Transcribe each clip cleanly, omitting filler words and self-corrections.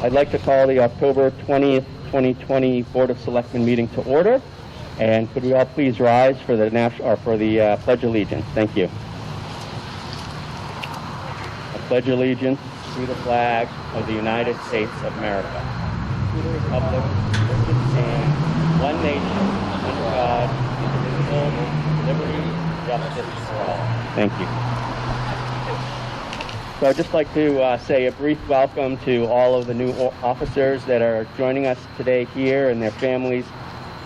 I'd like to call the October 20th, 2020 Board of Selectmen meeting to order. And could we all please rise for the Pledge of Allegiance? Thank you. I pledge allegiance to the flag of the United States of America, to the republic which stands one nation under God, indivisible, liberty, justice for all. Thank you. So I'd just like to say a brief welcome to all of the new officers that are joining us today here and their families.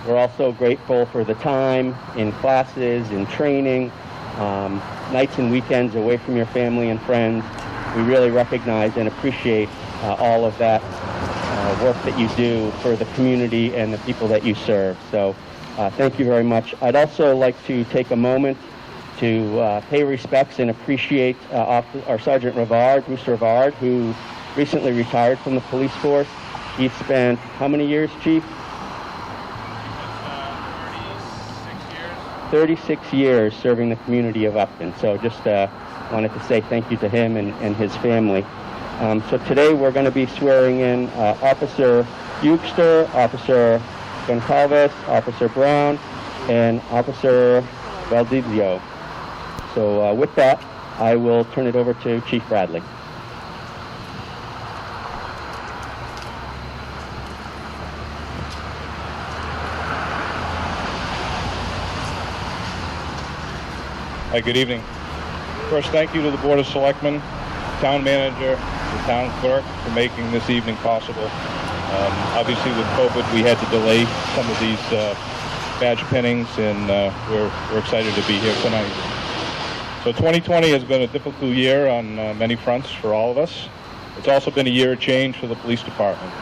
We're also grateful for the time in classes, in training, nights and weekends away from your family and friends. We really recognize and appreciate all of that work that you do for the community and the people that you serve. So thank you very much. I'd also like to take a moment to pay respects and appreciate our Sergeant Rivard, Bruce Rivard, who recently retired from the police force. He spent how many years, Chief? 36 years serving the community of Upton. So just wanted to say thank you to him and his family. So today we're going to be swearing in Officer Eugster, Officer Goncalves, Officer Brown, and Officer Valdizio. So with that, I will turn it over to Chief Bradley. Hi, good evening. First, thank you to the Board of Selectmen, Town Manager, the Town Clerk for making this evening possible. Obviously, with COVID, we had to delay some of these badge pinnings, and we're excited to be here tonight. So 2020 has been a difficult year on many fronts for all of us. It's also been a year of change for the police department.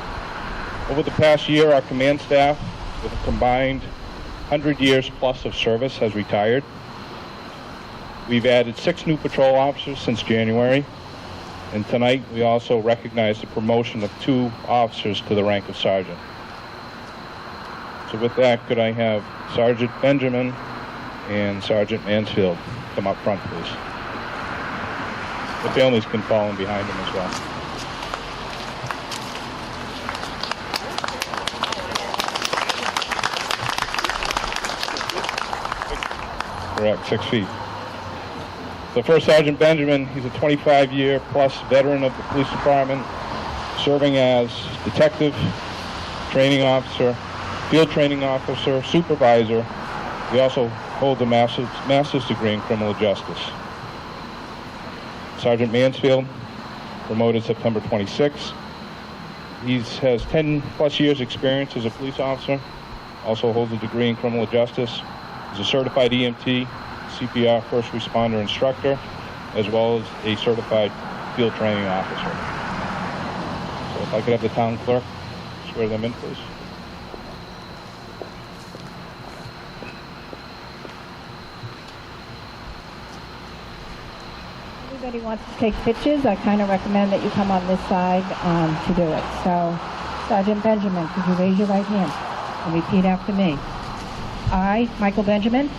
Over the past year, our command staff, with a combined 100 years plus of service, has retired. We've added 6 new patrol officers since January, and tonight we also recognize the promotion of 2 officers to the rank of sergeant. So with that, could I have Sergeant Benjamin and Sergeant Mansfield come up front, please? The families can follow in behind them as well. Correct, 6 feet. So first, Sergeant Benjamin, he's a 25-year plus veteran of the police department, serving as detective, training officer, field training officer, supervisor. He also holds a master's degree in criminal justice. Sergeant Mansfield, promoted September 26. He has 10 plus years experience as a police officer, also holds a degree in criminal justice. He's a certified EMT, CPR first responder instructor, as well as a certified field training officer. So if I could have the town clerk swear them in, please. Anybody wants to take pictures, I kind of recommend that you come on this side to do it. So, Sergeant Benjamin, could you raise your right hand and repeat after me? I, Michael Benjamin,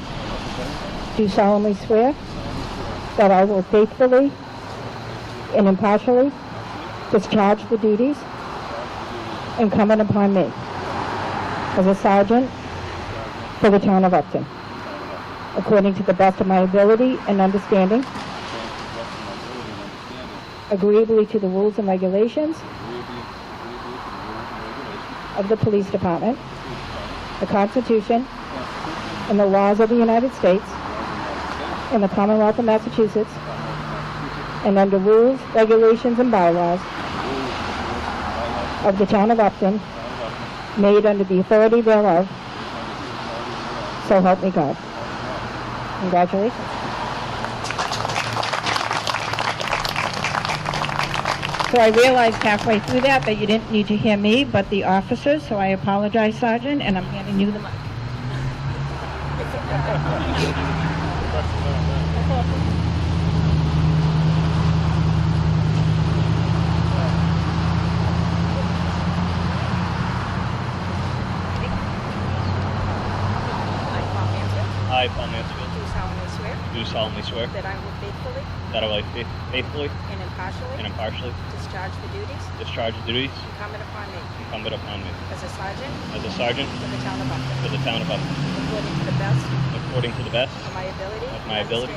do solemnly swear that I will faithfully and impartially discharge the duties incumbent upon me as a sergeant for the town of Upton, according to the best of my ability and understanding, agreeably to the rules and regulations of the police department, the Constitution, and the laws of the United States and the Commonwealth of Massachusetts, and under rules, regulations, and bylaws of the town of Upton, made under the authority thereof, so help me God. Congratulations. So I realized halfway through that you didn't need to hear me, but the officers, so I apologize, Sergeant, and I'm handing you the mic. I, Paul Mansfield, Do solemnly swear do solemnly swear that I will faithfully that I will faithfully and and impartially impartially discharge the duties discharge the duties incumbent upon me as a sergeant for the town of Upton, for the town of Upton, according to the best according to the best of my ability of my ability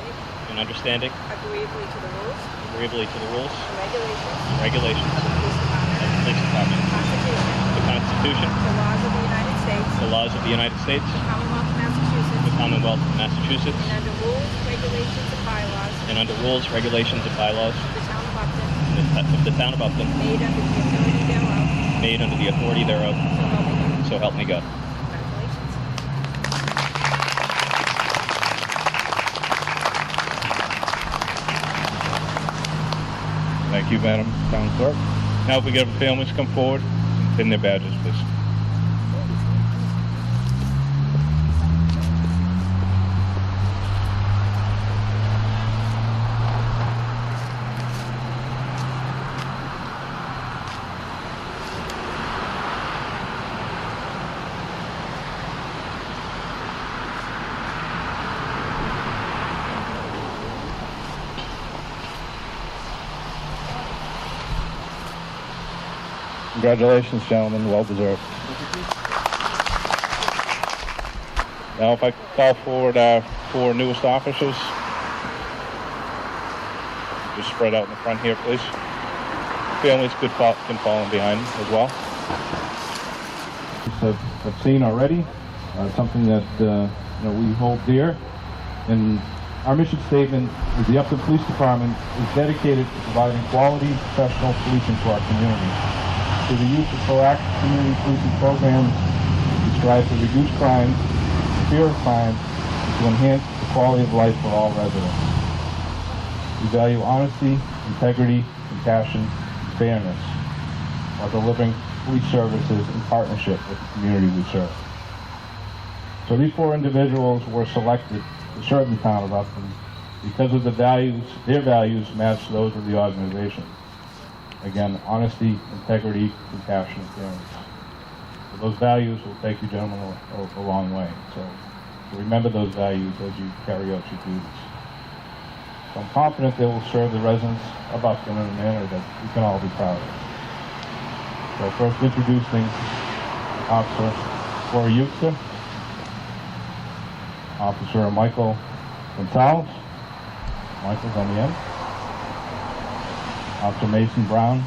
and understanding, agreeably to the rules agreeably to the rules and regulations and regulations of the police of department, the police department, the Constitution, the Constitution, the laws of the United States, the laws of the United States, the Commonwealth of Massachusetts, the Commonwealth of Massachusetts, and under rules, regulations, and bylaws and under rules, regulations, and bylaws of the town of Upton, of the town of Upton, made under the authority thereof, made under the authority thereof, so help me God. so help me God. Congratulations. Thank you, Madam Town Clerk. Now if we get the families to come forward and pin their badges, please. Congratulations, gentlemen. Well deserved. Now, if I call forward our four newest officers, just spread out in the front here, please. Families can follow in behind as well. Have seen already, something that we hold dear, and our mission statement is the Upton Police Department is dedicated to providing quality, professional policing for our community. Through the use of proactive community policing programs, we strive to reduce crime, the fear of crime, and to enhance the quality of life for all residents. We value honesty, integrity, compassion, and fairness while delivering police services in partnership with the community we serve. So these four individuals were selected to serve the town of Upton because of their values match those of the organization. Again, honesty, integrity, compassion, and fairness. So those values will take you gentlemen a long way. So remember those values as you carry out your duties. So I'm confident they will serve the residents of Upton in a manner that we can all be proud of. So first introducing Officer Corey Euchster, Officer Michael Gonzalez. Michael's on the end. Officer Mason Brown,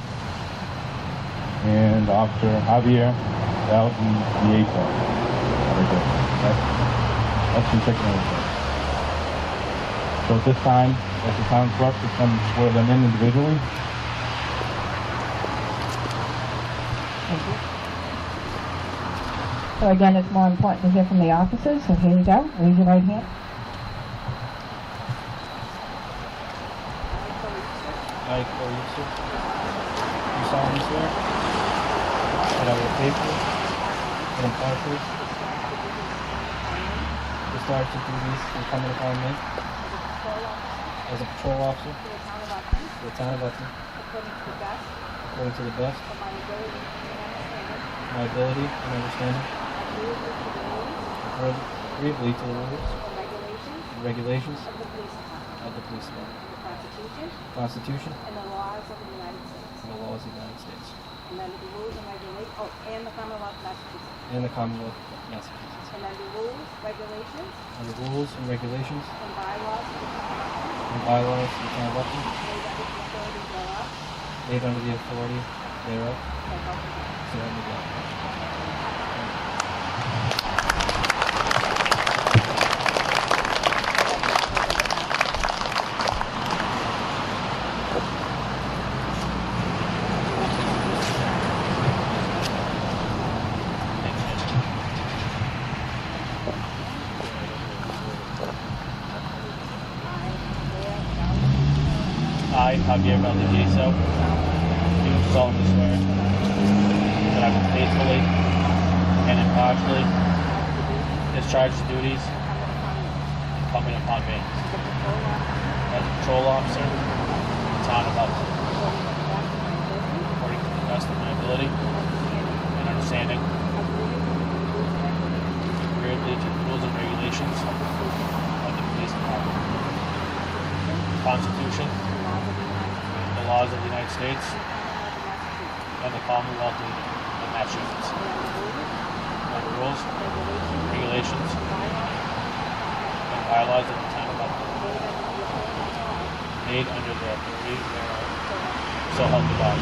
and Officer Javier Valdivieso. Very good. That's some thick names there. So at this time, as the town clerk to come swear them in individually. Thank you. So again, it's more important to hear from the officers, so here you go. Raise your right hand. I, Corey Euchster, do solemnly swear that I will faithfully and impartially discharge the duties incumbent upon me as a patrol officer for the town of Upton, according to the best of my ability and understanding, agreeably to the rules and regulations of the police department, the Constitution, And the laws of the United States. and the laws of the United States, And under the rules and regulations, and the Commonwealth of Massachusetts. and the Commonwealth of Massachusetts, And under rules, regulations, and the rules and regulations and bylaws of the town of Upton, and bylaws of the town of Upton, made under the authority thereof, made under the authority thereof, so help me God. so help me God. I, Javier Valdivieso, do solemnly swear that I will faithfully and impartially discharge the duties incumbent upon me as a patrol officer in the town of Upton, according to the best of my ability and understanding, agreeably to the rules and regulations of the police department, States and the Commonwealth of Massachusetts, and the rules, regulations, and bylaws of the town of Upton, made under the authority thereof, so help me God.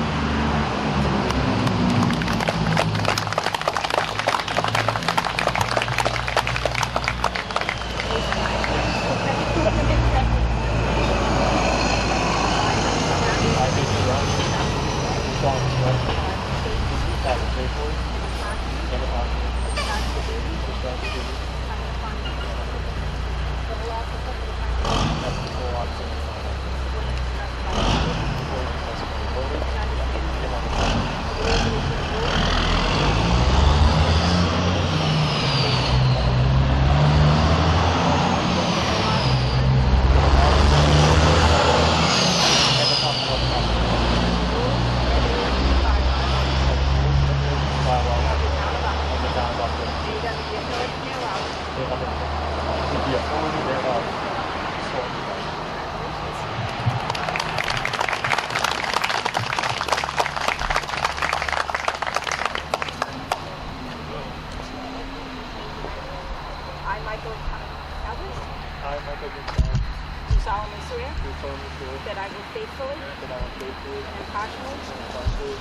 Do solemnly swear that I will faithfully and impartially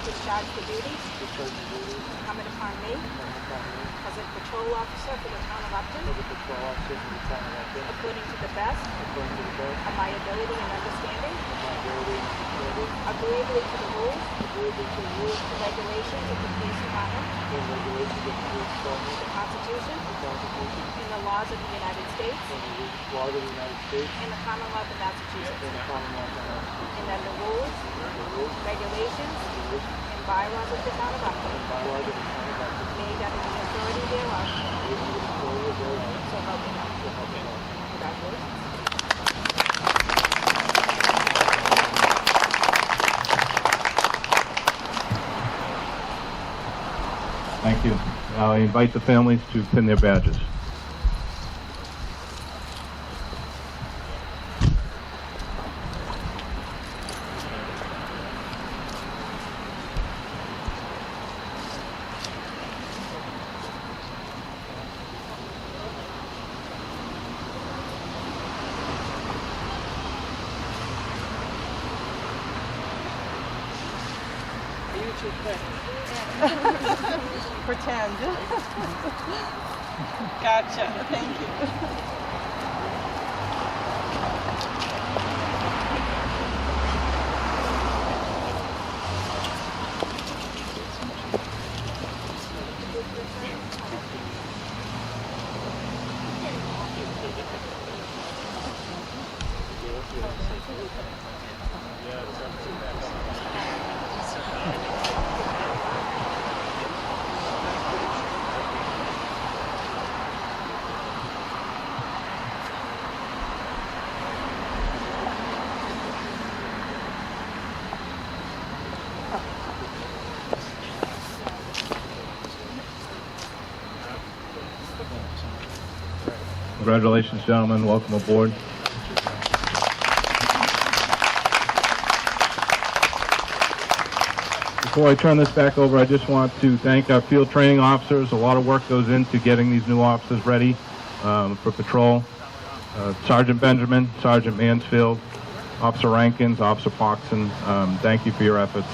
discharge the duties incumbent upon me as a patrol officer for the town of Upton according to the best of my ability and understanding, agreeably to the rules and regulations of the police department, the Constitution, and the laws of the United States and the Commonwealth of Massachusetts, and that the rules, regulations, and bylaws of the town of Upton, made under the authority thereof, so help me God. Congratulations. Thank you. Now I invite the families to pin their badges. Pretend. Gotcha. Thank you. Congratulations, gentlemen. Welcome aboard. Before I turn this back over, I just want to thank our field training officers. A lot of work goes into getting these new officers ready for patrol. Sergeant Benjamin, Sergeant Mansfield, Officer Rankins, Officer Foxon, thank you for your efforts.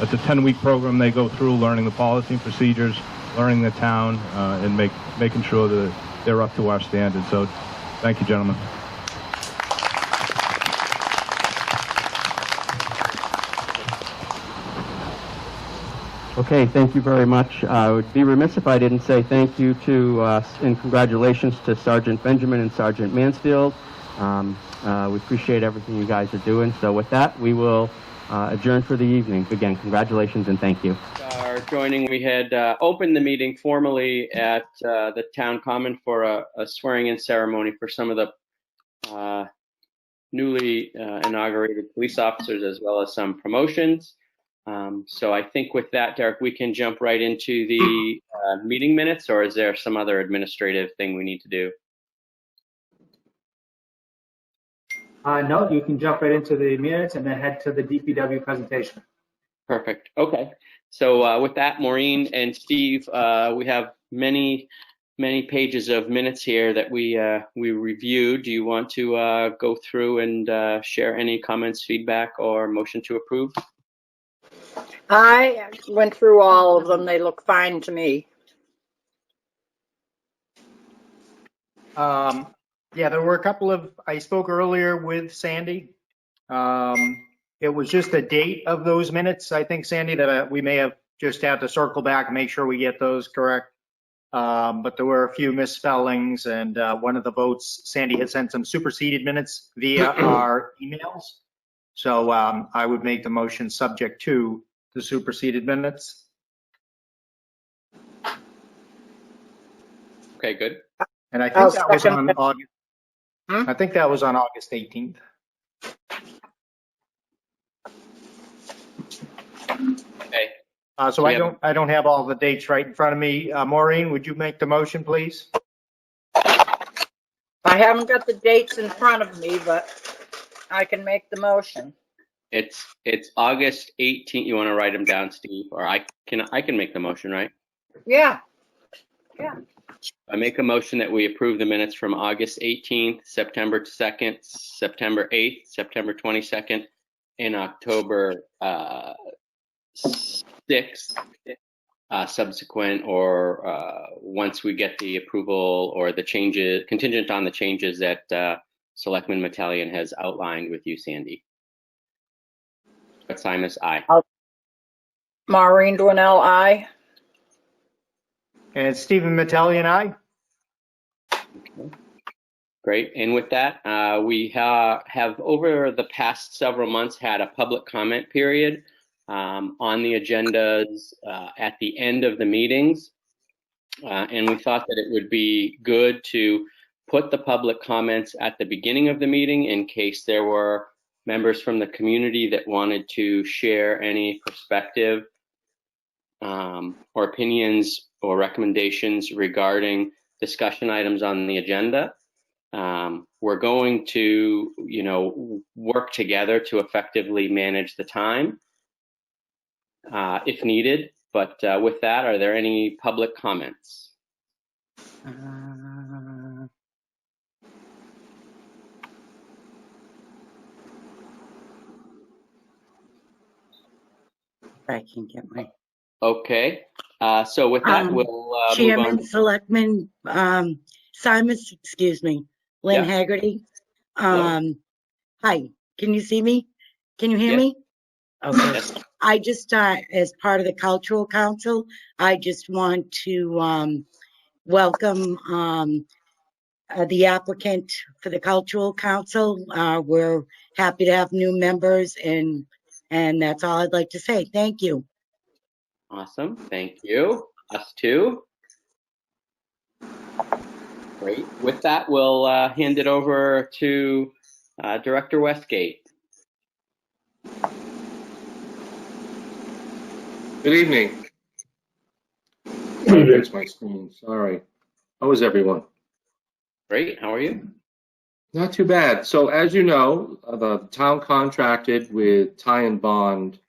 It's a 10-week program they go through, learning the policy and procedures, learning the town, and making sure that they're up to our standards. So thank you, gentlemen. Okay, thank you very much. I would be remiss if I didn't say thank you to and congratulations to Sergeant Benjamin and Sergeant Mansfield. We appreciate everything you guys are doing. So with that, we will adjourn for the evening. Again, congratulations and thank you. We had opened the meeting formally at the town common for a swearing-in ceremony for some of the newly inaugurated police officers, as well as some promotions. So I think with that, Derek, we can jump right into the meeting minutes, or is there some other administrative thing we need to do? No, you can jump right into the minutes and then head to the DPW presentation. Perfect. Okay. So with that, Maureen and Steve, we have many pages of minutes here that we reviewed. Do you want to go through and share any comments, feedback, or motion to approve? I went through all of them. They look fine to me. Yeah, there were a couple of, I spoke earlier with Sandy. It was just the date of those minutes, I think, Sandy, that we may have just had to circle back and make sure we get those correct. But there were a few misspellings, and one of the votes, Sandy had sent some superseded minutes via our emails. So I would make the motion subject to the superseded minutes. Okay, good. And I think that was on August. I think that was on August 18th. Okay. So I don't have all the dates right in front of me. Maureen, would you make the motion, please? I haven't got the dates in front of me, but I can make the motion. It's August 18th. You want to write them down, Steve, or I can make the motion, right? Yeah. I make a motion that we approve the minutes from August 18th, September 2nd, September 8th, September 22nd, and October 6th, subsequent or once we get the approval or the changes, contingent on the changes that Selectman Metallian has outlined with you, Sandy. But Simus, aye. Maureen Dwinell, aye. And Stephen Metellian, aye. Okay. Great. And with that, we have over the past several months had a public comment period on the agendas at the end of the meetings. And we thought that it would be good to put the public comments at the beginning of the meeting in case there were members from the community that wanted to share any perspective or opinions or recommendations regarding discussion items on the agenda. We're going to, work together to effectively manage the time if needed. But with that, are there any public comments? I can get my Okay. So with that, we'll Chairman, move on. Selectman, Simus, excuse me, Lynn Yeah. Haggerty. Hello. Hi, can you see me? Can you hear Yes. me? Okay. Yes. I just, as part of the Cultural Council, I just want to welcome the applicant for the Cultural Council. We're happy to have new members, and that's all I'd like to say. Thank you. Awesome. Thank you. Us too. Great. With that, we'll hand it over to Director Westgate. Good evening. There's my screen. Sorry. How is everyone? Great. How are you? Not too bad. So as you know, the town contracted with Ty and Bond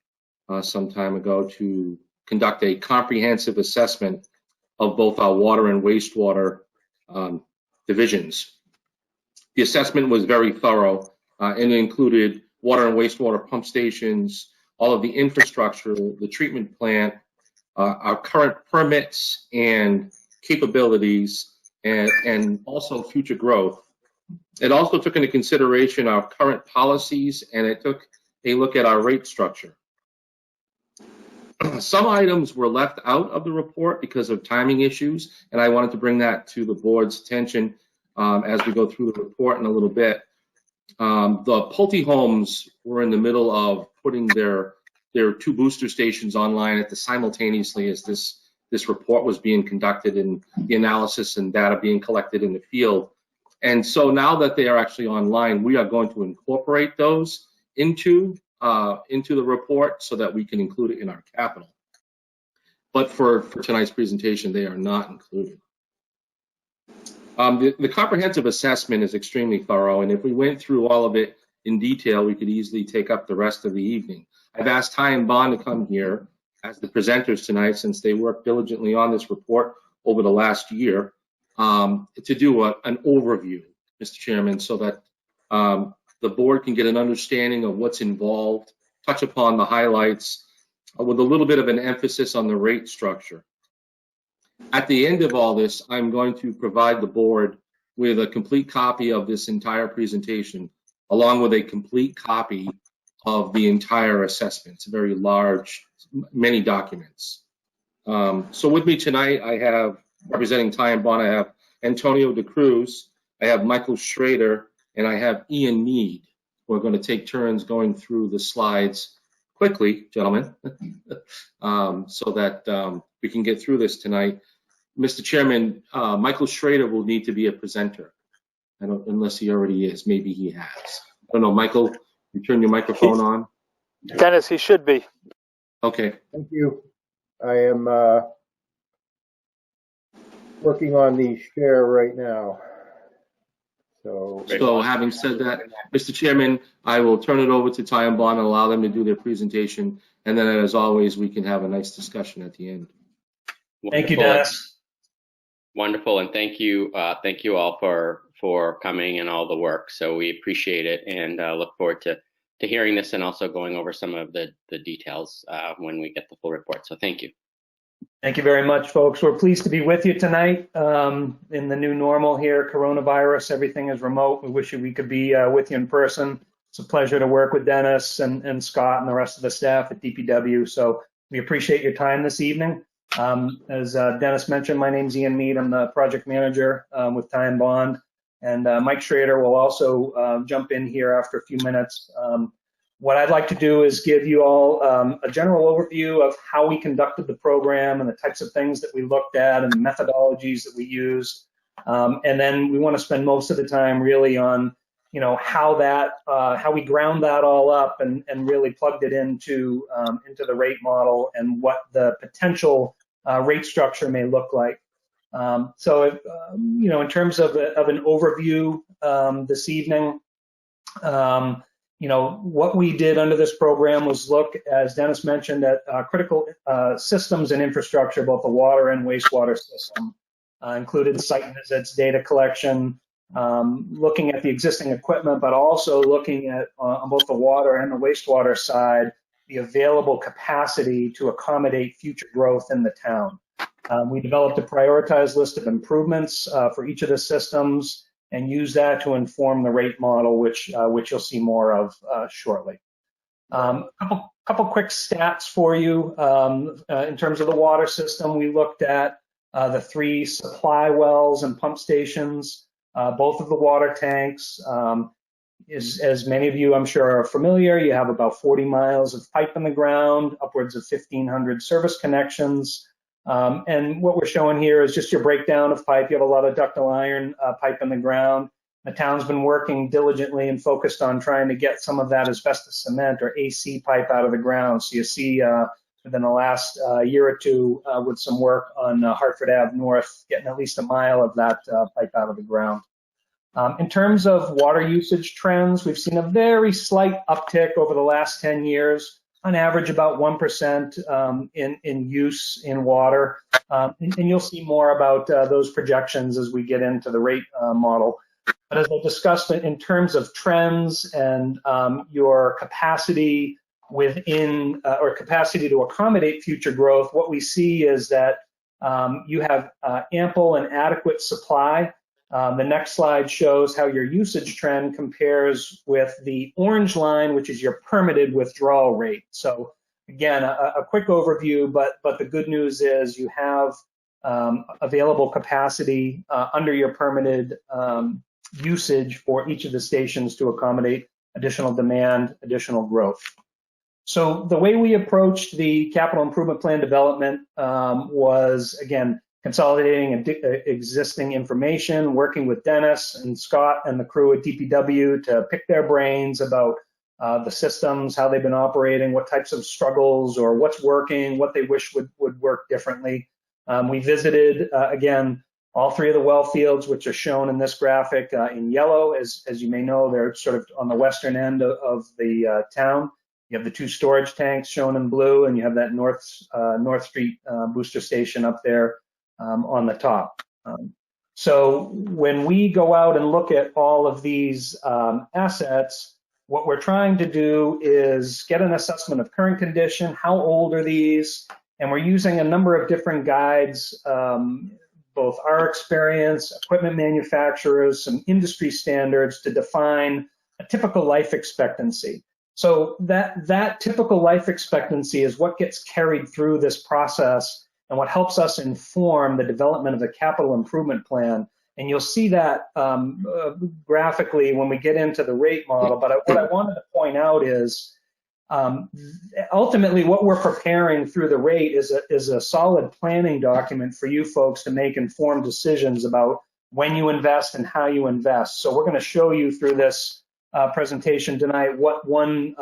some time ago to conduct a comprehensive assessment of both our water and wastewater divisions. The assessment was very thorough and included water and wastewater pump stations, all of the infrastructure, the treatment plant, our current permits and capabilities, and also future growth. It also took into consideration our current policies, and it took a look at our rate structure. Some items were left out of the report because of timing issues, and I wanted to bring that to the board's attention as we go through the report in a little bit. The Pulte homes were in the middle of putting their 2 booster stations online simultaneously as this report was being conducted and the analysis and data being collected in the field. And so now that they are actually online, we are going to incorporate those into the report so that we can include it in our capital. But for tonight's presentation, they are not included. The comprehensive assessment is extremely thorough, and if we went through all of it in detail, we could easily take up the rest of the evening. I've asked Ty and Bond to come here as the presenters tonight, since they worked diligently on this report over the last year, to do an overview, Mr. Chairman, so that the board can get an understanding of what's involved, touch upon the highlights, with a little bit of an emphasis on the rate structure. At the end of all this, I'm going to provide the board with a complete copy of this entire presentation, along with a complete copy of the entire assessment. It's a very large, many documents. So with me tonight, I have, representing Ty and Bond, I have Antonio De Cruz, I have Michael Schrader, and I have Ian Mead. We're going to take turns going through the slides quickly, gentlemen, so that we can get through this tonight. Mr. Chairman, Michael Schrader will need to be a presenter. I don't, unless he already is. Maybe he has. I don't know. Michael, you turn your microphone on. Dennis, he should be. Okay. Thank you. I am working on the share right now. So having said that, Mr. Chairman, I will turn it over to Ty and Bond and allow them to do their presentation. And then, as always, we can have a nice discussion at the end. Thank you, Dennis. Wonderful, and thank you all for coming and all the work. So we appreciate it, and look forward to hearing this and also going over some of the details when we get the full report. So thank you. Thank you very much, folks. We're pleased to be with you tonight in the new normal here, coronavirus. Everything is remote. We wish we could be with you in person. It's a pleasure to work with Dennis and Scott and the rest of the staff at DPW. So we appreciate your time this evening. As Dennis mentioned, my name's Ian Mead. I'm the project manager with Ty and Bond. And Mike Schrader will also jump in here after a few minutes. What I'd like to do is give you all a general overview of how we conducted the program and the types of things that we looked at and the methodologies that we used. And then we want to spend most of the time really on, how we ground that all up and really plugged it into the rate model and what the potential rate structure may look like. So, in terms of an overview this evening, what we did under this program was look, as Dennis mentioned, at critical systems and infrastructure, both the water and wastewater system, included site visits, data collection, looking at the existing equipment, but also looking at, on both the water and the wastewater side, the available capacity to accommodate future growth in the town. We developed a prioritized list of improvements for each of the systems, and use that to inform the rate model, which you'll see more of shortly. Couple quick stats for you. In terms of the water system, we looked at the 3 supply wells and pump stations, both of the water tanks. As many of you, I'm sure, are familiar, you have about 40 miles of pipe in the ground, upwards of 1,500 service connections. And what we're showing here is just your breakdown of pipe. You have a lot of ductile iron pipe in the ground. The town's been working diligently and focused on trying to get some of that asbestos cement or AC pipe out of the ground. So you see within the last year or two with some work on Hartford Ave North, getting at least a mile of that pipe out of the ground. In terms of water usage trends, we've seen a very slight uptick over the last 10 years. On average, about 1% in use in water. And you'll see more about those projections as we get into the rate model. But as I discussed in terms of trends and your capacity within or capacity to accommodate future growth, what we see is that you have ample and adequate supply. The next slide shows how your usage trend compares with the orange line, which is your permitted withdrawal rate. So again, a quick overview, but the good news is you have available capacity under your permitted usage for each of the stations to accommodate additional demand, additional growth. So the way we approached the capital improvement plan development was, again, consolidating existing information, working with Dennis and Scott and the crew at DPW to pick their brains about the systems, how they've been operating, what types of struggles or what's working, what they wish would work differently. We visited, again, All three of the well fields, which are shown in this graphic in yellow, as you may know, they're sort of on the western end of the town. You have the 2 storage tanks shown in blue, and you have that North Street booster station up there on the top. So when we go out and look at all of these assets, what we're trying to do is get an assessment of current condition, how old are these, and we're using a number of different guides, both our experience, equipment manufacturers, some industry standards to define a typical life expectancy. So that typical life expectancy is what gets carried through this process and what helps us inform the development of the capital improvement plan. And you'll see that graphically when we get into the rate model. But what I wanted to point out is ultimately what we're preparing through the rate is a solid planning document for you folks to make informed decisions about when you invest and how you invest. So we're going to show you through this presentation tonight what one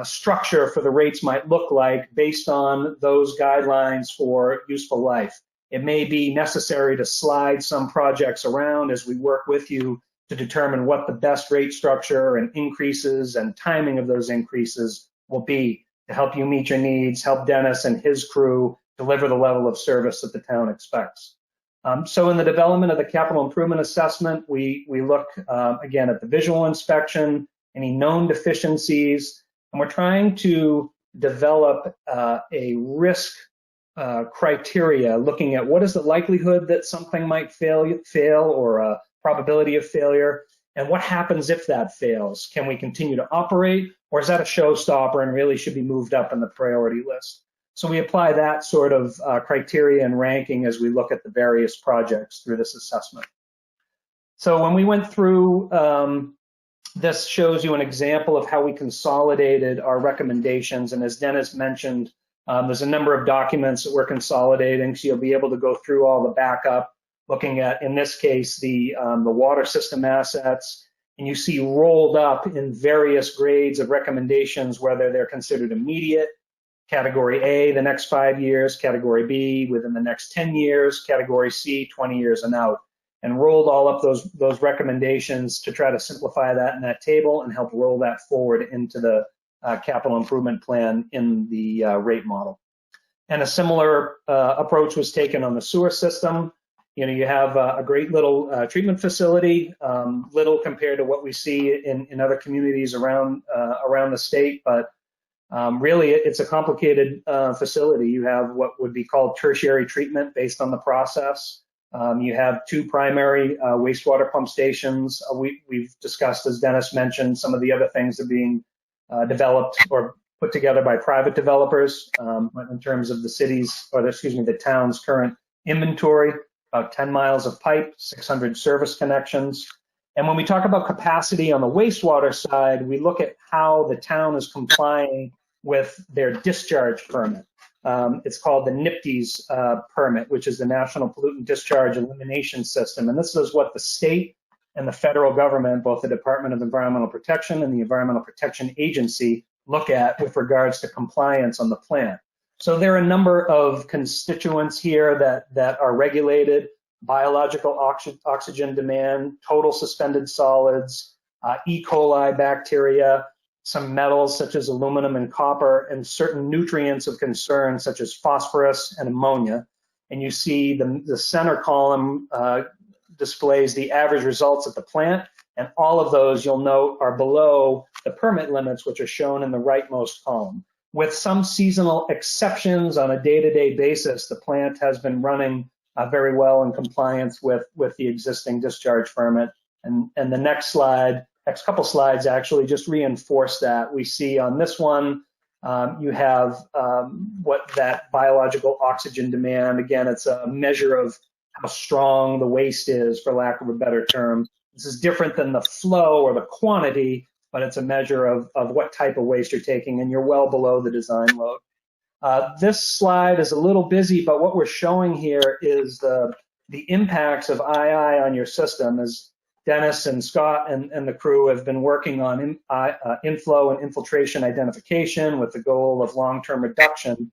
structure for the rates might look like based on those guidelines for useful life. It may be necessary to slide some projects around as we work with you to determine what the best rate structure and increases and timing of those increases will be to help you meet your needs, help Dennis and his crew deliver the level of service that the town expects. So in the development of the capital improvement assessment, we look again at the visual inspection, any known deficiencies, and we're trying to develop a risk criteria, looking at what is the likelihood that something might fail or a probability of failure, and what happens if that fails. Can we continue to operate, or is that a showstopper and really should be moved up in the priority list? So we apply that sort of criteria and ranking as we look at the various projects through this assessment. So when we went through, this shows you an example of how we consolidated our recommendations. And as Dennis mentioned, there's a number of documents that we're consolidating, so you'll be able to go through all the backup, looking at, in this case, the water system assets, and you see rolled up in various grades of recommendations, whether they're considered immediate, Category A, the next 5 years, Category B, within the next 10 years, Category C, 20 years and out, and rolled all up those recommendations to try to simplify that in that table and help roll that forward into the capital improvement plan in the rate model. And a similar approach was taken on the sewer system. You know, you have a great little treatment facility, little compared to what we see in other communities around the state, but really it's a complicated facility. You have what would be called tertiary treatment based on the process. You have 2 primary wastewater pump stations. We've discussed, as Dennis mentioned, some of the other things that are being developed or put together by private developers in terms of the city's, or excuse me, the town's current inventory, about 10 miles of pipe, 600 service connections. And when we talk about capacity on the wastewater side, we look at how the town is complying with their discharge permit. It's called the NIPDES permit, which is the National Pollutant Discharge Elimination System. And this is what the state and the federal government, both the Department of Environmental Protection and the Environmental Protection Agency, look at with regards to compliance on the plant. So there are a number of constituents here that are regulated: biological oxygen demand, total suspended solids, E. coli bacteria, some metals such as aluminum and copper, and certain nutrients of concern such as phosphorus and ammonia. And you see the center column displays the average results at the plant, and all of those, you'll note, are below the permit limits, which are shown in the rightmost column. With some seasonal exceptions, on a day-to-day basis, the plant has been running very well in compliance with the existing discharge permit. And the next couple slides actually just reinforce that. We see on this one, you have what that biological oxygen demand, again, it's a measure of how strong the waste is, for lack of a better term. This is different than the flow or the quantity, but it's a measure of what type of waste you're taking, and you're well below the design load. This slide is a little busy, but what we're showing here is the impacts of II on your system, as Dennis and Scott and the crew have been working on inflow and infiltration identification with the goal of long-term reduction.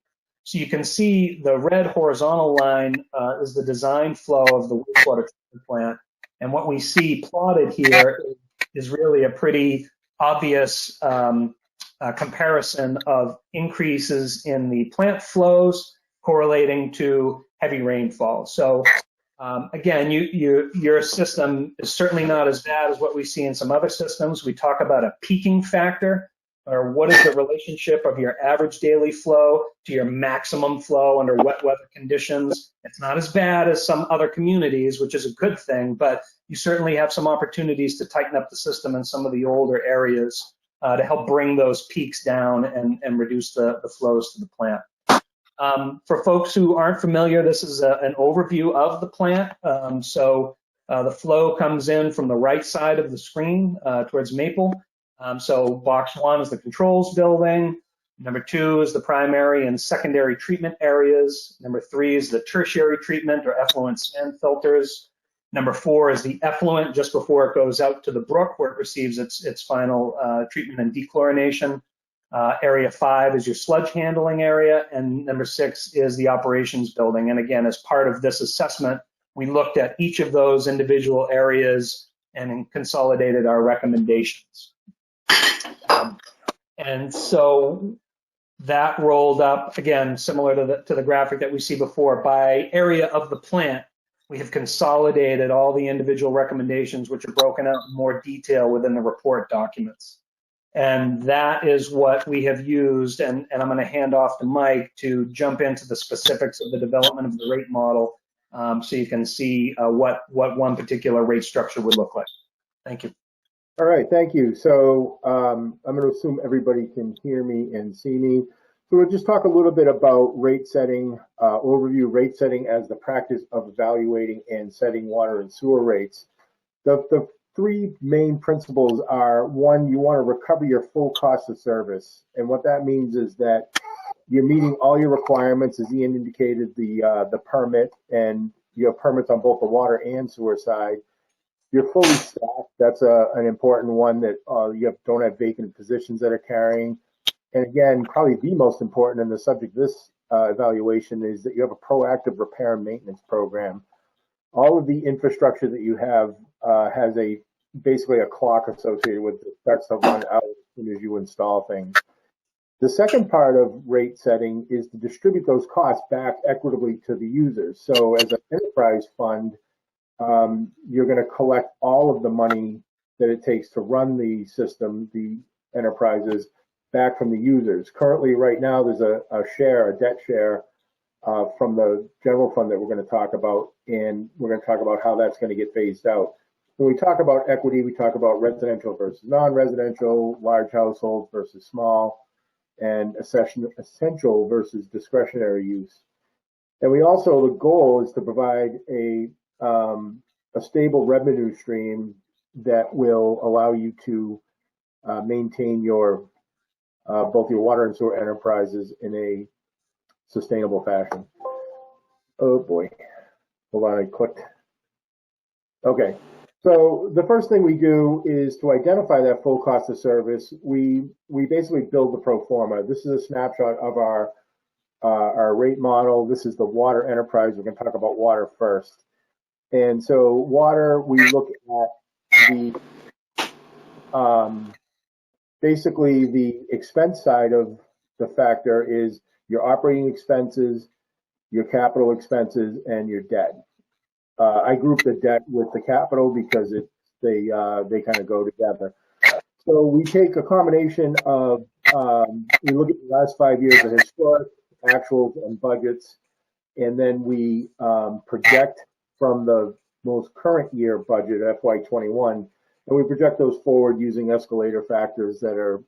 So you can see the red horizontal line is the design flow of the wastewater treatment plant. And what we see plotted here is really a pretty obvious comparison of increases in the plant flows correlating to heavy rainfall. So again, your system is certainly not as bad as what we see in some other systems. We talk about a peaking factor, or what is the relationship of your average daily flow to your maximum flow under wet weather conditions. It's not as bad as some other communities, which is a good thing, but you certainly have some opportunities to tighten up the system in some of the older areas to help bring those peaks down and reduce the flows to the plant. For folks who aren't familiar, this is an overview of the plant. The flow comes in from the right side of the screen towards Maple. So box 1 is the controls building. Number 2 is the primary and secondary treatment areas. Number 3 is the tertiary treatment or effluent sand filters. Number 4 is the effluent just before it goes out to the brook where it receives its final treatment and dechlorination. Area 5 is your sludge handling area, and number 6 is the operations building. And again, as part of this assessment, we looked at each of those individual areas and consolidated our recommendations. And so that rolled up, again, similar to the graphic that we see before, by area of the plant. We have consolidated all the individual recommendations, which are broken out in more detail within the report documents. And that is what we have used, and I'm going to hand off to Mike to jump into the specifics of the development of the rate model so you can see what one particular rate structure would look like. Thank you. All right, thank you. So I'm going to assume everybody can hear me and see me. So we'll just talk a little bit about rate setting, overview rate setting as the practice of evaluating and setting water and sewer rates. The three main principles are, one, you want to recover your full cost of service. And what that means is that you're meeting all your requirements, as Ian indicated, the permit, and you have permits on both the water and sewer side. You're fully staffed. That's an important one, that you don't have vacant positions that are carrying. And again, probably the most important in the subject of this evaluation is that you have a proactive repair and maintenance program. All of the infrastructure that you have has basically a clock associated with it that starts to run out as soon as you install things. The second part of rate setting is to distribute those costs back equitably to the users. So as an enterprise fund, you're going to collect all of the money that it takes to run the system, the enterprises, back from the users. Currently, right now, there's a debt share from the general fund that we're going to talk about, and we're going to talk about how that's going to get phased out. When we talk about equity, we talk about residential versus non-residential, large households versus small, and essential versus discretionary use. And we also, the goal is to provide a stable revenue stream that will allow you to maintain your both your water and sewer enterprises in a sustainable fashion. Oh boy, hold on, I clicked. Okay, so the first thing we do is to identify that full cost of service. We basically build the pro forma. This is a snapshot of our rate model. This is the water enterprise. We're going to talk about water first. And so water, we look at the basically the expense side of the factor is your operating expenses, your capital expenses, and your debt. I group the debt with the capital because they kind of go together. So we take a combination of we look at the last 5 years of historic actuals and budgets, and then we project from the most current year budget, FY21, and we project those forward using escalator factors that are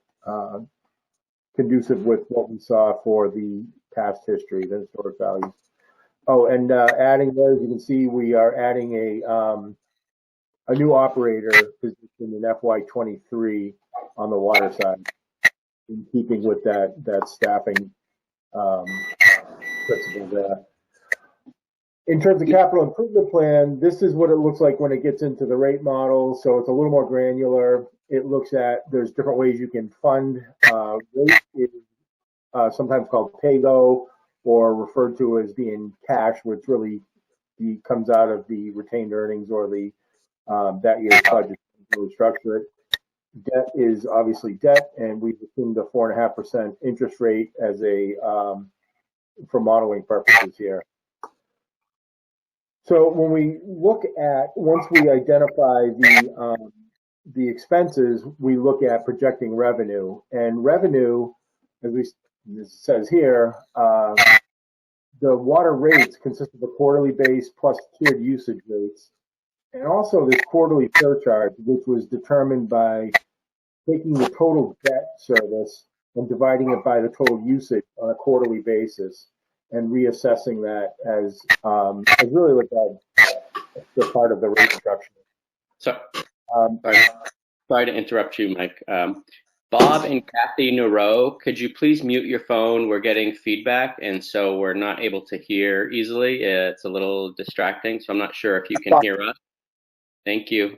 conducive with what we saw for the past history, the historic values. Oh, and adding those, you can see we are adding a new operator position in FY23 on the water side, in keeping with that staffing principle there. In terms of capital improvement plan, this is what it looks like when it gets into the rate model. So it's a little more granular. It looks at, there's different ways you can fund. Rate is sometimes called pay-go, or referred to as being cash, which really comes out of the retained earnings or the that year's budget to structure it. Debt is obviously debt, and we've assumed a 4.5% interest rate as a for modeling purposes here. So when we look at, once we identify the expenses, we look at projecting revenue, and revenue, as it says here, the water rates consist of a quarterly base plus tiered usage rates, and also this quarterly surcharge, which was determined by taking the total debt service and dividing it by the total usage on a quarterly basis and reassessing that as really like the part of the rate structure. So, sorry to interrupt you, Mike. Bob and Kathy Nero, could you please mute your phone? We're getting feedback, and so we're not able to hear easily. It's a little distracting, so I'm not sure if you can hear us. Thank you.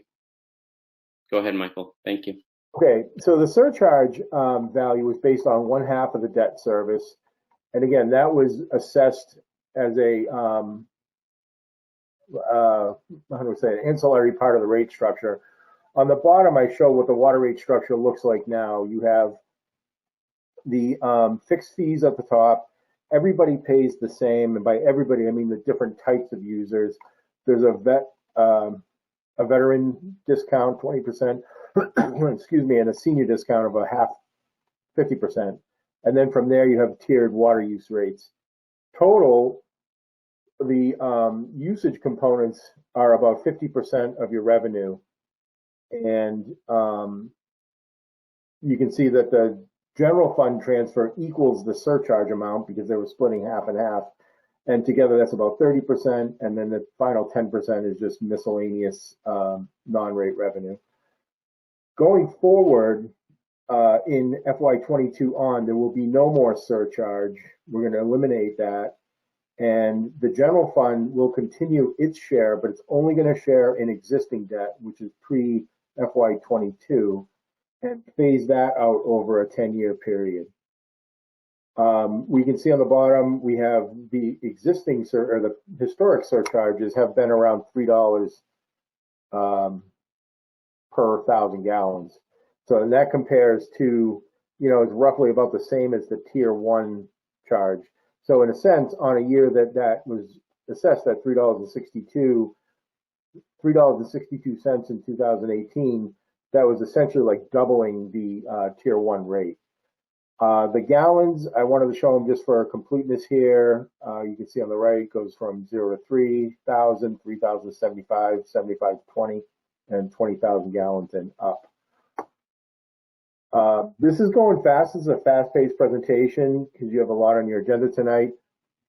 Go ahead, Michael. Thank you. Okay, so the surcharge value was based on 1/2 of the debt service. And again, that was assessed as a, how do we say, an ancillary part of the rate structure. On the bottom, I show what the water rate structure looks like now. You have the fixed fees at the top. Everybody pays the same, and by everybody, I mean the different types of users. There's a veteran discount, 20%, excuse me, and a senior discount of 50%. And then from there, you have tiered water use rates. Total, the usage components are about 50% of your revenue. And you can see that the general fund transfer equals the surcharge amount because they were splitting half and half. And together, that's about 30%. And then the final 10% is just miscellaneous non-rate revenue. Going forward, in FY22 on, there will be no more surcharge. We're going to eliminate that. And the general fund will continue its share, but it's only going to share in existing debt, which is pre-FY22, and phase that out over a 10-year period. We can see on the bottom, we have the existing, or the historic surcharges have been around $3 per 1,000 gallons. So, and that compares to, it's roughly about the same as the tier 1 charge. So in a sense, on a year that was assessed at $3.62 in 2018, that was essentially like doubling the tier 1 rate. The gallons, I wanted to show them just for completeness here. You can see on the right, goes from 0 to 3,000, 3,075, 7,520, and 20,000 gallons and up. This is going fast. This is a fast-paced presentation because you have a lot on your agenda tonight.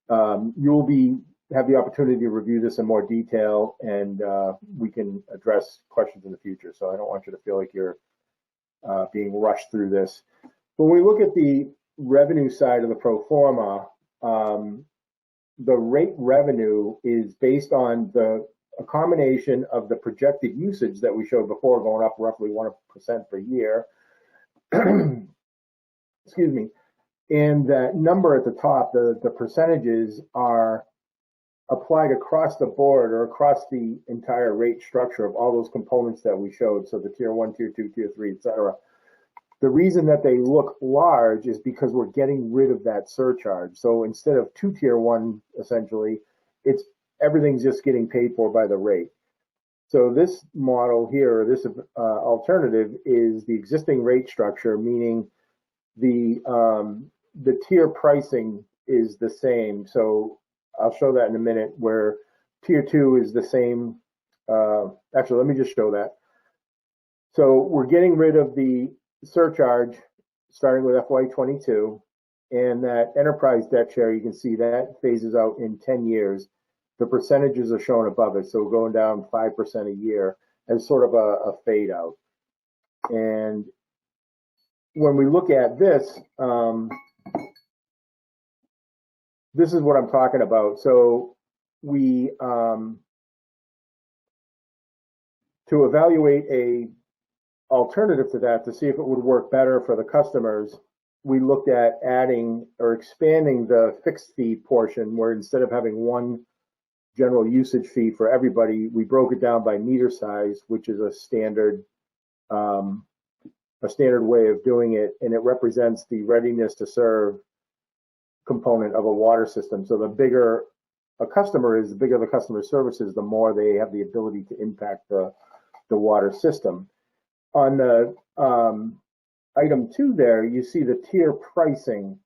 You will have the opportunity to review this in more detail, and we can address questions in the future. So I don't want you to feel like you're being rushed through this. When we look at the revenue side of the pro forma, the rate revenue is based on a combination of the projected usage that we showed before, going up roughly 1% per year. Excuse me. And that number at the top, the percentages are applied across the board or across the entire rate structure of all those components that we showed. So the tier 1, tier 2, tier 3, et cetera. The reason that they look large is because we're getting rid of that surcharge. So instead of 2 tier 1, essentially, everything's just getting paid for by the rate. So this model here, or this alternative, is the existing rate structure, meaning the tier pricing is the same. So I'll show that in a minute, where tier 2 is the same. Actually, let me just show that. So we're getting rid of the surcharge starting with FY22, and that enterprise debt share, you can see that phases out in 10 years. The percentages are shown above it, so going down 5% a year as sort of a fade out. And when we look at this, this is what I'm talking about. So we, to evaluate a alternative to that, to see if it would work better for the customers, we looked at adding or expanding the fixed fee portion, where instead of having one general usage fee for everybody, we broke it down by meter size, which is a standard way of doing it, and it represents the readiness to serve component of a water system. So the bigger a customer is, the bigger the customer service is, the more they have the ability to impact the water system. On the item 2 there, you see the tier pricing,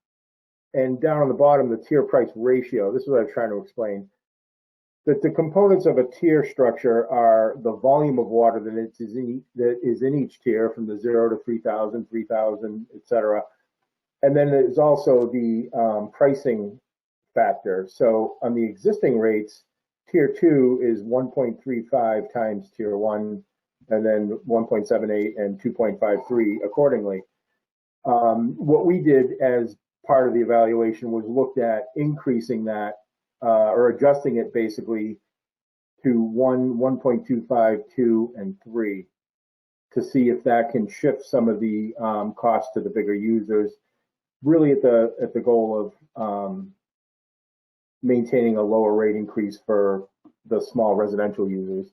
and down on the bottom, the tier price ratio. This is what I'm trying to explain. That the components of a tier structure are the volume of water that is in each tier, from the 0 to 3,000, 3,000, etc. And then there's also the pricing factor. So on the existing rates, tier 2 is 1.35 times tier 1, and then 1.78 and 2.53 accordingly. What we did as part of the evaluation was looked at increasing that or adjusting it basically to 1, 1.25, 2, and 3 to see if that can shift some of the costs to the bigger users, really at the goal of maintaining a lower rate increase for the small residential users.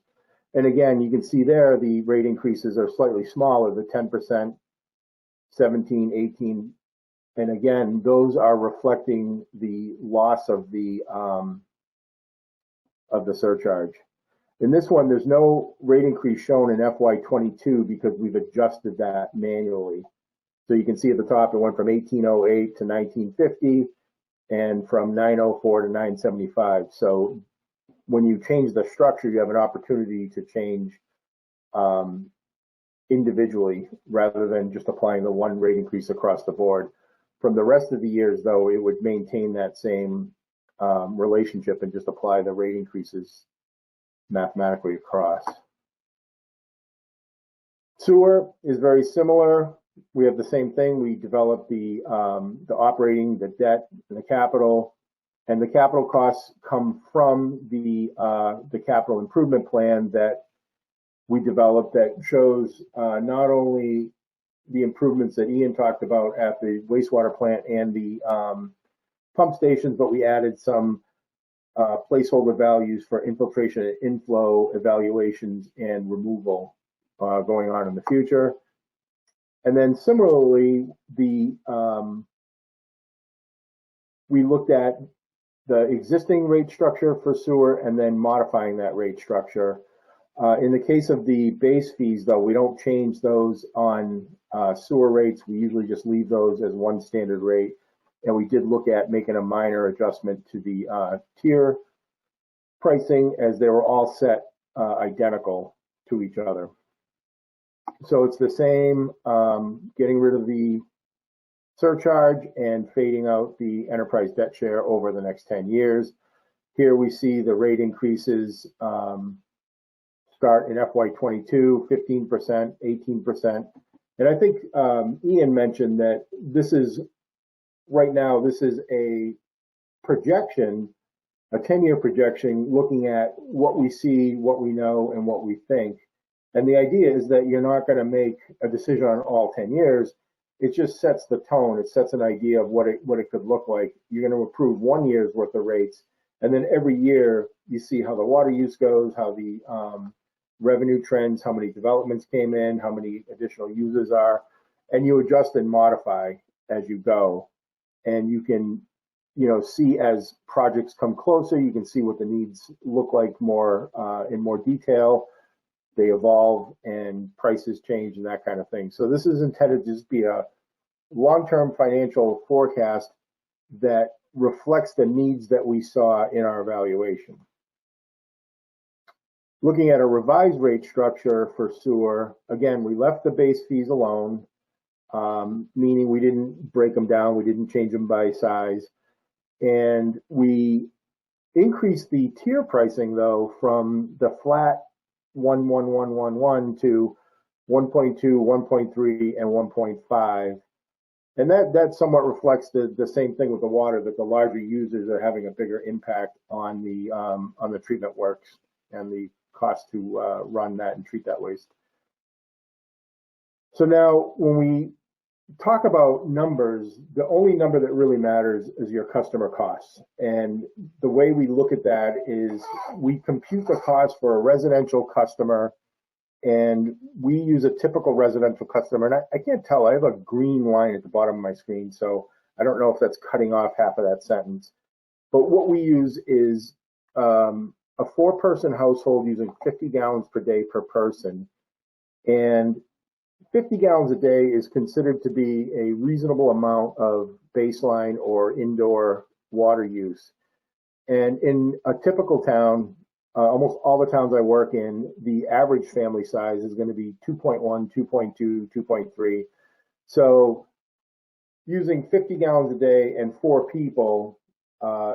And again, you can see there the rate increases are slightly smaller, the 10%, 17, 18, and again, those are reflecting the loss of the surcharge. In this one, there's no rate increase shown in FY22 because we've adjusted that manually. So you can see at the top, it went from 1808 to 1950 and from 904 to 975. So when you change the structure, you have an opportunity to change individually rather than just applying the one rate increase across the board. From the rest of the years, though, it would maintain that same relationship and just apply the rate increases mathematically across. Sewer is very similar. We have the same thing. We develop the operating, the debt, and the capital. And the capital costs come from the capital improvement plan that we developed that shows not only the improvements that Ian talked about at the wastewater plant and the pump stations, but we added some placeholder values for infiltration and inflow evaluations and removal going on in the future. And then similarly, we looked at the existing rate structure for sewer and then modifying that rate structure. In the case of the base fees, though, we don't change those on sewer rates. We usually just leave those as one standard rate. And we did look at making a minor adjustment to the tier pricing as they were all set identical to each other. So it's the same, getting rid of the surcharge and fading out the enterprise debt share over the next 10 years. Here we see the rate increases start in FY22, 15%, 18%. And I think Ian mentioned that this is, right now, this is a projection, a 10-year projection, looking at what we see, what we know, and what we think. And the idea is that you're not going to make a decision on all 10 years. It just sets the tone. It sets an idea of what it could look like. You're going to approve 1 year's worth of rates, and then every year you see how the water use goes, how the revenue trends, how many developments came in, how many additional users are, and you adjust and modify as you go. And you can, see as projects come closer, you can see what the needs look like more in more detail. They evolve and prices change and that kind of thing. So this is intended to just be a long-term financial forecast that reflects the needs that we saw in our evaluation. Looking at a revised rate structure for sewer, again, we left the base fees alone, meaning we didn't break them down, we didn't change them by size. And we increased the tier pricing, though, from the flat 1.1111 to 1.2, 1.3, and 1.5. And that somewhat reflects the same thing with the water, that the larger users are having a bigger impact on the treatment works and the cost to run that and treat that waste. So now when we talk about numbers, the only number that really matters is your customer costs. And the way we look at that is we compute the cost for a residential customer, and we use a typical residential customer. And I can't tell, I have a green line at the bottom of my screen, so I don't know if that's cutting off half of that sentence. But what we use is a 4-person household using 50 gallons per day per person. And 50 gallons a day is considered to be a reasonable amount of baseline or indoor water use. And in a typical town, almost all the towns I work in, the average family size is going to be 2.1, 2.2, 2.3. So using 50 gallons a day and 4 people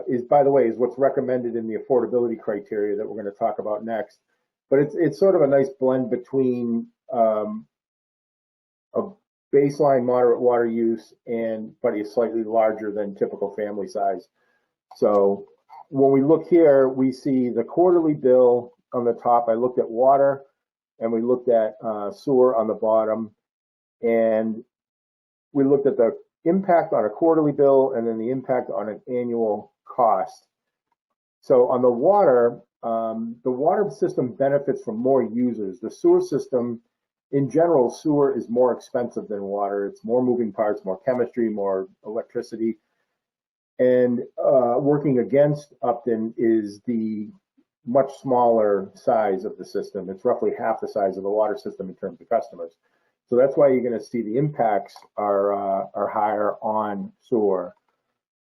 is, by the way, is what's recommended in the affordability criteria that we're going to talk about next. But it's sort of a nice blend between a baseline moderate water use but is slightly larger than typical family size. So when we look here, we see the quarterly bill on the top. I looked at water and we looked at sewer on the bottom, and we looked at the impact on a quarterly bill and then the impact on an annual cost. So on the water system benefits from more users. The sewer system, in general, sewer is more expensive than water. It's more moving parts, more chemistry, more electricity. And working against Upton is the much smaller size of the system. It's roughly half the size of the water system in terms of customers. So that's why you're going to see the impacts are higher on sewer.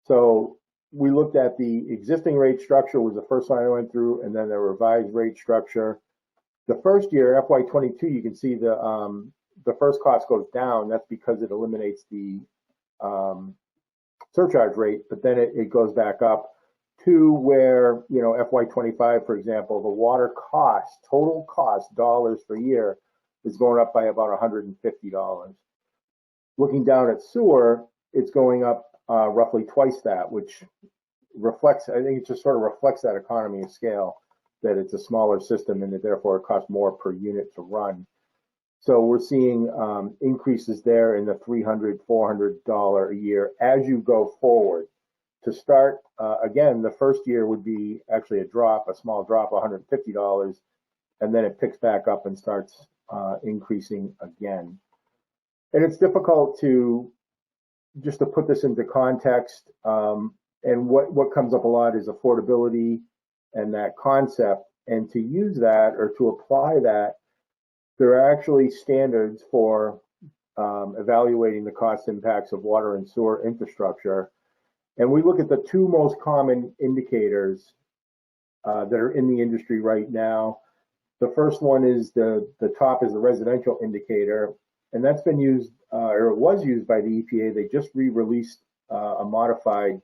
So we looked at the existing rate structure was the first line I went through, and then the revised rate structure. The first year, FY22, you can see the first cost goes down. That's because it eliminates the surcharge rate, but then it goes back up to where, FY25, for example, the water cost, total cost, dollars per year, is going up by about $150. Looking down at sewer, it's going up roughly twice that, which reflects, I think it just sort of reflects that economy of scale, that it's a smaller system and that therefore it costs more per unit to run. So we're seeing increases there in the $300, $400 a year as you go forward. To start, again, the first year would be actually a small drop, $150, and then it picks back up and starts increasing again. And it's difficult to put this into context. And what comes up a lot is affordability and that concept. And to use that or to apply that, there are actually standards for evaluating the cost impacts of water and sewer infrastructure. And we look at the 2 most common indicators that are in the industry right now. The first one is the top is the residential indicator, and that's been used, or it was used by the EPA. They just re-released a modified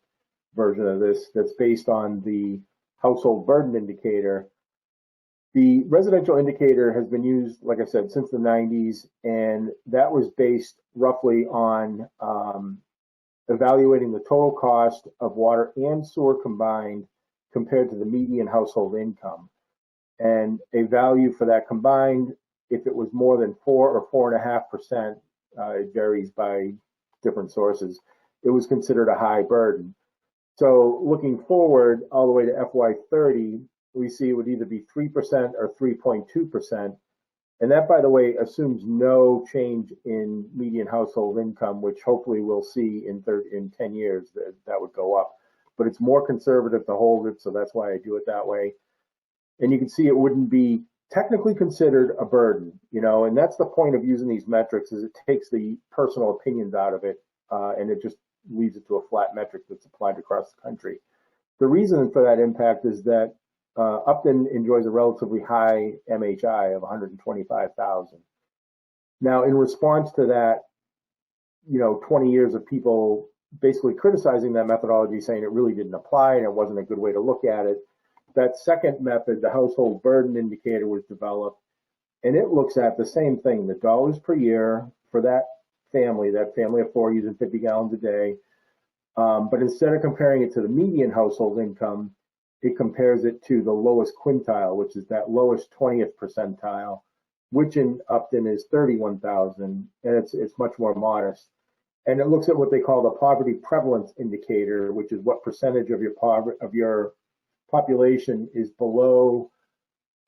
version of this that's based on the household burden indicator. The residential indicator has been used, like I said, since the 90s, and that was based roughly on evaluating the total cost of water and sewer combined compared to the median household income. And a value for that combined, if it was more than 4 or 4.5%, it varies by different sources, it was considered a high burden. So looking forward all the way to FY30, we see it would either be 3% or 3.2%. And that, by the way, assumes no change in median household income, which hopefully we'll see in 10 years that would go up. But it's more conservative to hold it, so that's why I do it that way. And you can see it wouldn't be technically considered a burden, and that's the point of using these metrics, is it takes the personal opinions out of it, and it just leads it to a flat metric that's applied across the country. The reason for that impact is that Upton enjoys a relatively high MHI of 125,000. Now, in response to that, 20 years of people basically criticizing that methodology, saying it really didn't apply and it wasn't a good way to look at it, that second method, the household burden indicator, was developed, and it looks at the same thing, the dollars per year for that family of 4 using 50 gallons a day. But instead of comparing it to the median household income, it compares it to the lowest quintile, which is that lowest 20th percentile, which in Upton is 31,000, and it's much more modest. and it looks at what they call the poverty prevalence indicator, which is what percentage of your population is below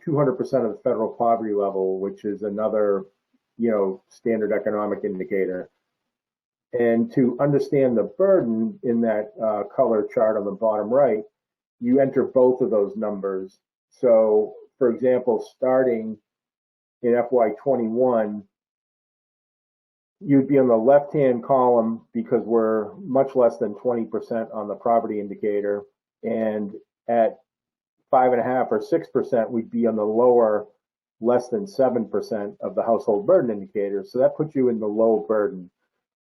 200% of the federal poverty level, which is another, standard economic indicator. And to understand the burden in that color chart on the bottom right, you enter both of those numbers. So, for example, starting in FY21, you'd be on the left-hand column because we're much less than 20% on the poverty indicator, and at 5.5 or 6%, we'd be on the lower, less than 7% of the household burden indicator. So that puts you in the low burden.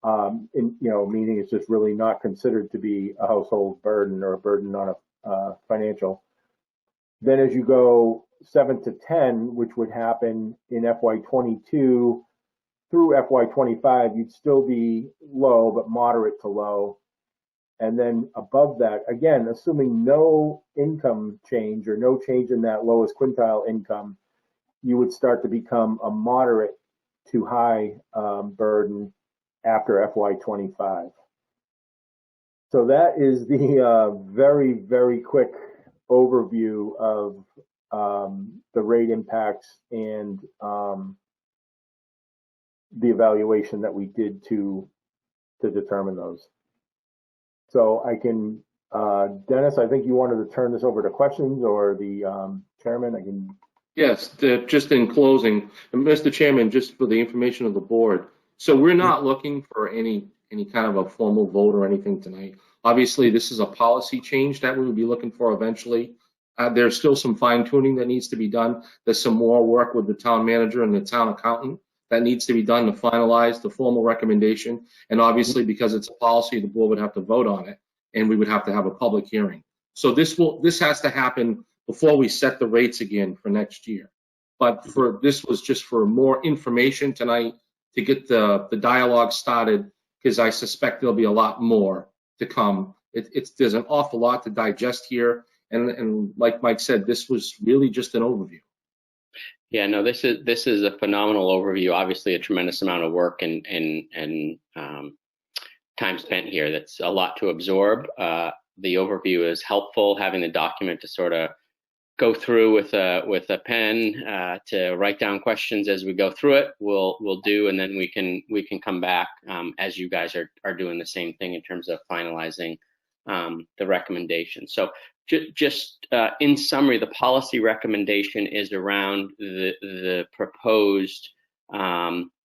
Meaning it's just really not considered to be a household burden or a burden on a financial. Then as you go 7 to 10, which would happen in FY22 through FY25, you'd still be low, but moderate to low. And then above that, again, assuming no income change or no change in that lowest quintile income, you would start to become a moderate to high burden after FY25. So that is the very, very quick overview of the rate impacts and the evaluation that we did to determine those. So I can, Dennis, I think you wanted to turn this over to questions, or the chairman, I can. Yes, just in closing, Mr. Chairman, just for the information of the board. So we're not looking for any kind of a formal vote or anything tonight. Obviously, this is a policy change that we will be looking for eventually. There's still some fine tuning that needs to be done. There's some more work with the town manager and the town accountant that needs to be done to finalize the formal recommendation. And obviously, because it's a policy, the board would have to vote on it, and we would have to have a public hearing. So this has to happen before we set the rates again for next year. But this was just for more information tonight to get the dialogue started, because I suspect there'll be a lot more to come. There's an awful lot to digest here, and like Mike said, this was really just an overview. Yeah, no, this is a phenomenal overview. Obviously, a tremendous amount of work and time spent here. That's a lot to absorb. The overview is helpful. Having the document to sort of go through with a pen to write down questions as we go through it, we'll do, and then we can come back as you guys are doing the same thing in terms of finalizing the recommendation. So just in summary, the policy recommendation is around the proposed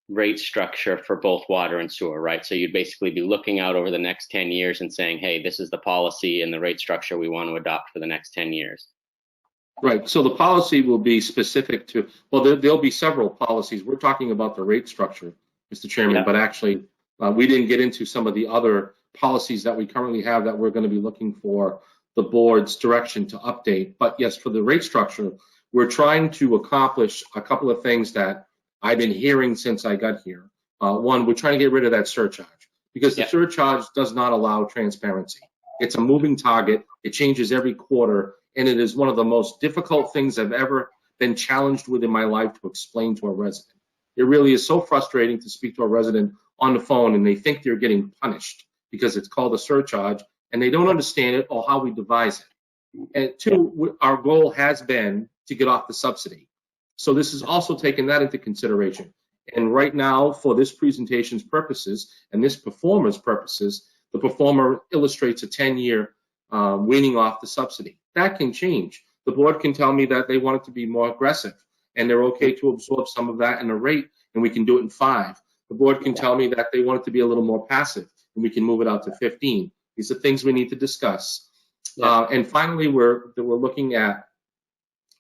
rate structure for both water and sewer, right? So you'd basically be looking out over the next 10 years and saying, hey, this is the policy and the rate structure we want to adopt for the next 10 years. Right. So the policy will be specific to, well, there'll be several policies. We're talking about the rate structure, Mr. Chairman, but actually we didn't get into some of the other policies that we currently have that we're going to be looking for the board's direction to update. But yes, for the rate structure, we're trying to accomplish a couple of things that I've been hearing since I got here. One, we're trying to get rid of that surcharge, because the surcharge does not allow transparency. It's a moving target. It changes every quarter, and it is one of the most difficult things I've ever been challenged with in my life to explain to a resident. It really is so frustrating to speak to a resident on the phone and they think they're getting punished because it's called a surcharge and they don't understand it or how we devise it. And two, our goal has been to get off the subsidy. So this is also taking that into consideration. And right now, for this presentation's purposes and this performer's purposes, the performer illustrates a 10-year weaning off the subsidy. That can change. The board can tell me that they want it to be more aggressive and they're okay to absorb some of that in a rate, and we can do it in 5. The board can tell me that they want it to be a little more passive and we can move it out to 15. These are things we need to discuss. And finally, we're looking at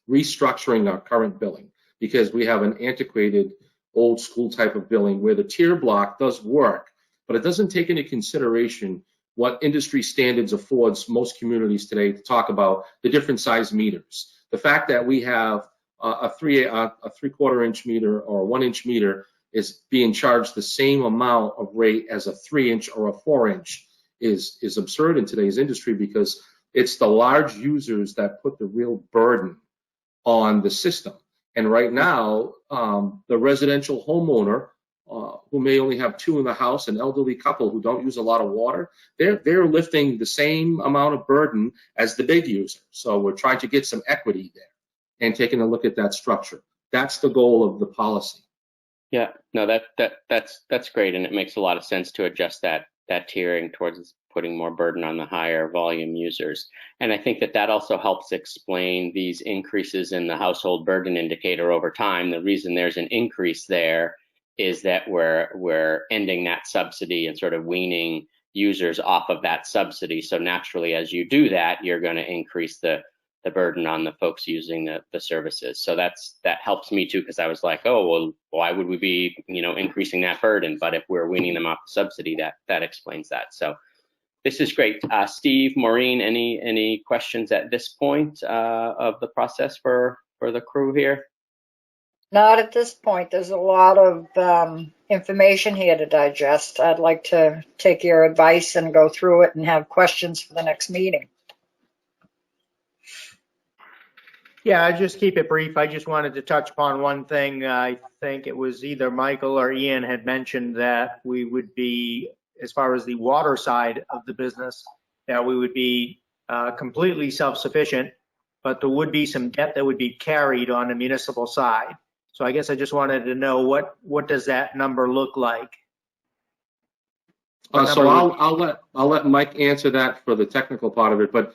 restructuring our current billing, because we have an antiquated old school type of billing where the tier block does work, but it doesn't take into consideration what industry standards affords most communities today to talk about the different size meters. The fact that we have a 3/4 inch meter or a 1 inch meter is being charged the same amount of rate as a 3 inch or a 4 inch is absurd in today's industry, because it's the large users that put the real burden on the system. And right now, the residential homeowner who may only have 2 in the house, an elderly couple who don't use a lot of water, they're lifting the same amount of burden as the big user. So we're trying to get some equity there and taking a look at that structure. That's the goal of the policy. Yeah, no, that's great, and it makes a lot of sense to adjust that tiering towards putting more burden on the higher volume users. And I think that also helps explain these increases in the household burden indicator over time. The reason there's an increase there is that we're ending that subsidy and sort of weaning users off of that subsidy. So naturally, as you do that, you're going to increase the burden on the folks using the services. So that helps me too, because I was like, oh, well, why would we be, increasing that burden? But if we're weaning them off the subsidy, that explains that. So this is great. Steve, Maureen, any questions at this point of the process for the crew here? Not at this point. There's a lot of information here to digest. I'd like to take your advice and go through it and have questions for the next meeting. Yeah, I just keep it brief. I just wanted to touch upon one thing. I think it was either Michael or Ian had mentioned that we would be, as far as the water side of the business, that we would be completely self-sufficient, but there would be some debt that would be carried on the municipal side. So I guess I just wanted to know what does that number look like? So I'll let Mike answer that for the technical part of it, but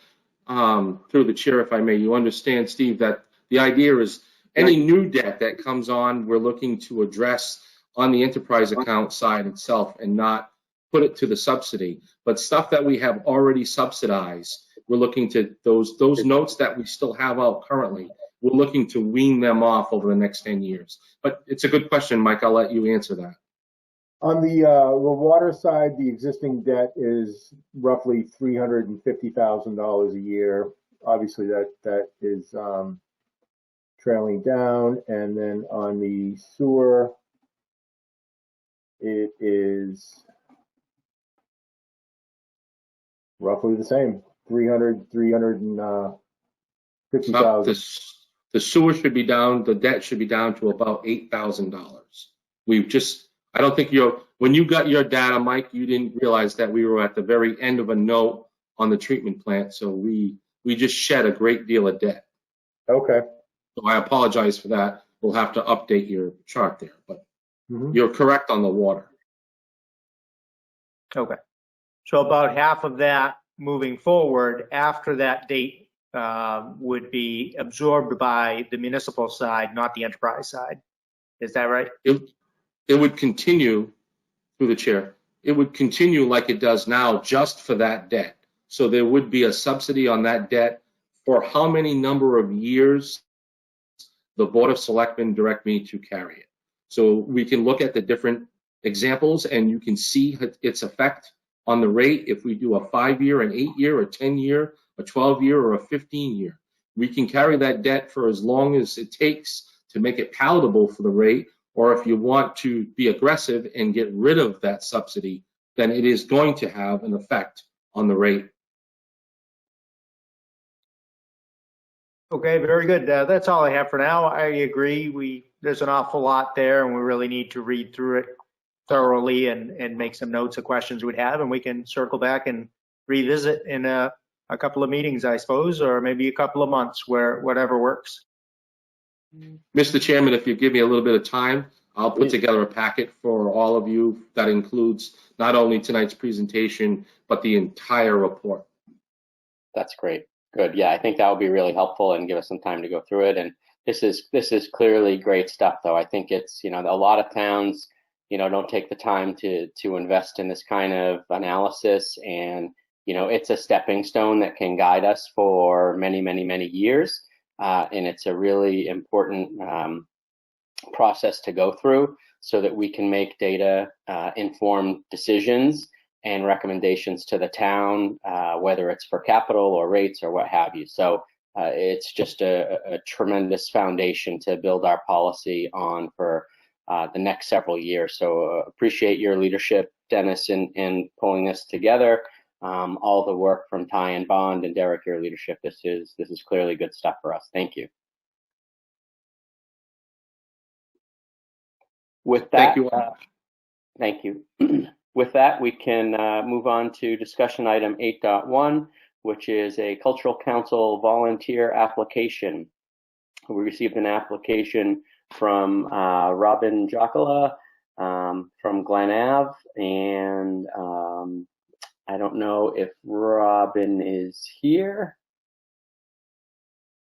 through the chair, if I may, you understand, Steve, that the idea is any new debt that comes on, we're looking to address on the enterprise account side itself and not put it to the subsidy. But stuff that we have already subsidized, we're looking to those notes that we still have out currently, we're looking to wean them off over the next 10 years. But it's a good question, Mike. I'll let you answer that. On the water side, the existing debt is roughly $350,000 a year. Obviously, that is trailing down. And then on the sewer, it is roughly the same, $350,000. The sewer should be down. The debt should be down to about $8,000. I don't think when you got your data, Mike, you didn't realize that we were at the very end of a note on the treatment plant. So we just shed a great deal of debt. Okay. So I apologize for that. We'll have to update your chart there, but you're correct on the water. Okay. So about half of that moving forward after that date would be absorbed by the municipal side, not the enterprise side. Is that right? It would continue, through the chair, it would continue like it does now just for that debt. So there would be a subsidy on that debt for how many number of years the Board of Selectmen direct me to carry it. So we can look at the different examples and you can see its effect on the rate if we do a 5-year, an 8-year, a 10-year, a 12-year, or a 15-year. We can carry that debt for as long as it takes to make it palatable for the rate. Or if you want to be aggressive and get rid of that subsidy, then it is going to have an effect on the rate. Okay, very good. That's all I have for now. I agree. There's an awful lot there, and we really need to read through it thoroughly and make some notes of questions we'd have, and we can circle back and revisit in a couple of meetings, I suppose, or maybe a couple of months, whatever works. Mr. Chairman, if you give me a little bit of time, I'll put together a packet for all of you that includes not only tonight's presentation, but the entire report. That's great. Good. Yeah, I think that would be really helpful and give us some time to go through it. And this is clearly great stuff, though. I think it's, a lot of towns, don't take the time to invest in this kind of analysis. And, it's a stepping stone that can guide us for many, many, many years. And it's a really important process to go through so that we can make data informed decisions and recommendations to the town, whether it's for capital or rates or what have you. So it's just a tremendous foundation to build our policy on for the next several years. So appreciate your leadership, Dennis, in pulling this together. All the work from Ty and Bond and Derek, your leadership. This is clearly good stuff for us. Thank you. With that, Thank you. Thank you. With that, we can move on to discussion item 8.1, which is a Cultural Council volunteer application. We received an application from Robin Jockola from Glen Ave, and I don't know if Robin is here.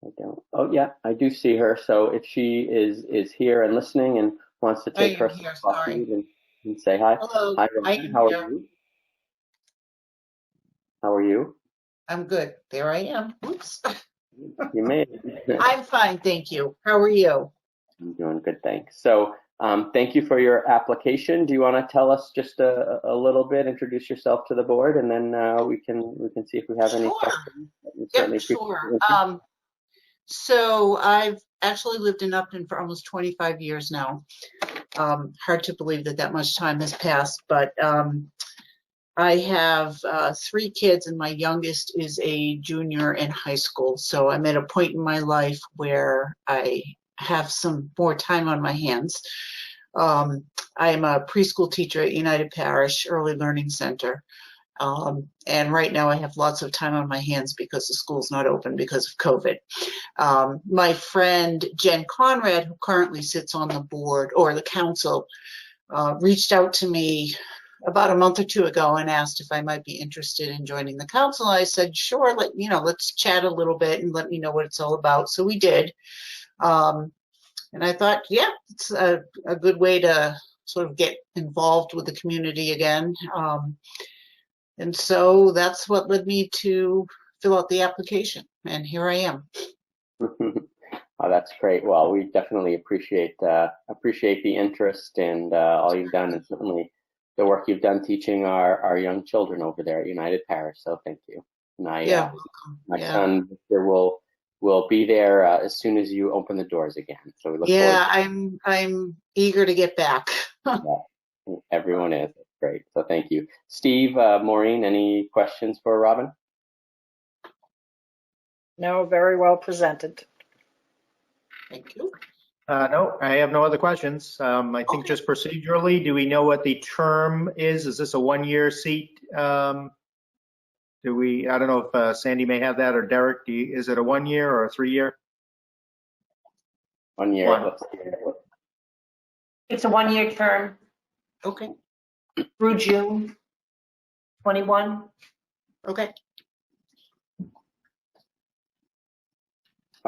I don't. Oh, yeah, I do see her. So if she is here and listening and wants to take her spot and say hi. Hello. Hi, Robin. How are you? How are you? I'm good. There I am. Oops. You made it. I'm fine, thank you. How are you? I'm doing good, thanks. So thank you for your application. Do you want to tell us just a little bit, introduce yourself to the board, and then we can see if we have any questions. Yep, sure. So I've actually lived in Upton for almost 25 years now. Hard to believe that much time has passed, but I have 3 kids, and my youngest is a junior in high school. So I'm at a point in my life where I have some more time on my hands. I'm a preschool teacher at United Parish Early Learning Center. And right now I have lots of time on my hands because the school's not open because of COVID. My friend Jen Conrad, who currently sits on the board or the council, reached out to me about a month or 2 ago and asked if I might be interested in joining the council. I said, sure, let's chat a little bit and let me know what it's all about. So we did. And I thought, yeah, it's a good way to sort of get involved with the community again. And so that's what led me to fill out the application. And here I am. Oh, that's great. Well, we definitely appreciate the interest and all you've done, and certainly the work you've done teaching our young children over there at United Parish. So thank you. And my son Victor will be there as soon as you open the doors again. So we look forward. I'm eager to get back. Yeah, everyone is. That's great. So thank you. Steve, Maureen, any questions for Robin? No, very well presented. Thank you. No, I have no other questions. I think just procedurally, do we know what the term is? Is this a 1-year seat? I don't know if Sandy may have that, or Derek, is it a 1 year or a 3 year? 1 year. It's a 1-year term. Okay. Through June 21. Okay.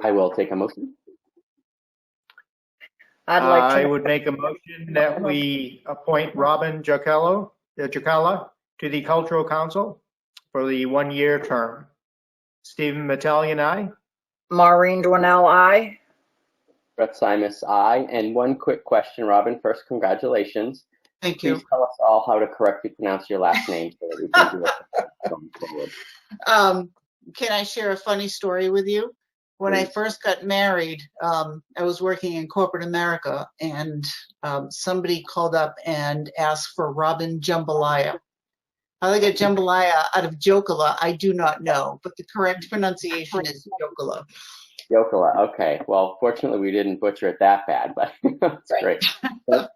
I will take a motion. I would make a motion that we appoint Robin Jockola to the Cultural Council for the 1-year term. Stephen Metellian, aye. Maureen Dwinell, aye. Brett Simus, aye. And one quick question, Robin. First, congratulations. Thank you. Please tell us all how to correctly pronounce your last name so that we can do it going forward. Can I share a funny story with you? When I first got married, I was working in corporate America, and somebody called up and asked for Robin Jambalaya. How they get jambalaya out of Jockola, I do not know, but the correct pronunciation is Jockola. Jockola, okay. Well, fortunately, we didn't butcher it that bad, but that's great. But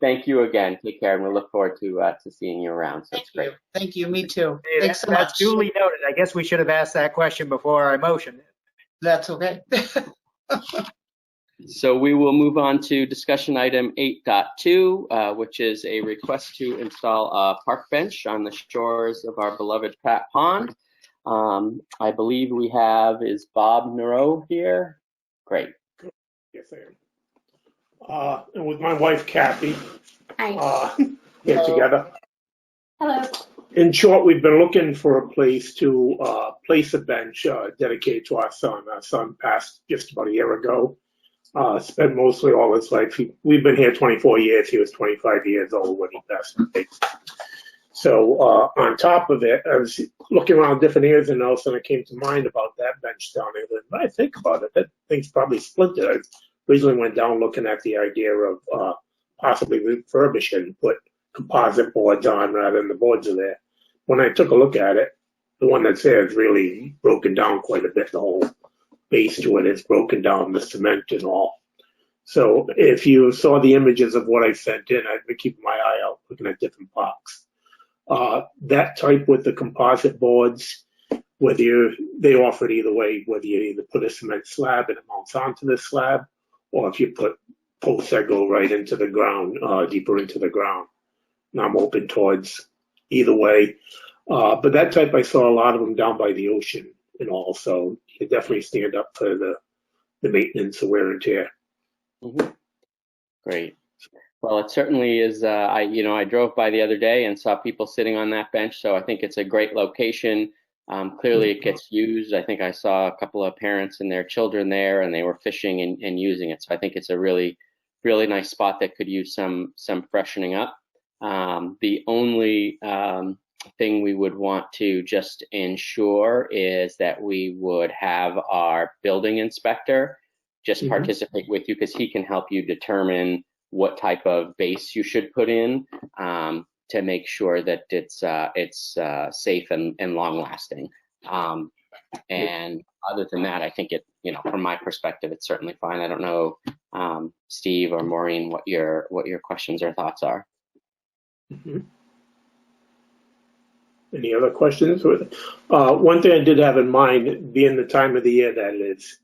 thank you again. Take care, and we look forward to seeing you around. So it's great. Thank you. Me too. Hey, Thanks so that's much. duly noted. I guess we should have asked that question before I motioned. That's okay. So we will move on to discussion item 8.2, which is a request to install a park bench on the shores of our beloved Pratt Pond. I believe we have, is Bob Nero here? Great. Yes, I am. And with my wife, Kathy, here together. Hello. In short, we've been looking for a place to place a bench dedicated to our son. Our son passed just about a year ago. Spent mostly all his life. We've been here 24 years. He was 25 years old when he passed away. So on top of it, I was looking around different areas and all of a sudden it came to mind about that bench down there. When I think about it, that thing's probably splintered. I originally went down looking at the idea of possibly refurbishing, put composite boards on rather than the boards are there. When I took a look at it, the one that's there is really broken down quite a bit. The whole base to it is broken down, the cement and all. So if you saw the images of what I sent in, I've been keeping my eye out, looking at different parks. That type with the composite boards, they offer it either way, whether you either put a cement slab and it mounts onto the slab, or if you put posts that go right into the ground, deeper into the ground. And I'm open towards either way. But that type, I saw a lot of them down by the ocean and all, so you definitely stand up for the maintenance, the wear and tear. Mm-hmm. Great. Well, it certainly is. I drove by the other day and saw people sitting on that bench, so I think it's a great location. Clearly, it gets used. I think I saw a couple of parents and their children there, and they were fishing and using it. So I think it's a really, really nice spot that could use some freshening up. The only thing we would want to just ensure is that we would have our building inspector just participate with you, because he can help you determine what type of base you should put in to make sure that it's safe and long lasting. And other than that, I think from my perspective, it's certainly fine. I don't know, Steve or Maureen, what your questions or thoughts are. Any other questions? One thing I did have in mind, being the time of the year that it is,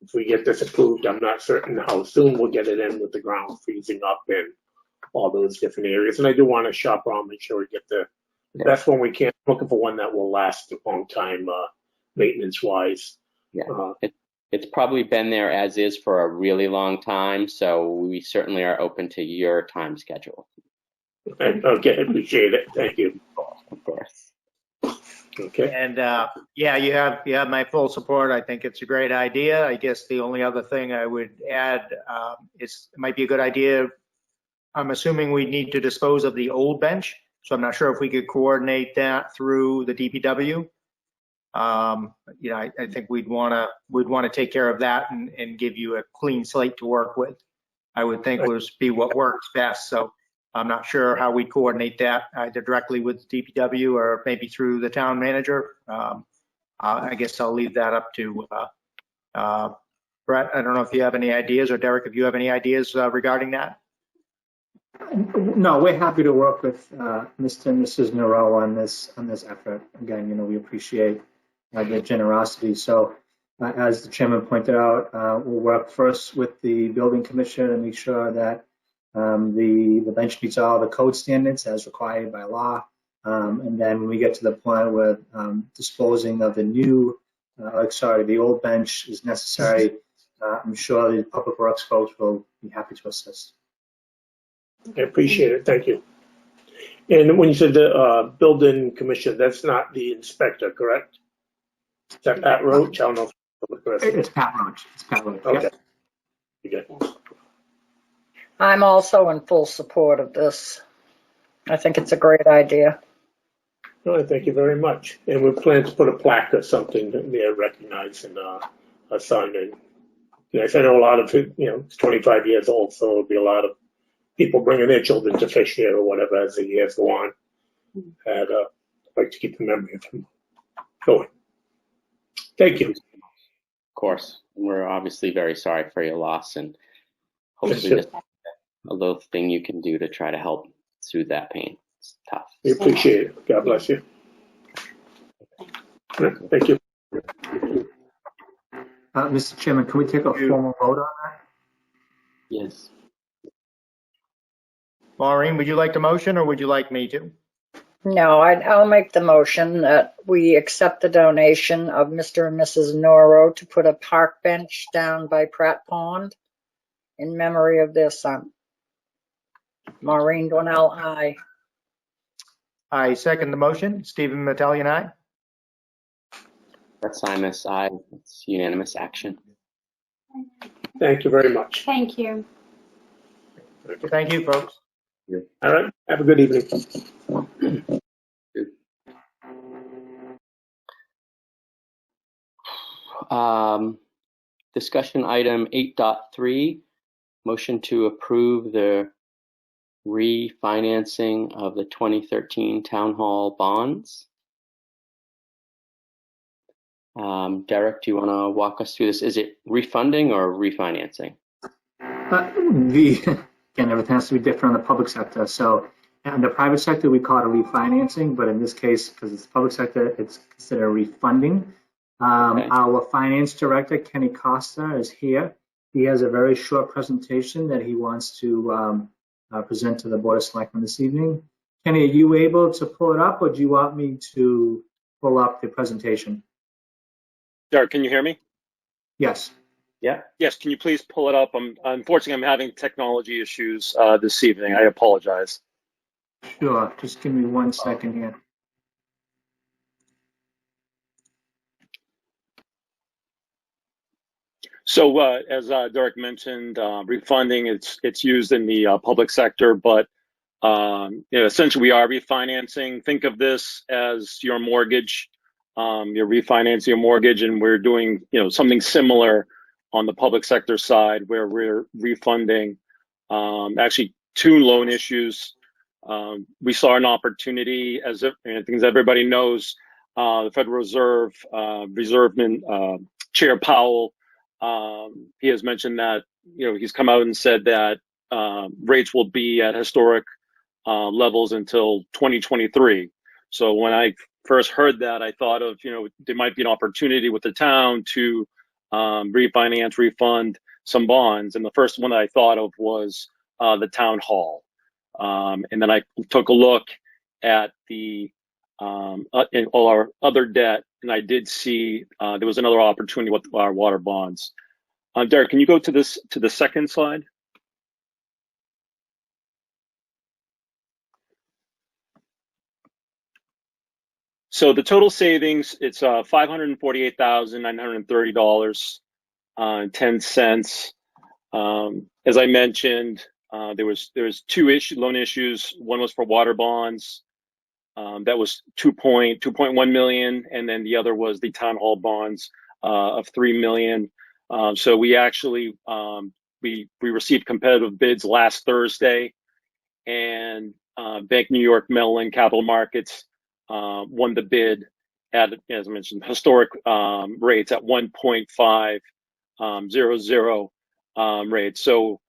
if we get this approved, I'm not certain how soon we'll get it in with the ground freezing up in all those different areas. And I do want to shop around, make sure we get the best one we can. I'm looking for one that will last a long time, maintenance-wise. Yeah, it's probably been there as is for a really long time, so we certainly are open to your time schedule. Okay, appreciate it. Thank you. Of course. Okay. And yeah, you have my full support. I think it's a great idea. I guess the only other thing I would add is it might be a good idea. I'm assuming we need to dispose of the old bench, so I'm not sure if we could coordinate that through the DPW. I think we'd want to take care of that and give you a clean slate to work with. I would think would be what works best. So I'm not sure how we coordinate that, either directly with DPW or maybe through the town manager. I guess I'll leave that up to Brett. I don't know if you have any ideas, or Derek, if you have any ideas regarding that. No, we're happy to work with Mr. and Mrs. Norell on this effort. Again, we appreciate their generosity. So, as the chairman pointed out, we'll work first with the building commissioner to make sure that the bench meets all the code standards as required by law. And then when we get to the point where disposing of the old bench is necessary, I'm sure the public works folks will be happy to assist. I appreciate it. Thank you. And when you said the building commissioner, that's not the inspector, correct? Is that Pat Roach? I don't know. It's Pat Roach. It's Pat Roach. Okay. Yep. Okay. I'm also in full support of this. I think it's a great idea. All right, thank you very much. And we plan to put a plaque or something there recognizing our son. And yes, I know a lot of it's 25 years old, so there'll be a lot of people bringing their children to fish here or whatever as the years go on. And I'd like to keep the memory of him going. Thank you. Of course. We're obviously very sorry for your loss, and hopefully this is a little thing you can do to try to help soothe that pain. It's tough. We appreciate it. God bless you. Thank you. Mr. Chairman, can we take a formal vote on that? Yes. Maureen, would you like the motion, or would you like me to? No, I'll make the motion that we accept the donation of Mr. and Mrs. Norrow to put a park bench down by Pratt Pond in memory of their son. Maureen Donnell, aye. I second the motion. Stephen Metellian, aye. Brett Simus, aye. It's unanimous action. Thank you very much. Thank you. Thank you, folks. All right. Have a good evening. Discussion item 8.3, motion to approve the refinancing of the 2013 Town Hall bonds. Derek, do you want to walk us through this? Is it refunding or refinancing? Again, everything has to be different in the public sector. So in the private sector, we call it a refinancing, but in this case, because it's public sector, it's considered refunding. Our finance director, Kenny Costa, is here. He has a very short presentation that he wants to present to the Board of Selectmen this evening. Kenny, are you able to pull it up, or do you want me to pull up the presentation? Derek, can you hear me? Yes. Yeah. Yes, can you please pull it up? Unfortunately, I'm having technology issues this evening. I apologize. Sure. Just give me 1 second here. So as Derek mentioned, refunding, it's used in the public sector, but essentially we are refinancing. Think of this as your mortgage. You're refinancing your mortgage, and we're doing something similar on the public sector side, where we're refunding actually 2 loan issues. We saw an opportunity, I think everybody knows, the Federal Reserve, Reserveman Chair Powell, he has mentioned that he's come out and said that rates will be at historic levels until 2023. So when I first heard that, I thought of there might be an opportunity with the town to refinance, refund some bonds, and the first one that I thought of was the town hall. And then I took a look at in all our other debt, and I did see there was another opportunity with our water bonds. Derek, can you go to the second slide? So the total savings, it's $548,930.10. As I mentioned, there was 2 loan issues. One was for water bonds. That was $2.1 million, and then the other was the town hall bonds of $3 million. So we actually we received competitive bids last Thursday, and Bank New York Mellon Capital Markets won the bid at, as I mentioned, historic rates at 1.500 rate. So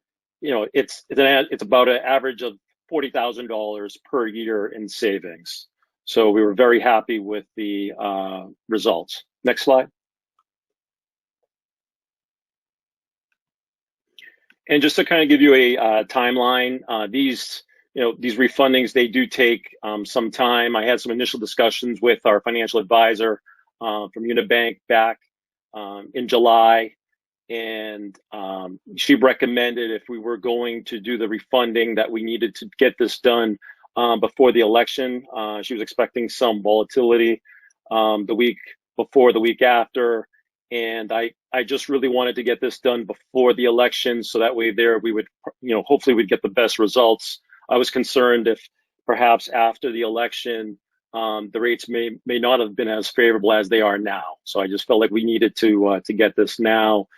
it's about an average of $40,000 per year in savings. So we were very happy with the results. Next slide. And just to kind of give you a timeline, these refundings, they do take some time. I had some initial discussions with our financial advisor from Unibank back in July, and she recommended if we were going to do the refunding that we needed to get this done before the election. She was expecting some volatility the week before, the week after, and I just really wanted to get this done before the election, so that way we would, hopefully we'd get the best results. I was concerned if perhaps after the election, the rates may not have been as favorable as they are now. So I just felt like we needed to get this now,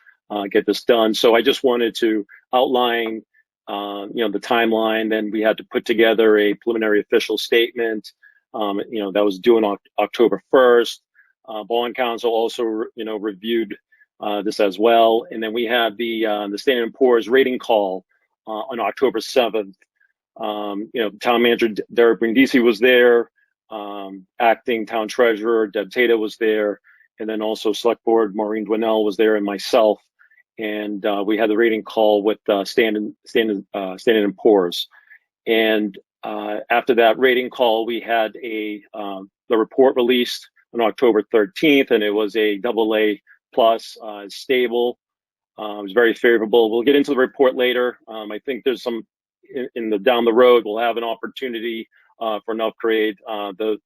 get this done. So I just wanted to outline, the timeline. Then we had to put together a preliminary official statement, that was due on October 1st. Bond Council also, reviewed this as well. And then we had the Standard & Poor's rating call on October 7th. Town manager Derek Brindisi was there, acting town treasurer Deb Tata was there, and then also select board Maureen Dwinell was there, and myself. And we had the rating call with Standard & Poor's. And after that rating call, we had the report released on October 13th, and it was a AA plus, stable. It was very favorable. We'll get into the report later. I think there's some down the road. We'll have an opportunity for an upgrade. The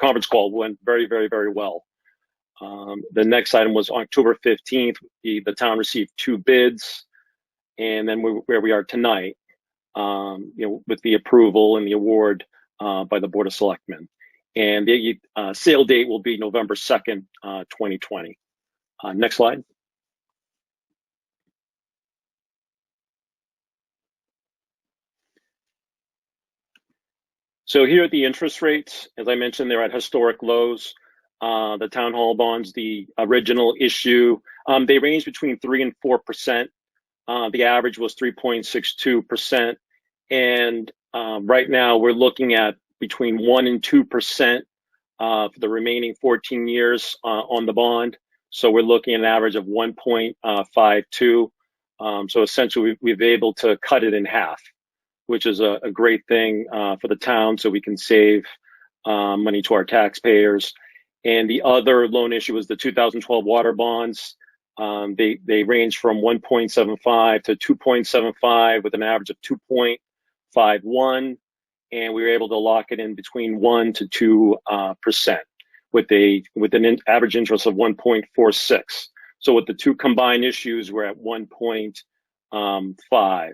conference call went very, very, very well. The next item was October 15th. The town received 2 bids, and then where we are tonight, with the approval and the award by the Board of Selectmen. And the sale date will be November 2nd, 2020. Next slide. So here are the interest rates. As I mentioned, they're at historic lows. The town hall bonds, the original issue, they range between 3% and 4%. The average was 3.62%. And right now we're looking at between 1 and 2% for the remaining 14 years on the bond. So we're looking at an average of 1.52. So essentially we've been able to cut it in half, which is a great thing for the town, so we can save money to our taxpayers. And the other loan issue was the 2012 water bonds. They range from 1.75 to 2.75 with an average of 2.51, and we were able to lock it in between 1 to 2% with an average interest of 1.46. So with the two combined issues, we're at 1.5.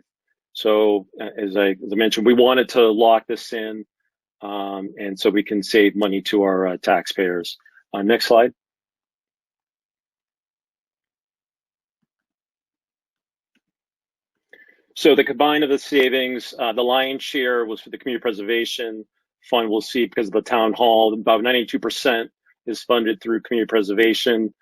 So as I mentioned, we wanted to lock this in, and so we can save money to our taxpayers. Next slide. So the combined of the savings, the lion's share was for the community preservation fund. We'll see because of the town hall, about 92% is funded through community preservation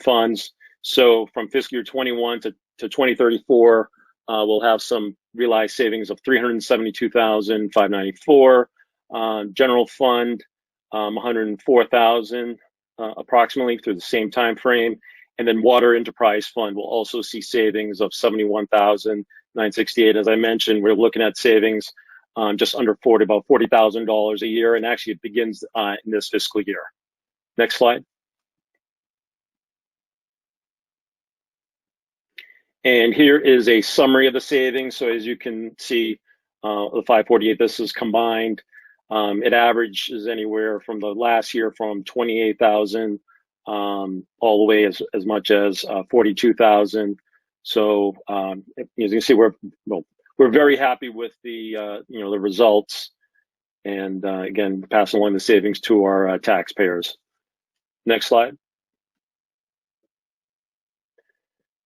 funds. So from fiscal year 21 to 2034, we'll have some realized savings of $372,594. General fund, 104,000 approximately through the same time frame. And then water enterprise fund will also see savings of 71,968. As I mentioned, we're looking at savings just under about $40,000 a year, and actually it begins in this fiscal year. Next slide. And here is a summary of the savings. So as you can see, the 548, this is combined. It averages anywhere from the last year from 28,000 all the way as much as 42,000. So as you can see, we're very happy with the the results, and again, passing along the savings to our taxpayers. Next slide.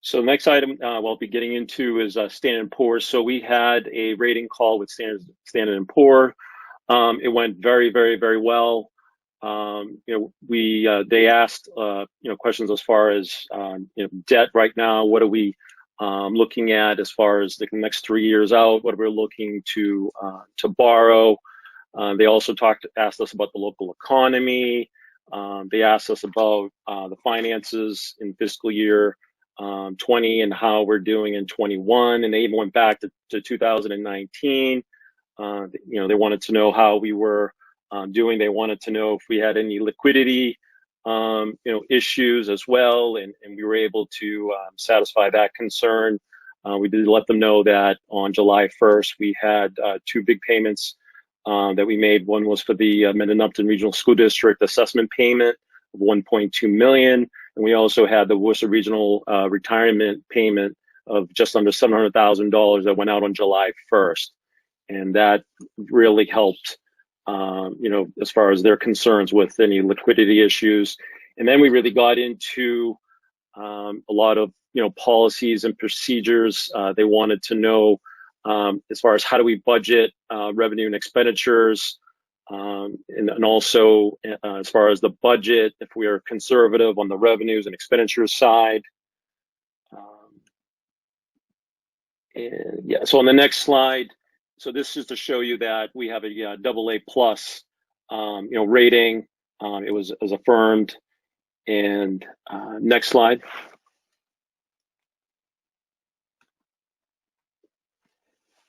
So next item we'll be getting into is Standard & Poor's. So we had a rating call with Standard & Poor. It went very, very, very well. They asked questions as far as debt right now. What are we looking at as far as the next 3 years out? What are we looking to borrow? They also asked us about the local economy. They asked us about the finances in fiscal year 20 and how we're doing in 21, and they even went back to 2019. They wanted to know how we were doing. They wanted to know if we had any liquidity issues as well, and we were able to satisfy that concern. We did let them know that on July 1st we had two big payments that we made. One was for the Mendon-Upton Regional School District assessment payment of $1.2 million. And we also had the Worcester Regional retirement payment of just under $700,000 that went out on July 1st. And that really helped, as far as their concerns with any liquidity issues. And then we really got into a lot of, policies and procedures. They wanted to know as far as how do we budget revenue and expenditures, and also as far as the budget, if we are conservative on the revenues and expenditures side. So on the next slide, so this is to show you that we have a AA plus, rating. It was affirmed. And next slide.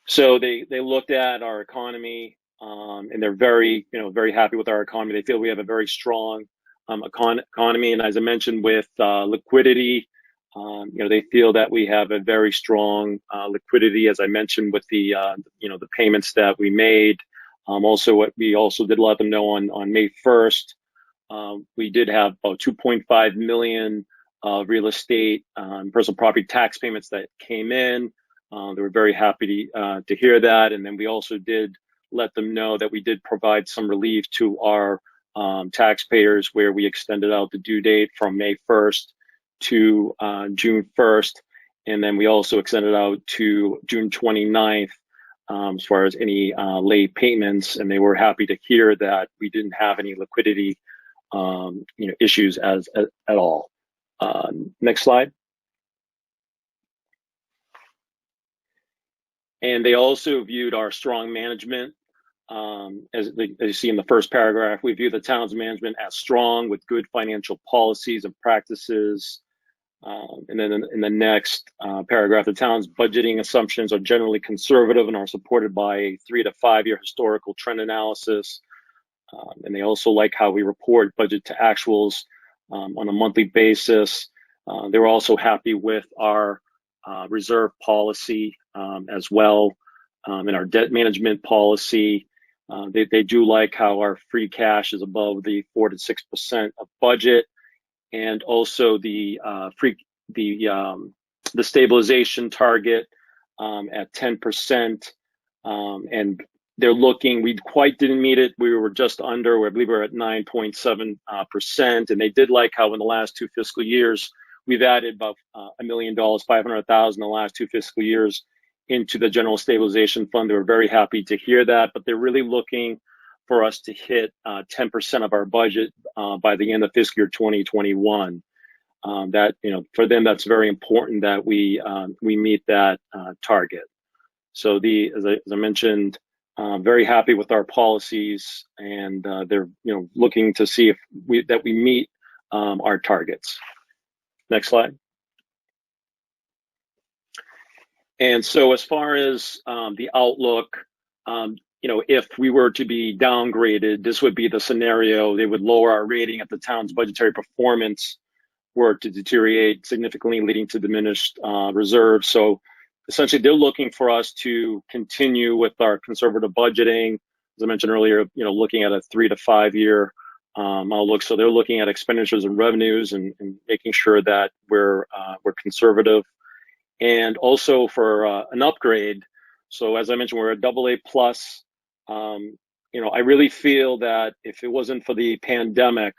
So they looked at our economy, and they're very, very happy with our economy. They feel we have a very strong economy, and as I mentioned with liquidity, they feel that we have a very strong liquidity, as I mentioned with the the payments that we made. Also, what we also did let them know on May 1st, we did have about 2.5 million real estate personal property tax payments that came in. They were very happy to hear that, and then we also did let them know that we did provide some relief to our taxpayers, where we extended out the due date from May 1st to June 1st, and then we also extended out to June 29th as far as any late payments, and they were happy to hear that we didn't have any liquidity issues at all. Next slide. And they also viewed our strong management. As you see in the first paragraph, we view the town's management as strong with good financial policies and practices. And then in the next paragraph, the town's budgeting assumptions are generally conservative and are supported by a 3 to 5 year historical trend analysis. And they also like how we report budget to actuals on a monthly basis. They were also happy with our reserve policy as well, and our debt management policy. They do like how our free cash is above the 4 to 6% of budget, and also the stabilization target at 10%. And they're looking, we quite didn't meet it. We were just under, I believe we were at 9.7%. And they did like how in the last 2 fiscal years, we've added about $1 million, $500,000 in the last 2 fiscal years into the general stabilization fund. They were very happy to hear that, but they're really looking for us to hit 10% of our budget by the end of fiscal year 2021. That, for them, that's very important that we meet that target. So as I mentioned, very happy with our policies, and they're looking to see if we meet our targets. Next slide. And so as far as the outlook, if we were to be downgraded, this would be the scenario. They would lower our rating if the town's budgetary performance were to deteriorate significantly, leading to diminished reserves. So essentially, they're looking for us to continue with our conservative budgeting. As I mentioned earlier, looking at a 3 to 5 year outlook. So they're looking at expenditures and revenues and making sure that we're conservative. And also for an upgrade. So as I mentioned, we're a AA plus. I really feel that if it wasn't for the pandemic,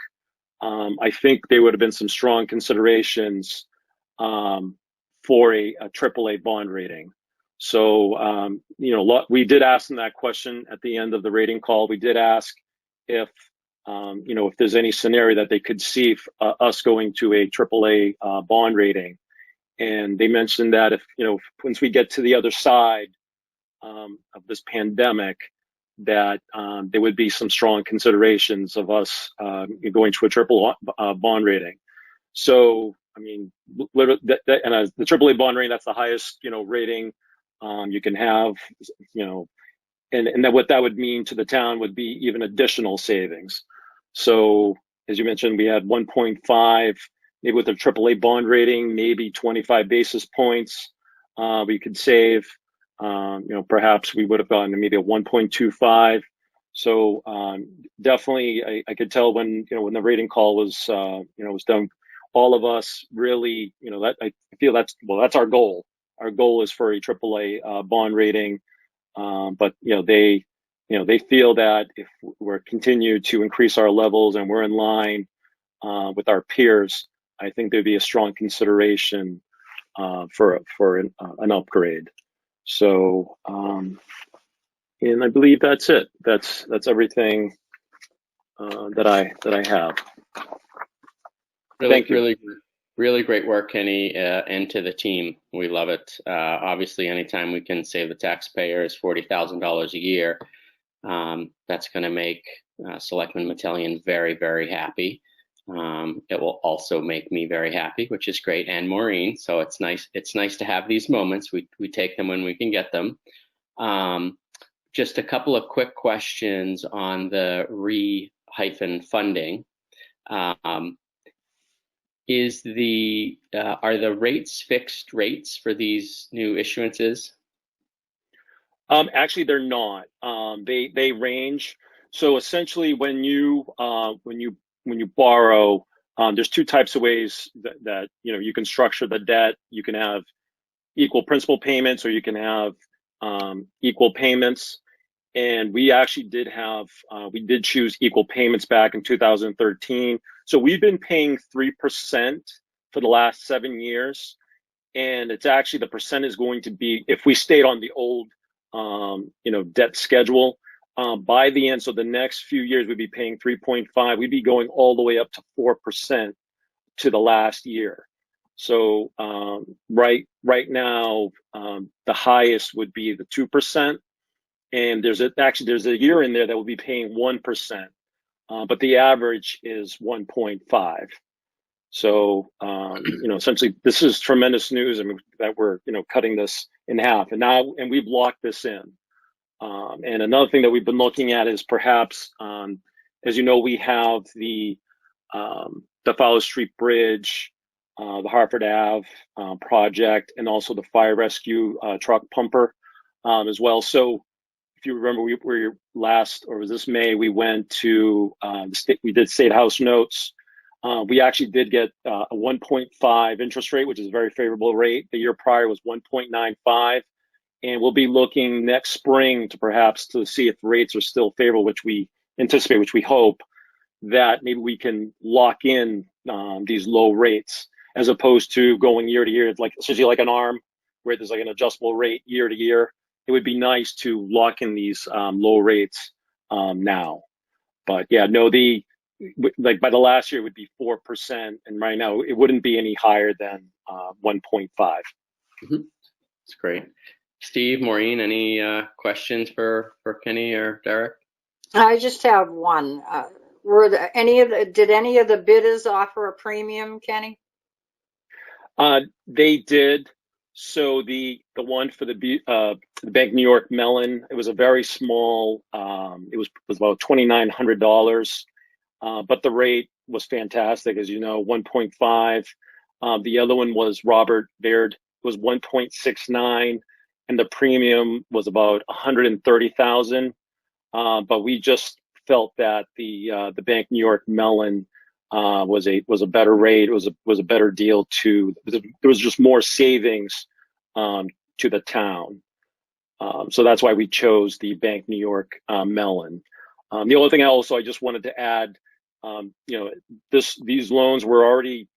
I think there would have been some strong considerations for a AAA bond rating. So, we did ask them that question at the end of the rating call. We did ask if there's any scenario that they could see us going to a AAA bond rating. And they mentioned that if, once we get to the other side of this pandemic, that there would be some strong considerations of us going to a triple bond rating. So, I mean, and the AAA bond rating, that's the highest, rating you can have, and that what that would mean to the town would be even additional savings. So, as you mentioned, we had 1.5, maybe with a AAA bond rating, maybe 25 basis points we could save. Perhaps we would have gotten to maybe a 1.25. So definitely, I could tell when when the rating call was was done, all of us really that I feel that's our goal. Our goal is for a AAA bond rating, but they feel that if we're continue to increase our levels and we're in line with our peers, I think there'd be a strong consideration for an upgrade. So, and I believe that's it. That's everything that I have. Thank you. Really great work, Kenny, and to the team. We love it. Obviously, anytime we can save the taxpayers $40,000 a year, that's going to make Selectman Metellian very, very happy. It will also make me very happy, which is great, and Maureen. So it's nice. It's nice to have these moments. We take them when we can get them. Just a couple of quick questions on the re-funding. Are the rates fixed rates for these new issuances? Actually, they're not. They range. So essentially, when you borrow, there's two types of ways that you can structure the debt. You can have equal principal payments, or you can have equal payments. And we actually did choose equal payments back in 2013. So we've been paying 3% for the last 7 years, and it's actually the percent is going to be, if we stayed on the old debt schedule. By the end, so the next few years, we'd be paying 3.5. We'd be going all the way up to 4% to the last year. So right now, the highest would be the 2%, and there's a year in there that will be paying 1%, but the average is 1.5. So essentially, this is tremendous news. I mean, that we're cutting this in half, and we've locked this in. And another thing that we've been looking at is perhaps, as you know, we have the Fowler Street Bridge, the Hartford Ave project, and also the fire rescue truck pumper as well. So if you remember, we were last, or was this May, we went to we did State House notes. We actually did get a 1.5 interest rate, which is a very favorable rate. The year prior was 1.95. And we'll be looking next spring to perhaps to see if rates are still favorable, which we anticipate, which we hope, that maybe we can lock in these low rates as opposed to going year to year, like essentially like an ARM, where there's like an adjustable rate year to year. It would be nice to lock in these low rates now. But yeah, no, like by the last year it would be 4%, and right now it wouldn't be any higher than 1.5. That's great. Steve, Maureen, any questions for Kenny or Derek? I just have one. Did any of the bidders offer a premium, Kenny? They did. So the one for the Bank New York Mellon, it was a very small. It was about $2,900, but the rate was fantastic, as you know, 1.5. The other one was Robert Baird, was 1.69. And the premium was about $130,000, but we just felt that the Bank New York Mellon was a better rate. It was a better deal there was just more savings to the town, so that's why we chose the Bank New York Mellon. The only thing I just wanted to add, these loans were already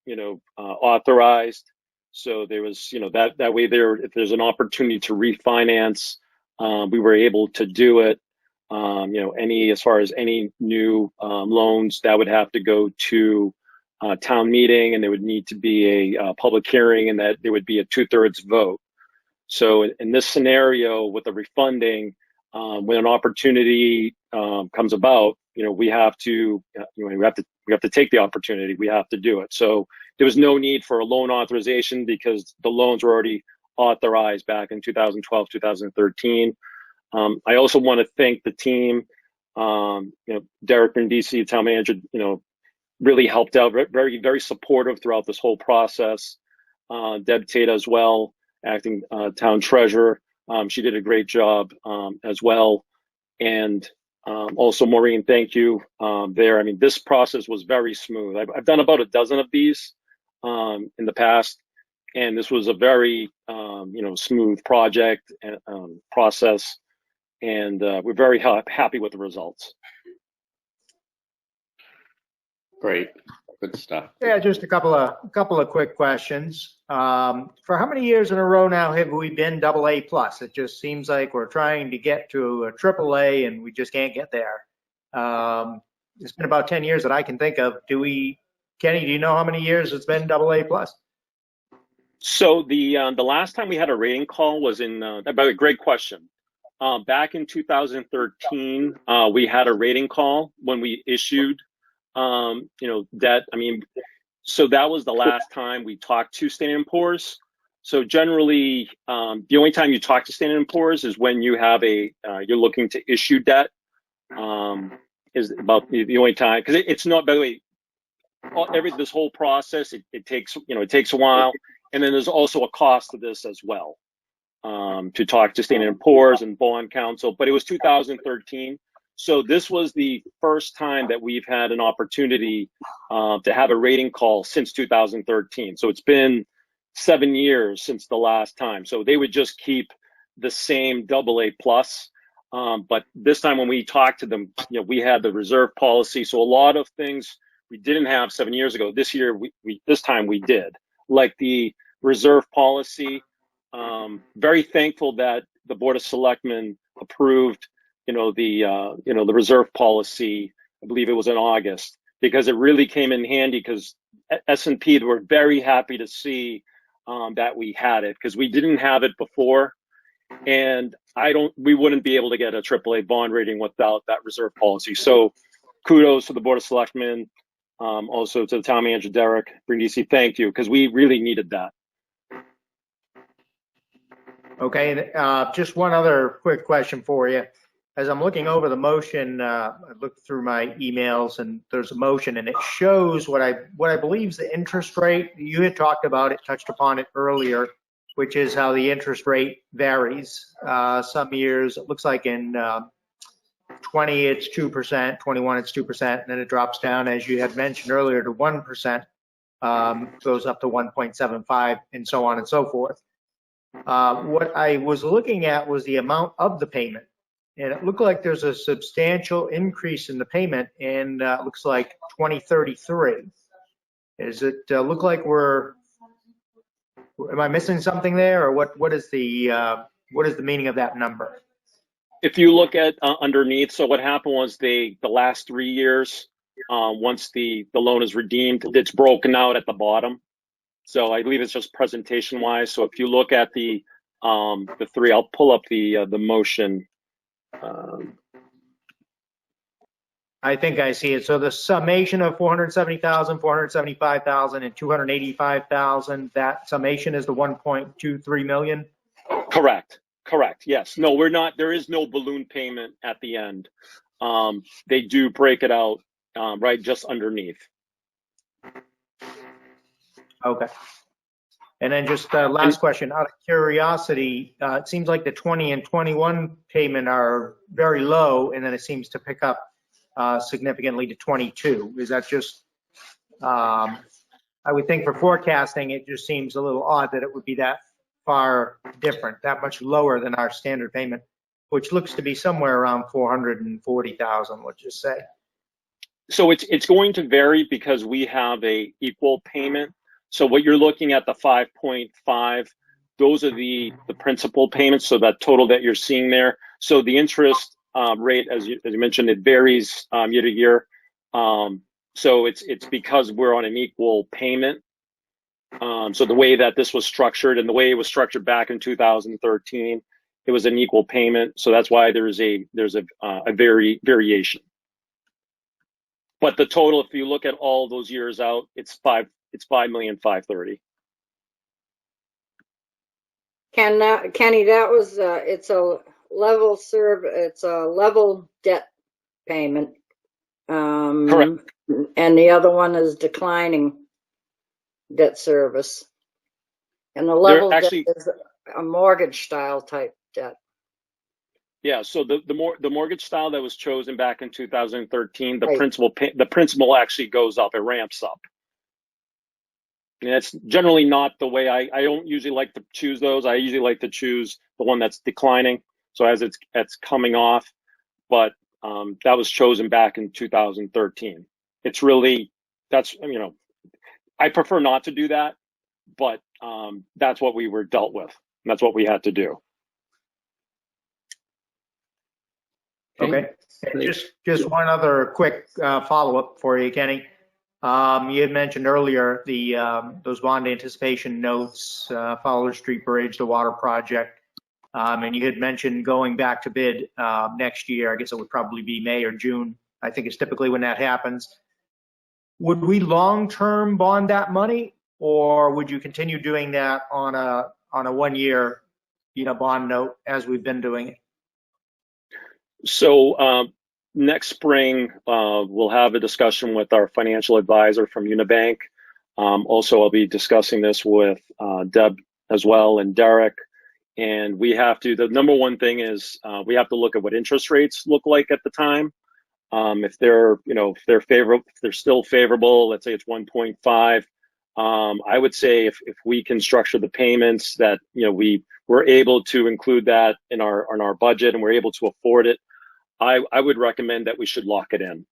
authorized. So there was, that way if there's an opportunity to refinance, we were able to do it. As far as any new loans, that would have to go to town meeting, and there would need to be a public hearing, and that there would be a 2/3 vote. So in this scenario with the refunding, when an opportunity comes about, we have to take the opportunity. We have to do it. So there was no need for a loan authorization because the loans were already authorized back in 2012, 2013. I also want to thank the team. Derek Brindisi, town manager, really helped out, very, very supportive throughout this whole process. Deb Tata as well, acting town treasurer. She did a great job as well. And also, Maureen, thank you there. I mean, this process was very smooth. I've done about a dozen of these in the past, and this was a very, smooth project and process, and we're very happy with the results. Great, good stuff. Yeah, just a couple of quick questions. For how many years in a row now have we been AA plus? It just seems like we're trying to get to a AAA and we just can't get there. It's been about 10 years that I can think of. Kenny, do you know how many years it's been AA plus? So the last time we had a rating call was great question. Back in 2013, we had a rating call when we issued debt. I mean, so that was the last time we talked to Standard & Poor's. So generally, the only time you talk to Standard & Poor's is when you have you're looking to issue debt. Is about the only time, because it's not, by the way, this whole process, it takes a while, and then there's also a cost to this as well, to talk to Standard & Poor's and bond counsel. But it was 2013. So this was the first time that we've had an opportunity to have a rating call since 2013. So it's been 7 years since the last time. So they would just keep the same AA plus. But this time when we talked to them, we had the reserve policy. So a lot of things we didn't have 7 years ago. This year, this time we did, like the reserve policy. Very thankful that the Board of Selectmen approved the reserve policy. I believe it was in August, because it really came in handy, because S&P were very happy to see that we had it, because we didn't have it before, and we wouldn't be able to get a AAA bond rating without that reserve policy. So kudos to the Board of Selectmen, also to the town manager, Derek Brindisi, thank you, because we really needed that. Okay, just one other quick question for you. As I'm looking over the motion, I looked through my emails, and there's a motion, and it shows what I believe is the interest rate. You had talked about it, touched upon it earlier, which is how the interest rate varies. Some years, it looks like in 20 it's 2%, 21 it's 2%, and then it drops down, as you had mentioned earlier, to 1%, goes up to 1.75, and so on and so forth. What I was looking at was the amount of the payment, and it looked like there's a substantial increase in the payment, and it looks like 2033. Does it look like am I missing something there, or what is the meaning of that number? If you look at underneath, so what happened was the last 3 years, once the loan is redeemed, it's broken out at the bottom. So I believe it's just presentation wise. So if you look at the three, I'll pull up the motion. I think I see it. So the summation of 470,000, 475,000, and 285,000, that summation is the 1.23 million? Correct. Yes. No, we're not. There is no balloon payment at the end. They do break it out right just underneath. Okay. And then just last question, out of curiosity, it seems like the 20 and 21 payment are very low, and then it seems to pick up significantly to 22. Is that just, I would think for forecasting, it just seems a little odd that it would be that far different, that much lower than our standard payment, which looks to be somewhere around 440,000, let's just say. So it's going to vary because we have a equal payment. So what you're looking at, the 5.5, those are the principal payments. So that total that you're seeing there. So the interest rate, as you mentioned, it varies year to year. So it's because we're on an equal payment. So the way that this was structured, and the way it was structured back in 2013, it was an equal payment. So that's why there's a variation. But the total, if you look at all those years out, it's $5,530,000. Kenny, that was it's a level debt payment. Correct. And the other one is declining debt service. And the level debt is a mortgage style type debt. Yeah, so the mortgage style that was chosen back in 2013, Right. the principal actually goes up, it ramps up. And that's generally not the way I don't usually like to choose those. I usually like to choose the one that's declining. So as it's coming off, but that was chosen back in 2013. It's really, I prefer not to do that, but that's what we were dealt with. And that's what we had to do. Okay. Just one other quick follow-up for you, Kenny. You had mentioned earlier those bond anticipation notes, Fowler Street Bridge, the water project, and you had mentioned going back to bid next year. I guess it would probably be May or June. I think it's typically when that happens. Would we long-term bond that money, or would you continue doing that on a 1-year, bond note as we've been doing it? So next spring, we'll have a discussion with our financial advisor from Unibank. Also, I'll be discussing this with Deb as well and Derek. And the number one thing is we have to look at what interest rates look like at the time. If they're still favorable, let's say it's 1.5. I would say if we can structure the payments that, we were able to include that in our budget and we're able to afford it, I would recommend that we should lock it in.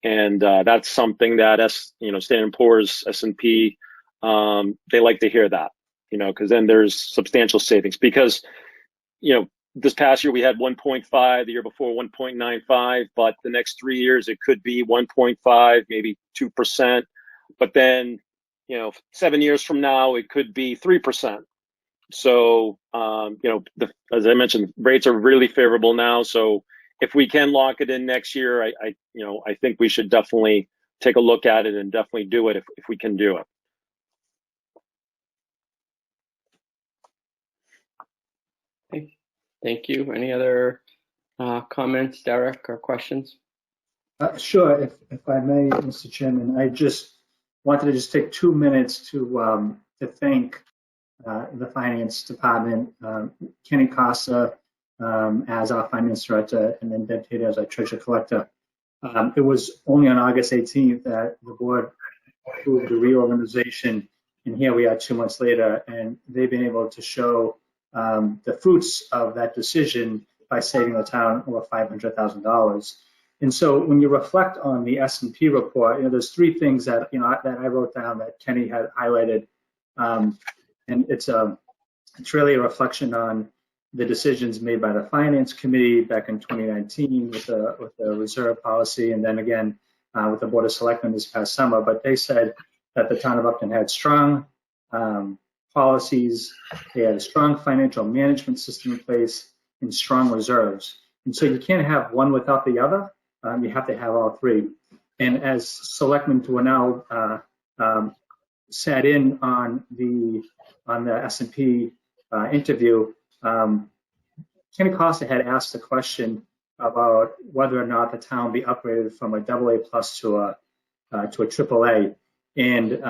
And that's something that Standard & Poor's, S&P, they like to hear that, because then there's substantial savings. Because, this past year we had 1.5, the year before 1.95, but the next 3 years it could be 1.5, maybe 2%. but then, 7 years from now, it could be 3%. So, as I mentioned, rates are really favorable now. So if we can lock it in next year, I think we should definitely take a look at it and definitely do it if we can do it. Okay. Thank you. Any other comments, Derek, or questions? Sure, if I may, Mr. Chairman, I just wanted to just take 2 minutes to thank the Finance Department, Kenny Costa as our Finance Director, and then Deb Tater as our Treasurer Collector. It was only on August 18th that the board approved the reorganization, and here we are 2 months later, and they've been able to show the fruits of that decision by saving the town over $500,000. And so when you reflect on the S&P report, there's 3 things that that I wrote down that Kenny had highlighted, and it's really a reflection on the decisions made by the Finance Committee back in 2019 with the reserve policy, and then again with the Board of Selectmen this past summer. But they said that the town of Upton had strong policies, they had a strong financial management system in place, and strong reserves. And so you can't have one without the other. You have to have all 3. And as Selectmen Dwinell sat in on the S&P interview, Kenny Costa had asked a question about whether or not the town be upgraded from a AA plus to a AAA. And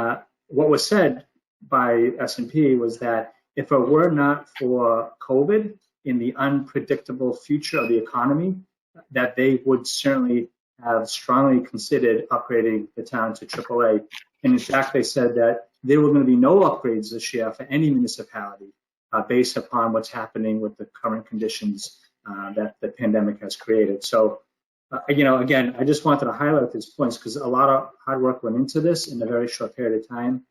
what was said by S&P was that if it were not for COVID in the unpredictable future of the economy, that they would certainly have strongly considered upgrading the town to AAA. And in fact, they said that there were going to be no upgrades this year for any municipality based upon what's happening with the current conditions that the pandemic has created. So, again, I just wanted to highlight these points because a lot of hard work went into this in a very short period of time.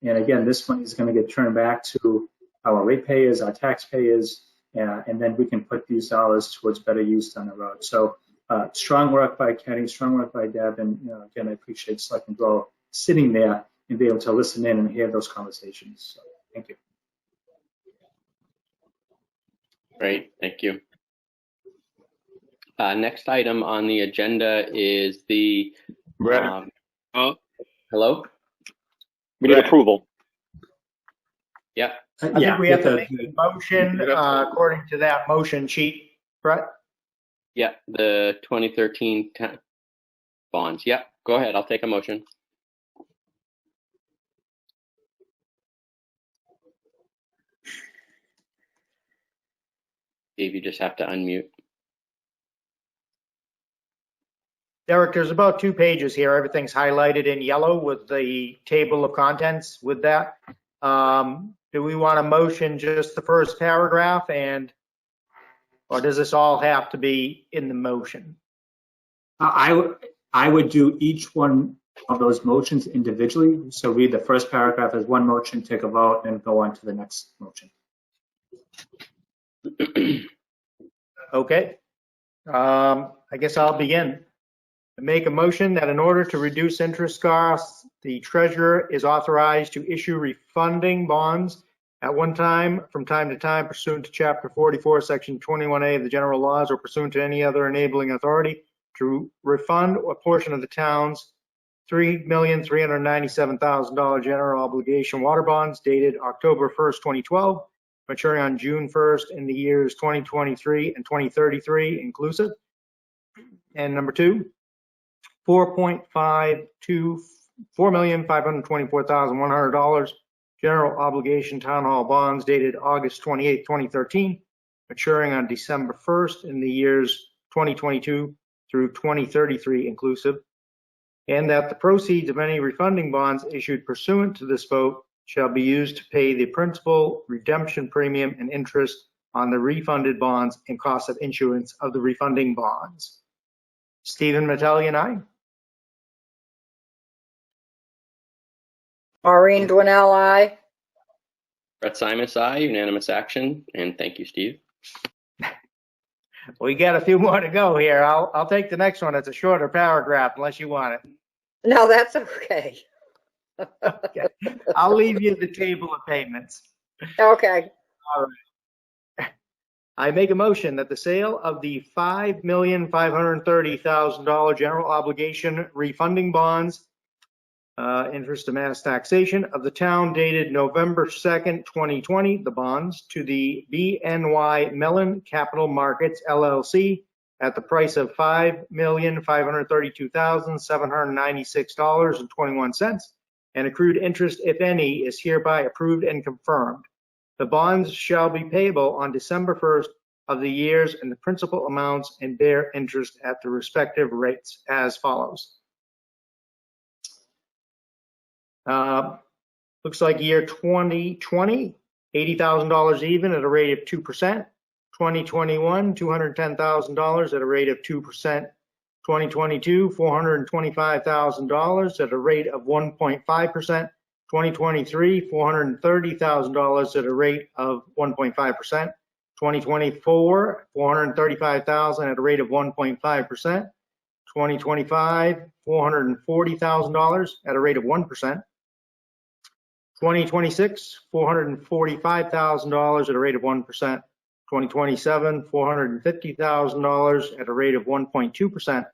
And again, this money is going to get turned back to our ratepayers, our taxpayers, and then we can put these dollars towards better use down the road. So strong work by Kenny, strong work by Deb, and again, I appreciate Selectman Blow sitting there and be able to listen in and hear those conversations. So thank you. Great, thank you. Next item on the agenda is the hello? We need approval. Yeah. I think we have to make a motion according to that motion sheet, Brett? Yeah, the 2013 bonds. Yeah, go ahead. I'll take a motion. Dave, you just have to unmute. Derek, there's about 2 pages here. Everything's highlighted in yellow with the table of contents with that. Do we want to motion just the first paragraph or does this all have to be in the motion? I would do each one of those motions individually. So read the first paragraph as one motion, take a vote, and go on to the next motion. Okay. I guess I'll begin. I make a motion that in order to reduce interest costs, the treasurer is authorized to issue refunding bonds at one time, from time to time, pursuant to Chapter 44, Section 21A of the general laws, or pursuant to any other enabling authority, to refund a portion of the town's $3,397,000 general obligation water bonds dated October 1st, 2012, maturing on June 1st in the years 2023 and 2033 inclusive. And number 2, $4,524,100 general obligation town hall bonds dated August 28, 2013, maturing on December 1st in the years 2022 through 2033 inclusive, and that the proceeds of any refunding bonds issued pursuant to this vote shall be used to pay the principal, redemption premium, and interest on the refunded bonds and cost of issuance of the refunding bonds. Stephen Mattelli and I. Maureen Dwinell, aye. Brett Simus, aye. Unanimous action. And thank you, Steve. We got a few more to go here. I'll take the next one. It's a shorter paragraph unless you want it. No, that's okay. Okay. I'll leave you the table of payments. Okay. All right. I make a motion that the sale of the $5,530,000 general obligation refunding bonds, interest to mass taxation of the town dated November 2nd, 2020, the bonds to the BNY Mellon Capital Markets LLC at the price of $5,532,796.21, and accrued interest, if any, is hereby approved and confirmed. The bonds shall be payable on December 1st of the years, and the principal amounts and bear interest at the respective rates as follows. Looks like year 2020, $80,000 even at a rate of 2%. 2021, $210,000 at a rate of 2%. 2022, $425,000 at a rate of 1.5%. 2023, $430,000 at a rate of 1.5%. 2024, $435,000 at a rate of 1.5%. 2025, $440,000 at a rate of 1%. 2026, $445,000 at a rate of 1%. 2027, $450,000 at a rate of 1.2%.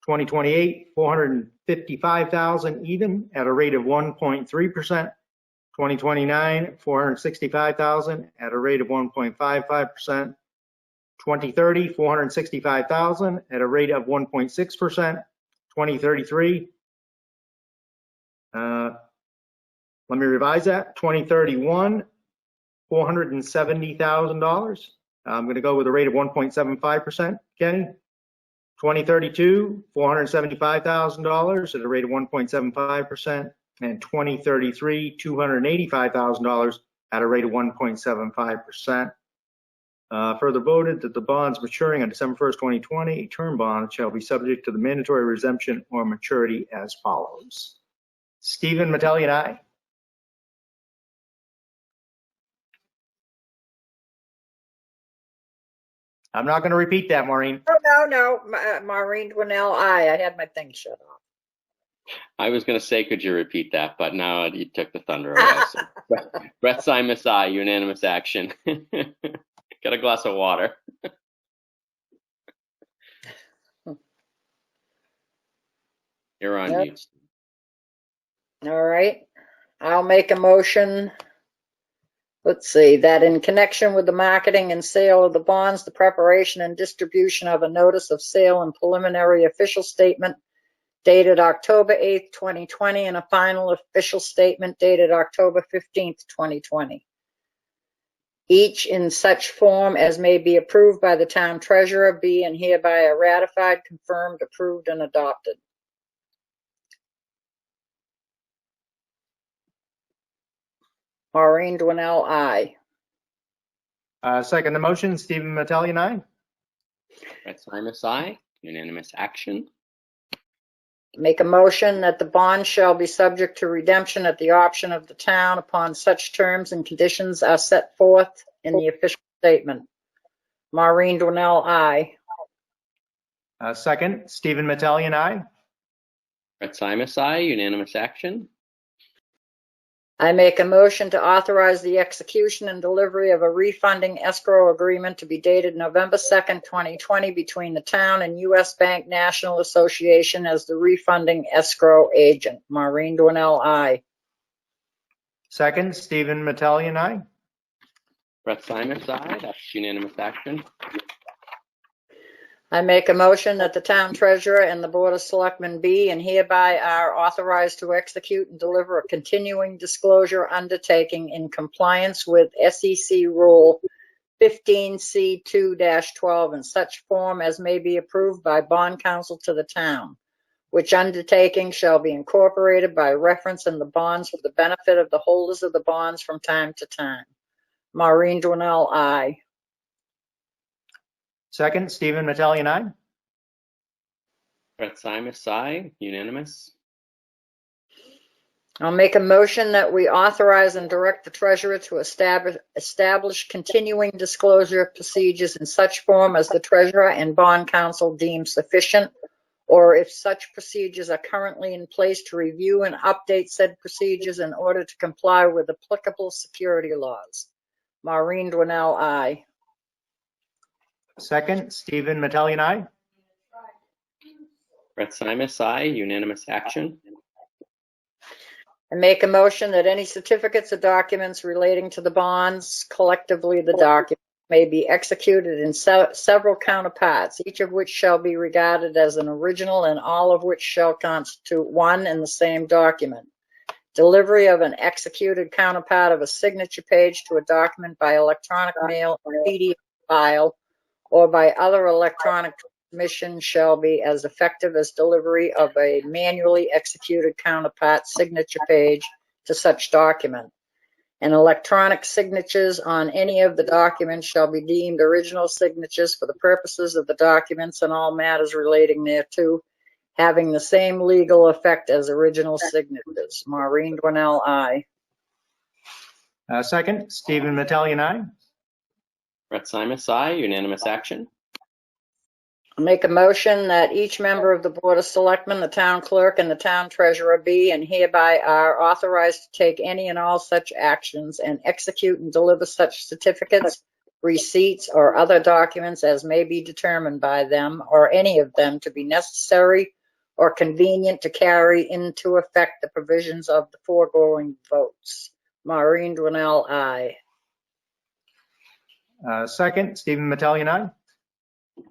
2028, $455,000 even at a rate of 1.3%. 2029, $465,000 at a rate of 1.55%. 2030, $465,000 at a rate of 1.6%. 2033, let me revise that. 2031, $470,000. I'm going to go with a rate of 1.75%, Kenny. 2032, $475,000 at a rate of 1.75%, and 2033, $285,000 at a rate of 1.75%. Further voted that the bonds maturing on December 1st, 2020, a term bond shall be subject to the mandatory redemption or maturity as follows. Stephen Metellian, aye. I'm not going to repeat that, Maureen. Oh, no. Maureen Dwinell, aye. I had my thing shut off. I was going to say, could you repeat that? But now you took the thunder away. So. Brett Simus, aye. Unanimous action. Get a glass of water. You're on mute. All right. I'll make a motion. Let's see, that in connection with the marketing and sale of the bonds, the preparation and distribution of a notice of sale and preliminary official statement dated October 8th, 2020, and a final official statement dated October 15th, 2020. Each in such form as may be approved by the town treasurer, be and hereby are ratified, confirmed, approved, and adopted. Maureen Dwinell, aye. Second the motion, Stephen Metellian, aye. Brett Simus, aye. Unanimous action. Make a motion that the bond shall be subject to redemption at the option of the town upon such terms and conditions as set forth in the official statement. Maureen Dwinell, aye. Second, Stephen Metellian, aye. Brett Simus, aye. Unanimous action. I make a motion to authorize the execution and delivery of a refunding escrow agreement to be dated November 2nd, 2020 between the town and U.S. Bank National Association as the refunding escrow agent. Maureen Dwinell, aye. Second, Stephen Metellian, aye. Brett Simus, aye. That's unanimous action. I make a motion that the town treasurer and the board of selectmen be and hereby are authorized to execute and deliver a continuing disclosure undertaking in compliance with SEC Rule 15C2-12 in such form as may be approved by bond counsel to the town, which undertaking shall be incorporated by reference in the bonds for the benefit of the holders of the bonds from time to time. Maureen Dwinell, aye. Second, Stephen Metellian, aye. Brett Simus, aye. Unanimous. I'll make a motion that we authorize and direct the treasurer to establish continuing disclosure procedures in such form as the treasurer and bond counsel deem sufficient or if such procedures are currently in place, to review and update said procedures in order to comply with applicable security laws. Maureen Dwinell, aye. Second, Stephen Mattelli, aye. Brett Simus, aye. Unanimous action. I make a motion that any certificates or documents relating to the bonds, collectively the document, may be executed in several counterparts, each of which shall be regarded as an original and all of which shall constitute one and the same document. Delivery of an executed counterpart of a signature page to a document by electronic mail or PDF file or by other electronic transmission shall be as effective as delivery of a manually executed counterpart signature page to such document. And electronic signatures on any of the documents shall be deemed original signatures for the purposes of the documents and all matters relating thereto, having the same legal effect as original signatures. Maureen Dwinell, aye. Second, Stephen Mattelli, aye. Brett Simus, aye. Unanimous action. I make a motion that each member of the Board of Selectmen, the town clerk, and the town treasurer be and hereby are authorized to take any and all such actions and execute and deliver such certificates, receipts, or other documents as may be determined by them or any of them to be necessary or convenient to carry into effect the provisions of the foregoing votes. Maureen Dwinell, aye. Second, Stephen Mattelli, aye.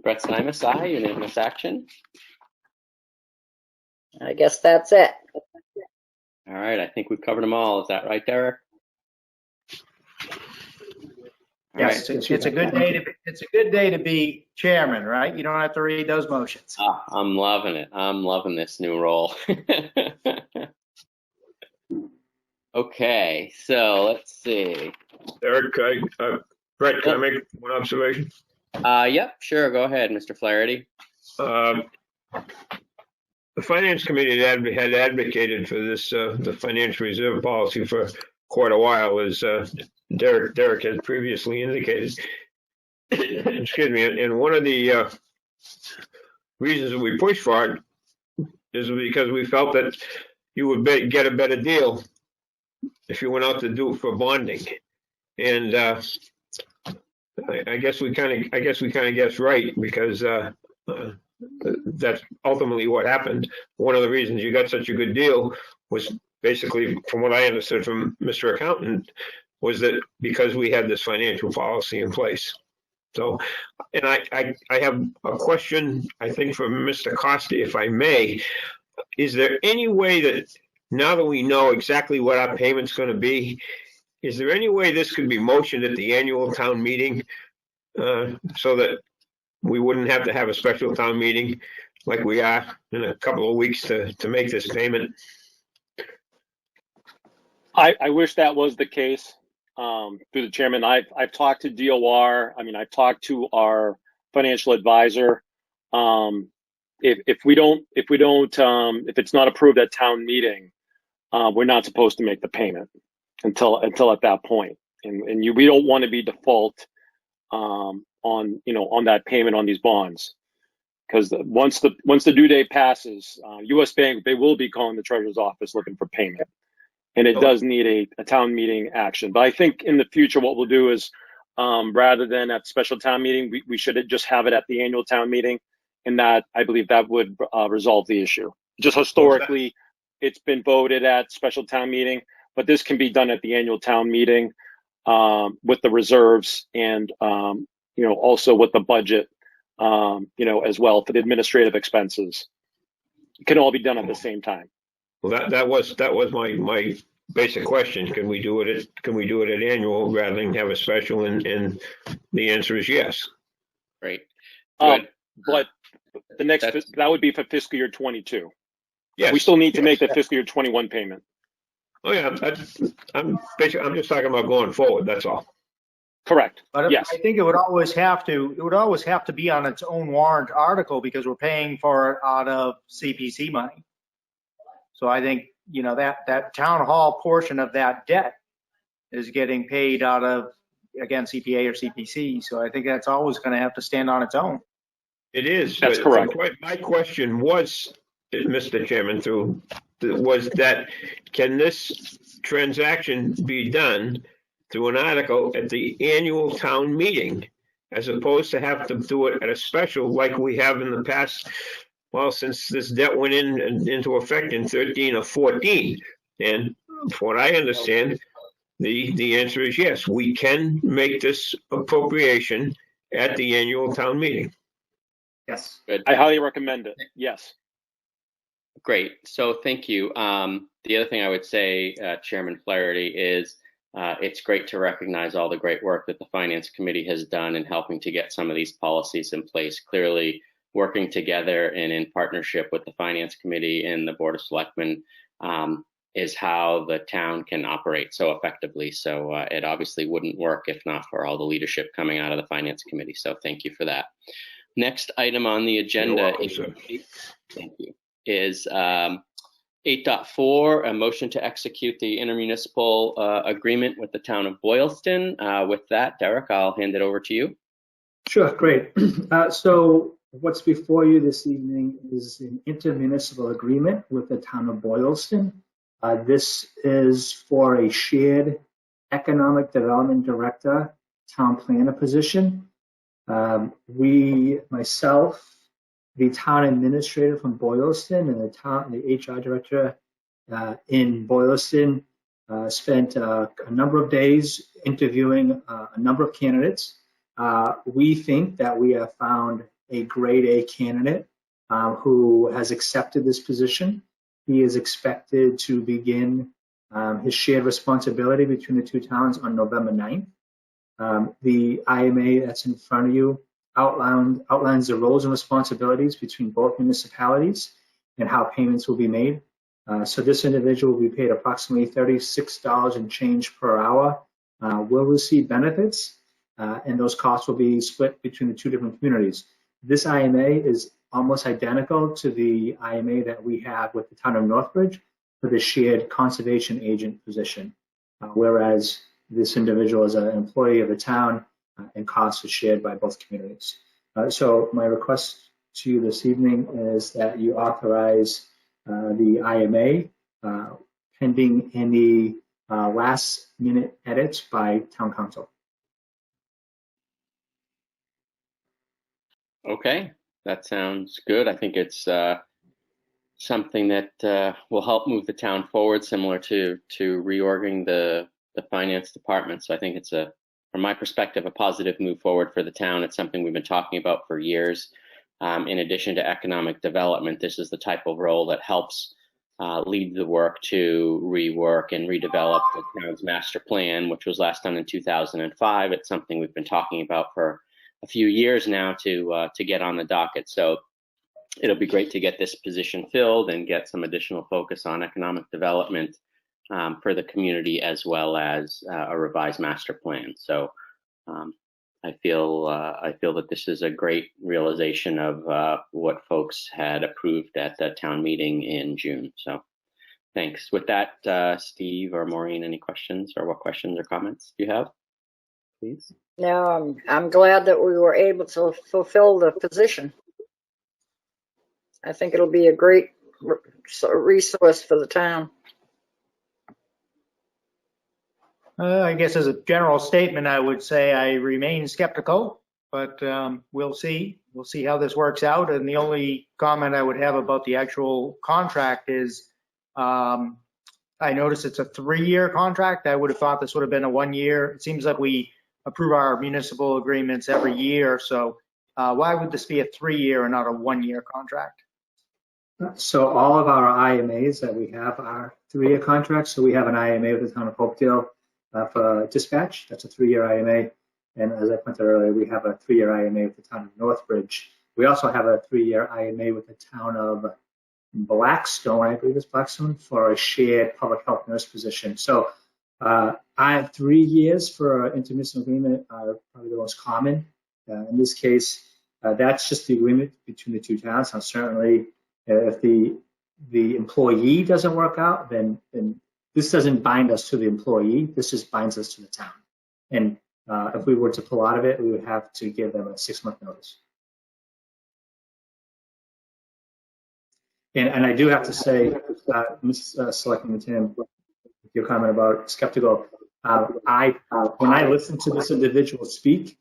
Brett Simus, aye. Unanimous action. I guess that's it. All right, I think we've covered them all. Is that right, Derek? Yes, right. it's a good day to be chairman, right? You don't have to read those motions. I'm loving it. I'm loving this new role. Okay, so let's see. Eric, Brett, can I make one observation? Yep, sure. Go ahead, Mr. Flaherty. The Finance Committee had advocated for this, the financial reserve policy for quite a while, as Derek had previously indicated. Excuse me. And one of the reasons that we pushed for it is because we felt that you would get a better deal if you went out to do it for bonding. And I guess we kind of guessed right, because that's ultimately what happened. One of the reasons you got such a good deal was basically, from what I understood from Mr. Accountant, was that because we had this financial policy in place. So, and I have a question, I think, for Mr. Costa, if I may. Is there any way that, now that we know exactly what our payment's going to be, is there any way this could be motioned at the annual town meeting, so that we wouldn't have to have a special town meeting like we are in a couple of weeks to make this payment? I wish that was the case. Through the chairman, I've talked to DOR. I mean, I've talked to our financial advisor. If it's not approved at town meeting, we're not supposed to make the payment until at that point. And we don't want to be default on that payment on these bonds, because once the due date passes, U.S. Bank, they will be calling the treasurer's office looking for payment, and it does need a town meeting action. But I think in the future, what we'll do is, rather than at special town meeting, we should just have it at the annual town meeting, and that, I believe, that would resolve the issue. Just historically, it's been voted at special town meeting, but this can be done at the annual town meeting with the reserves and also with the budget, as well, for the administrative expenses. It can all be done at the same time. Well, that was my basic question. Can we do it at annual rather than have a special? And the answer is yes. Great. But the next, that would be for fiscal year 22. Yes. We still need to make the fiscal year 21 payment. Oh yeah, I'm just talking about going forward. That's all. Correct. But yes. I think it would always have to be on its own warrant article, because we're paying for it out of CPC money. So I think, that town hall portion of that debt is getting paid out of, again, CPA or CPC. So I think that's always going to have to stand on its own. It is. That's but correct. My question was, Mr. Chairman, was that can this transaction be done through an article at the annual town meeting, as opposed to have to do it at a special like we have in the past? Well, since this debt went into effect in 13 or 14, and from what I understand, the answer is yes. We can make this appropriation at the annual town meeting. Yes. Good. I highly recommend it. Yes. Great. So thank you. The other thing I would say, Chairman Flaherty, is it's great to recognize all the great work that the Finance Committee has done in helping to get some of these policies in place. Clearly, working together and in partnership with the Finance Committee and the Board of Selectmen is how the town can operate so effectively. So it obviously wouldn't work if not for all the leadership coming out of the Finance Committee. So thank you for that. Next item on the agenda is 8.4, a motion to execute the intermunicipal agreement with the town of Boylston. With that, Derek, I'll hand it over to you. Sure, great. So what's before you this evening is an intermunicipal agreement with the town of Boylston. This is for a shared economic development director, town planner position. Myself, the town administrator from Boylston, and the HR director in Boylston spent a number of days interviewing a number of candidates. We think that we have found a grade A candidate who has accepted this position. He is expected to begin his shared responsibility between the two towns on November 9th. The IMA that's in front of you outlines the roles and responsibilities between both municipalities and how payments will be made. So this individual will be paid approximately $36 and change per hour, will receive benefits, and those costs will be split between the two different communities. This IMA is almost identical to the IMA that we have with the town of Northbridge for the shared conservation agent position, whereas this individual is an employee of the town and costs are shared by both communities. So my request to you this evening is that you authorize the IMA pending any last minute edits by town council. Okay, that sounds good. I think it's something that will help move the town forward, similar to reorging the finance department. So I think it's from my perspective, a positive move forward for the town. It's something we've been talking about for years. In addition to economic development, this is the type of role that helps lead the work to rework and redevelop the town's master plan, which was last done in 2005. It's something we've been talking about for a few years now to get on the docket. So it'll be great to get this position filled and get some additional focus on economic development for the community, as well as a revised master plan. So I feel that this is a great realization of what folks had approved at the town meeting in June. So thanks. With that, Steve or Maureen, any questions, or what questions or comments do you have, please? No, I'm glad that we were able to fulfill the position. I think it'll be a great resource for the town. I guess as a general statement, I would say I remain skeptical, but we'll see. We'll see how this works out. And the only comment I would have about the actual contract is I noticed it's a 3-year contract. I would have thought this would have been a 1-year. It seems like we approve our municipal agreements every year. So why would this be a 3-year and not a 1-year contract? So all of our IMAs that we have are 3-year contracts. So we have an IMA with the town of Hopedale for dispatch. That's a 3-year IMA. And as I pointed out earlier, we have a 3-year IMA with the town of Northbridge. We also have a 3-year IMA with the town of Blackstone, I believe it's Blackstone, for a shared public health nurse position. So I have 3 years for intermunicipal agreement are probably the most common. In this case, that's just the agreement between the two towns. Now, certainly, if the employee doesn't work out, then this doesn't bind us to the employee. This just binds us to the town. And if we were to pull out of it, we would have to give them a 6-month notice. And I do have to say, Ms. Selectman Tim, your comment about skeptical, when I listened to this individual speak,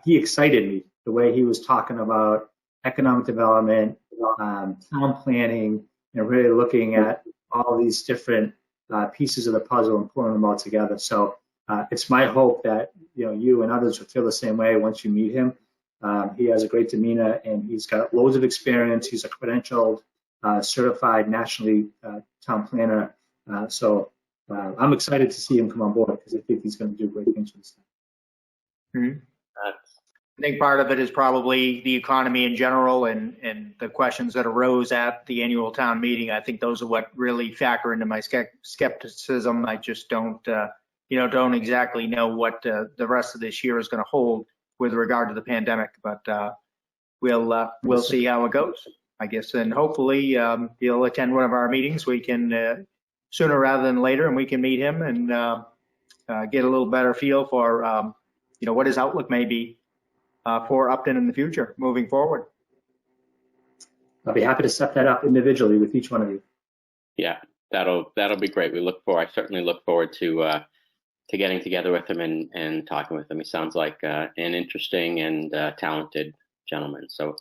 he excited me the way he was talking about economic development, town planning, and really looking at all these different pieces of the puzzle and pulling them all together. So it's my hope that you and others will feel the same way once you meet him. He has a great demeanor, and he's got loads of experience. He's a credentialed, certified, nationally town planner. So I'm excited to see him come on board because I think he's going to do great things with this thing. I think part of it is probably the economy in general and the questions that arose at the annual town meeting. I think those are what really factor into my skepticism. I just don't exactly know what the rest of this year is going to hold with regard to the pandemic, but we'll see how it goes, I guess. And hopefully he'll attend one of our meetings. We can sooner rather than later, and we can meet him and get a little better feel for what his outlook may be for Upton in the future, moving forward. I'll be happy to set that up individually with each one of you. Yeah, that'll be great. I certainly look forward to getting together with him and talking with him. He sounds like an interesting and talented gentleman. So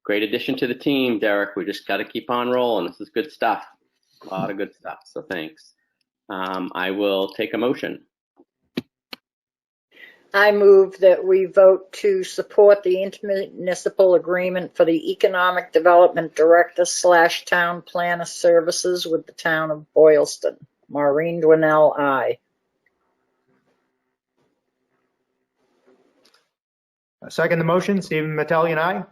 great addition to the team, Derek. We just got to keep on rolling. This is good stuff. A lot of good stuff. So thanks. I will take a motion. I move that we vote to support the intermunicipal agreement for the Economic Development Director / Town Planner Services with the town of Boylston. Maureen Dwinell, aye. Second the motion, Stephen Mattellian, aye.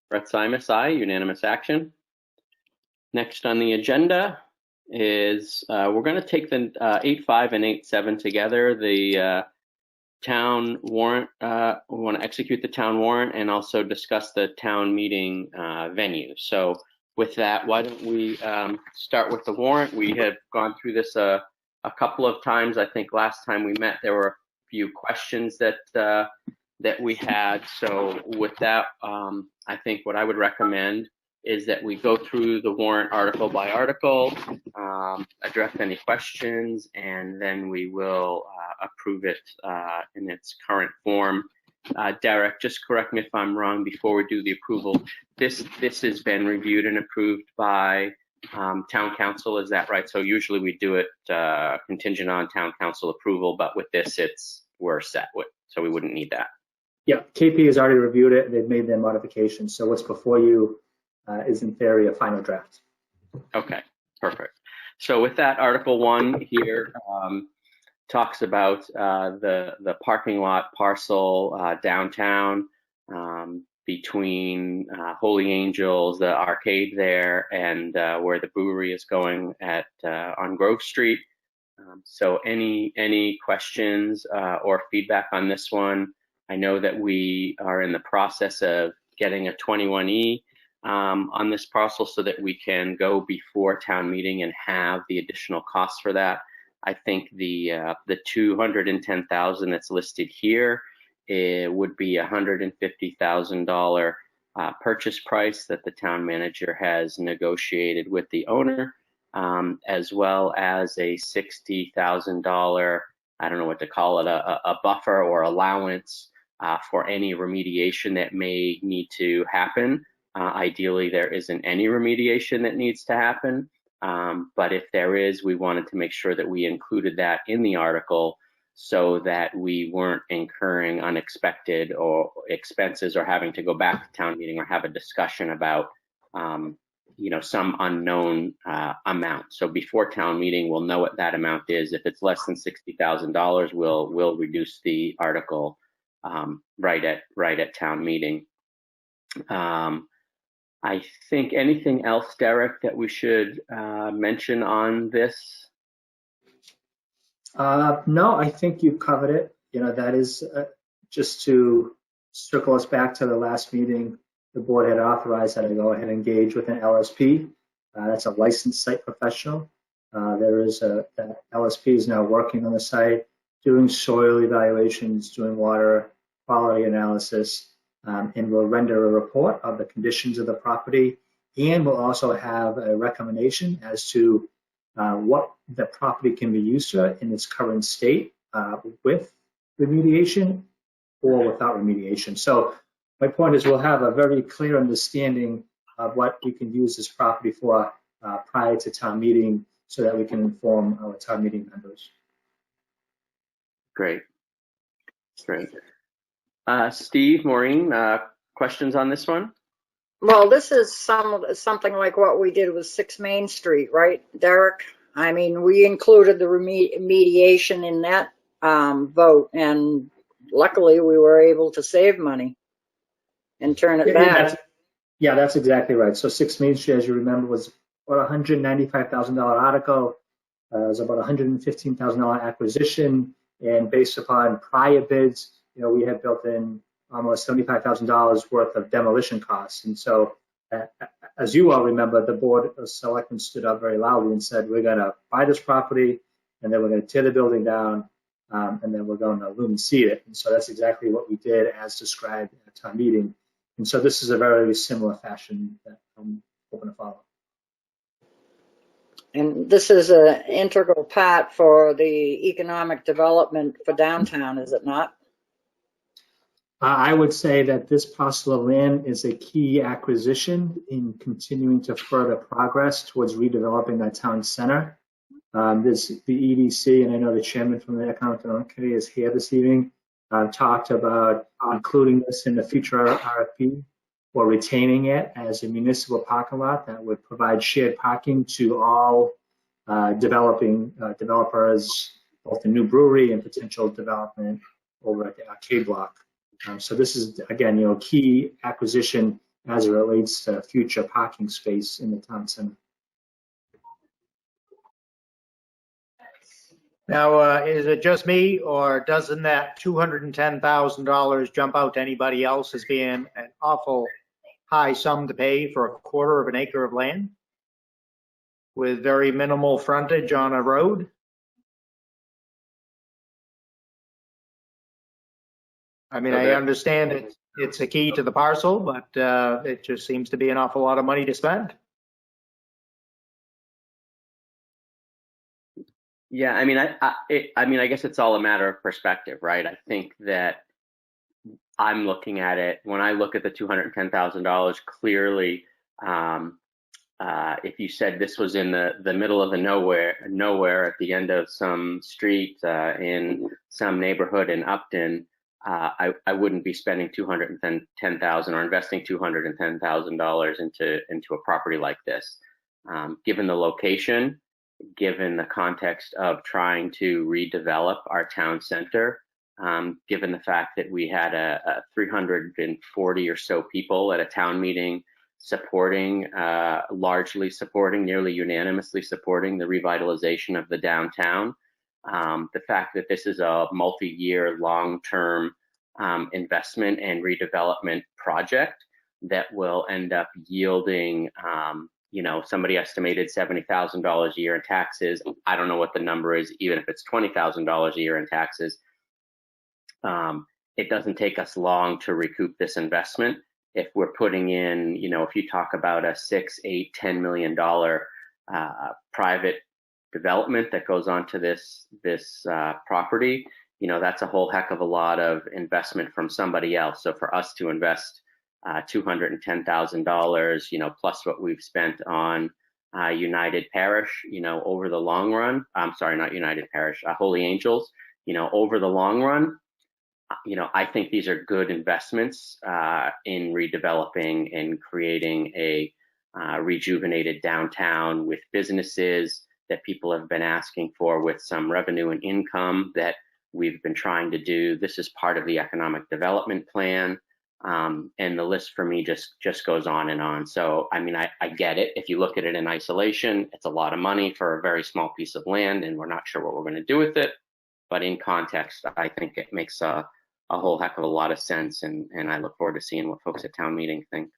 Brett Simus, aye. Unanimous action. Next on the agenda is we're going to take the 8.5 and 8.7 together. The town warrant, we want to execute the town warrant and also discuss the town meeting venue. So with that, why don't we start with the warrant? We have gone through this a couple of times. I think last time we met, there were a few questions that we had. So with that, I think what I would recommend is that we go through the warrant article by article, address any questions, and then we will approve it in its current form. Derek, just correct me if I'm wrong before we do the approval. This has been reviewed and approved by town council, is that right? So usually we do it contingent on town council approval, but with this, we're set with, so we wouldn't need that. Yeah, KP has already reviewed it. They've made their modifications. So what's before you is in theory a final draft. Okay, perfect. So with that, Article 1 here talks about the parking lot parcel downtown between Holy Angels, the arcade there, and where the brewery is going on Grove Street. So any questions or feedback on this one? I know that we are in the process of getting a 21E on this parcel so that we can go before town meeting and have the additional costs for that. I think the $210,000 that's listed here, it would be $150,000 purchase price that the town manager has negotiated with the owner, as well as a $60,000, I don't know what to call it, a buffer or allowance for any remediation that may need to happen. Ideally, there isn't any remediation that needs to happen, but if there is, we wanted to make sure that we included that in the article so that we weren't incurring unexpected or expenses or having to go back to town meeting or have a discussion about some unknown amount. So before town meeting, we'll know what that amount is. If it's less than $60,000, we'll reduce the article right at town meeting. I think anything else, Derek, that we should mention on this? No, I think you covered it. That is just to circle us back to the last meeting. The board had authorized that to go ahead and engage with an LSP. That's a licensed site professional. That LSP is now working on the site, doing soil evaluations, doing water quality analysis, and will render a report of the conditions of the property and we'll also have a recommendation as to what the property can be used for in its current state with remediation or without remediation. So my point is we'll have a very clear understanding of what we can use this property for prior to town meeting so that we can inform our town meeting members. Great. Great. Steve, Maureen, questions on this one? Well, this is something like what we did with 6 Main Street, right, Derek? I mean, we included the remediation in that vote, and luckily we were able to save money and turn it back. Yeah, that's exactly right. So 6 Main Street, as you remember, was about a $195,000 article. It was about a $115,000 acquisition, and based upon prior bids, we had built in almost $75,000 worth of demolition costs. And so, as you all remember, the Board of Selectmen stood up very loudly and said, we're going to buy this property, and then we're going to tear the building down, and then we're going to loom and seed it. And so that's exactly what we did as described at town meeting. And so this is a very similar fashion that I'm hoping to follow. And this is an integral part for the economic development for downtown, is it not? I would say that this parcel of land is a key acquisition in continuing to further progress towards redeveloping that town center. The EDC, and I know the chairman from the Economic Development Committee is here this evening, talked about including this in the future RFP or retaining it as a municipal parking lot that would provide shared parking to all developers, both the new brewery and potential development over at the arcade block. So this is, again, key acquisition as it relates to future parking space in the town center. Now, is it just me, or doesn't that $210,000 jump out to anybody else as being an awful high sum to pay for a quarter of an acre of land with very minimal frontage on a road? I mean, I understand it's a key to the parcel, but it just seems to be an awful lot of money to spend. Yeah, I mean, I guess it's all a matter of perspective, right? I think that I'm looking at it, when I look at the $210,000, clearly, if you said this was in the middle of the nowhere at the end of some street in some neighborhood in Upton, I wouldn't be spending $210,000 or investing $210,000 into a property like this. Given the location, given the context of trying to redevelop our town center, given the fact that we had a 340 or so people at a town meeting largely supporting, nearly unanimously supporting the revitalization of the downtown. The fact that this is a multi-year, long-term investment and redevelopment project that will end up yielding, somebody estimated $70,000 a year in taxes. I don't know what the number is, even if it's $20,000 a year in taxes. It doesn't take us long to recoup this investment. If we're putting in, if you talk about a $6, $8, $10 million private development that goes onto this property, that's a whole heck of a lot of investment from somebody else. So for us to invest $210,000, plus what we've spent on United Parish, over the long run, I'm sorry, not United Parish, Holy Angels, over the long run, I think these are good investments in redeveloping and creating a rejuvenated downtown with businesses that people have been asking for, with some revenue and income that we've been trying to do. This is part of the economic development plan. And the list for me just goes on and on. So, I mean, I get it. If you look at it in isolation, it's a lot of money for a very small piece of land, and we're not sure what we're going to do with it. But in context, I think it makes a whole heck of a lot of sense, and I look forward to seeing what folks at town meeting think.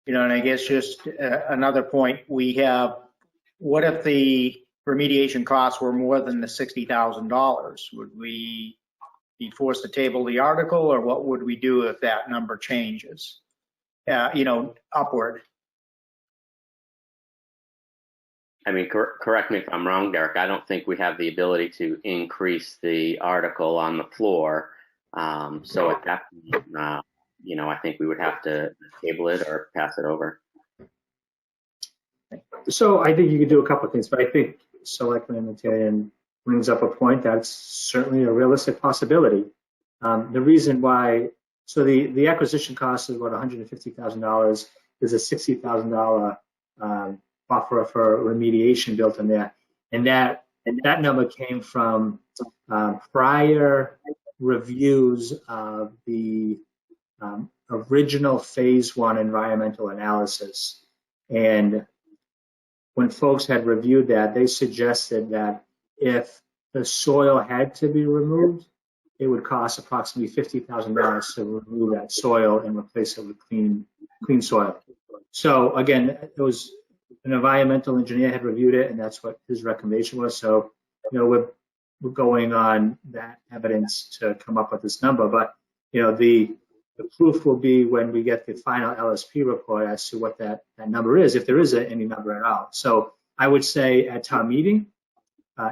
And I guess just another point we have, what if the remediation costs were more than the $60,000? Would we be forced to table the article, or what would we do if that number changes, upward? I mean, correct me if I'm wrong, Derek. I don't think we have the ability to increase the article on the floor. So at that point, I think we would have to table it or pass it over. So I think you could do a couple of things, but I think Selectman Materian brings up a point that's certainly a realistic possibility. The reason why, so the acquisition cost is about $150,000. There's a $60,000 buffer for remediation built in there, and that number came from prior reviews of the original phase 1 environmental analysis. And when folks had reviewed that, they suggested that if the soil had to be removed, it would cost approximately $50,000 to remove that soil and replace it with clean soil. So again, it was an environmental engineer had reviewed it, and that's what his recommendation was. So, we're going on that evidence to come up with this number. But, the proof will be when we get the final LSP report as to what that number is, if there is any number at all. So I would say at town meeting,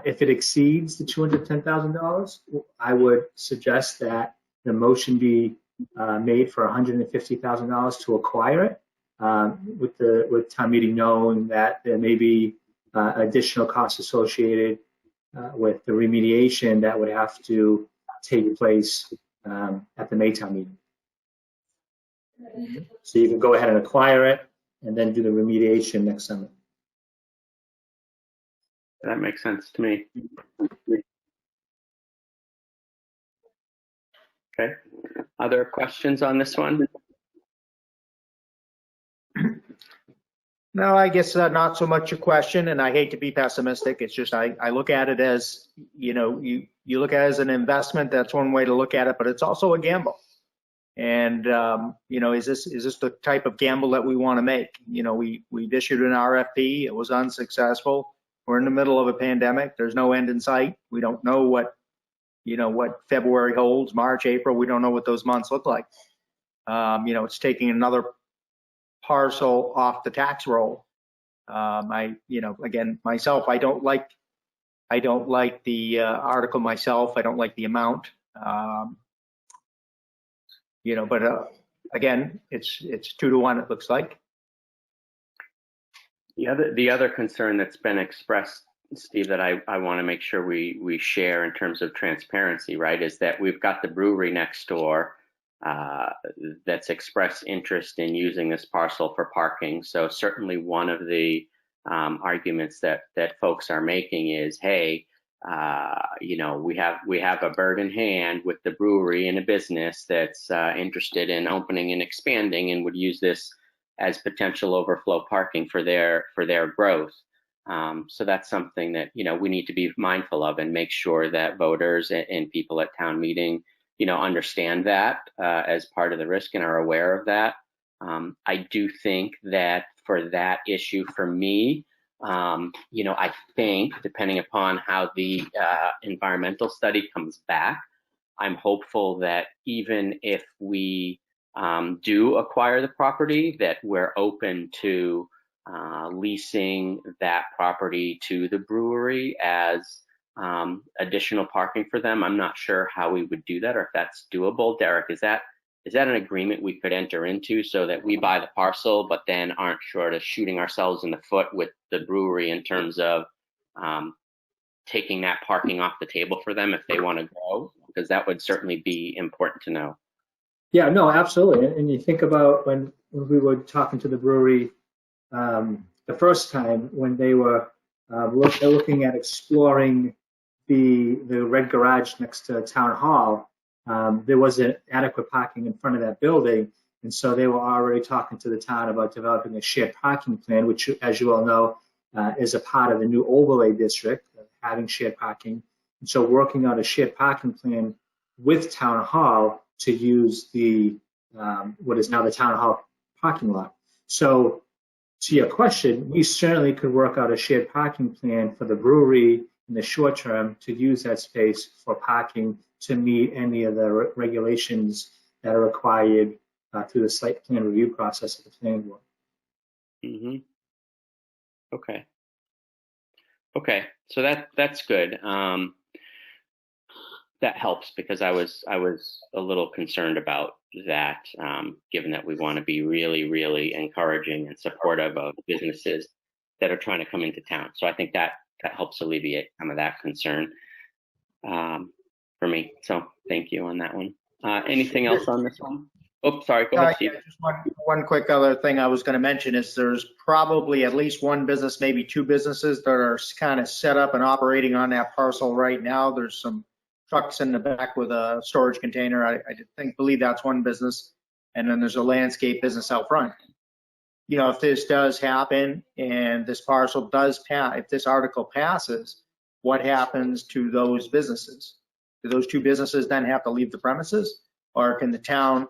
if it exceeds the $210,000, I would suggest that the motion be made for $150,000 to acquire it, with town meeting knowing that there may be additional costs associated with the remediation that would have to take place at the May town meeting. So you can go ahead and acquire it and then do the remediation next summer. That makes sense to me. Okay. Other questions on this one? No, I guess not so much a question, and I hate to be pessimistic. It's just I look at it as, you look at it as an investment. That's one way to look at it, but it's also a gamble. And, is this the type of gamble that we want to make? We've issued an RFP. It was unsuccessful. We're in the middle of a pandemic. There's no end in sight. We don't know what February holds, March, April. We don't know what those months look like. It's taking another parcel off the tax roll. Again, myself, I don't like the article myself. I don't like the amount. But again, it's 2-to-1. It looks like. The other concern that's been expressed, Steve, that I want to make sure we share in terms of transparency, right, is that we've got the brewery next door that's expressed interest in using this parcel for parking. So certainly one of the arguments that folks are making is, hey, we have a bird in hand with the brewery and a business that's interested in opening and expanding and would use this as potential overflow parking for their growth. So that's something that we need to be mindful of and make sure that voters and people at town meeting understand that as part of the risk and are aware of that. I do think that for that issue, for me, I think depending upon how the environmental study comes back, I'm hopeful that even if we do acquire the property, that we're open to leasing that property to the brewery as additional parking for them. I'm not sure how we would do that or if that's doable. Derek, is that an agreement we could enter into so that we buy the parcel but then aren't sort of shooting ourselves in the foot with the brewery in terms of taking that parking off the table for them if they want to grow? Because that would certainly be important to know. Yeah, no, absolutely. And you think about when we were talking to the brewery the first time when they were looking at exploring the red garage next to town hall, there wasn't adequate parking in front of that building. And so they were already talking to the town about developing a shared parking plan, which, as you all know, is a part of the new overlay district, having shared parking. And so working on a shared parking plan with town hall to use the what is now the town hall parking lot. So to your question, we certainly could work out a shared parking plan for the brewery in the short term to use that space for parking to meet any of the regulations that are required through the site plan review process of the planning board. Mm-hmm. Okay. Okay, so that's good. That helps because I was a little concerned about that, given that we want to be really, really encouraging and supportive of businesses that are trying to come into town. So I think that helps alleviate some of that concern for me. So thank you on that one. Anything else on this one? Oh, sorry, go ahead, Steve. Yeah, just one quick other thing I was going to mention is there's probably at least one business, maybe two businesses that are kind of set up and operating on that parcel right now. There's some trucks in the back with a storage container. I believe that's one business. And then there's a landscape business out front. You know, if this does happen and this parcel does pass, if this article passes, what happens to those businesses? Do those two businesses then have to leave the premises? Or can the town,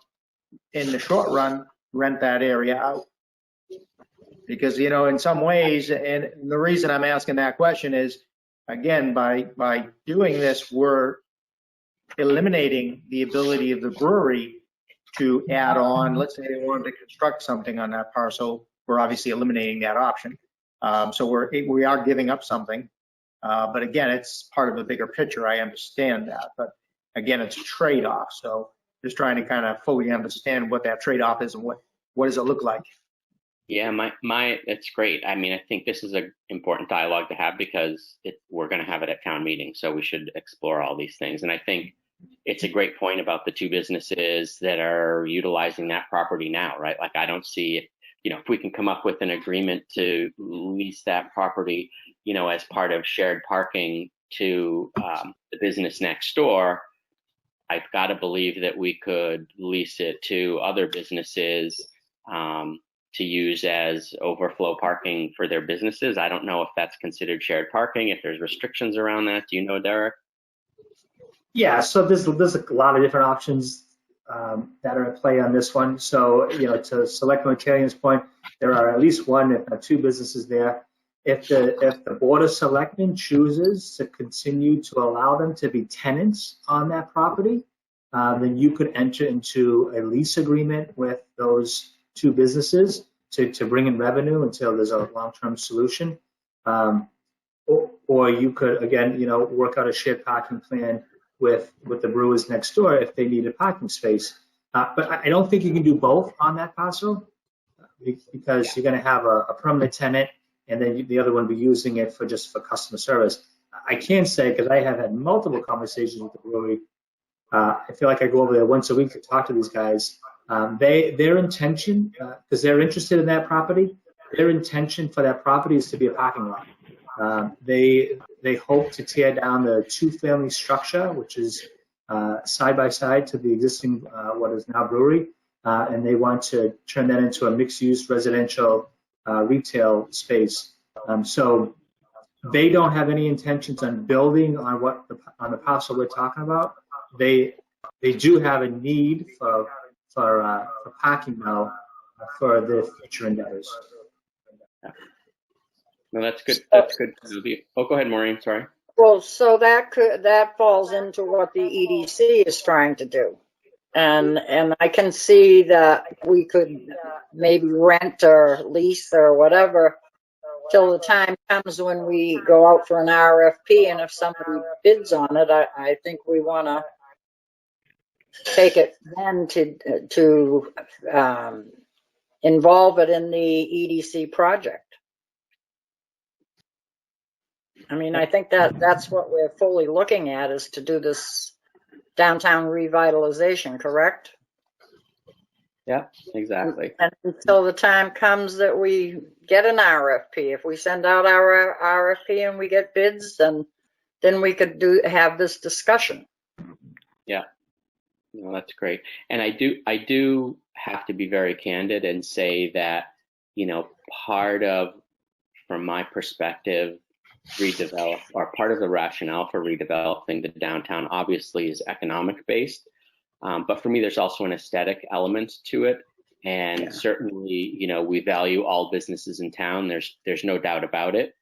in the short run, rent that area out? Because, you know, in some ways, and the reason I'm asking that question is, again, by doing this, we're eliminating the ability of the brewery to add on. Let's say they wanted to construct something on that parcel. We're obviously eliminating that option. So we are giving up something. But again, it's part of a bigger picture. I understand that. But again, it's a trade-off. So just trying to kind of fully understand what that trade-off is and what does it look like. Yeah, it's great. I mean, I think this is an important dialogue to have because we're going to have it at town meeting. So we should explore all these things. And I think it's a great point about the two businesses that are utilizing that property now, right? Like, I don't see, if we can come up with an agreement to lease that property, as part of shared parking to the business next door, I've got to believe that we could lease it to other businesses to use as overflow parking for their businesses. I don't know if that's considered shared parking, if there's restrictions around that. Do you know, Derek? Yeah, so there's a lot of different options that are at play on this one. So, to Selectman Carrion's point, there are at least one, if not two businesses there. If the Board of Selectmen chooses to continue to allow them to be tenants on that property, then you could enter into a lease agreement with those two businesses to bring in revenue until there's a long-term solution. Or you could, again, work out a shared parking plan with the brewers next door if they need a parking space. But I don't think you can do both on that parcel because you're going to have a permanent tenant and then the other one be using it for customer service. I can say, because I have had multiple conversations with the brewery, I feel like I go over there once a week to talk to these guys. Their intention, because they're interested in that property, their intention for that property is to be a parking lot. They hope to tear down the two-family structure, which is side by side to the existing what is now brewery, and they want to turn that into a mixed-use residential retail space. So they don't have any intentions on building on on the parcel we're talking about. They do have a need for parking now for their future endeavors. No, that's good. That's good. Oh, go ahead, Maureen. Sorry. Well, so that falls into what the EDC is trying to do. And I can see that we could maybe rent or lease or whatever till the time comes when we go out for an RFP. And if somebody bids on it, I think we want to take it then to involve it in the EDC project. I mean, I think that's what we're fully looking at, is to do this downtown revitalization, correct? Yeah, exactly. And until the time comes that we get an RFP, if we send out our RFP and we get bids, then we could have this discussion. Yeah, no, that's great. And I do have to be very candid and say that, part of, from my perspective, part of the rationale for redeveloping the downtown obviously is economic based, but for me there's also an aesthetic element to it, and certainly we value all businesses in town. There's no doubt about it,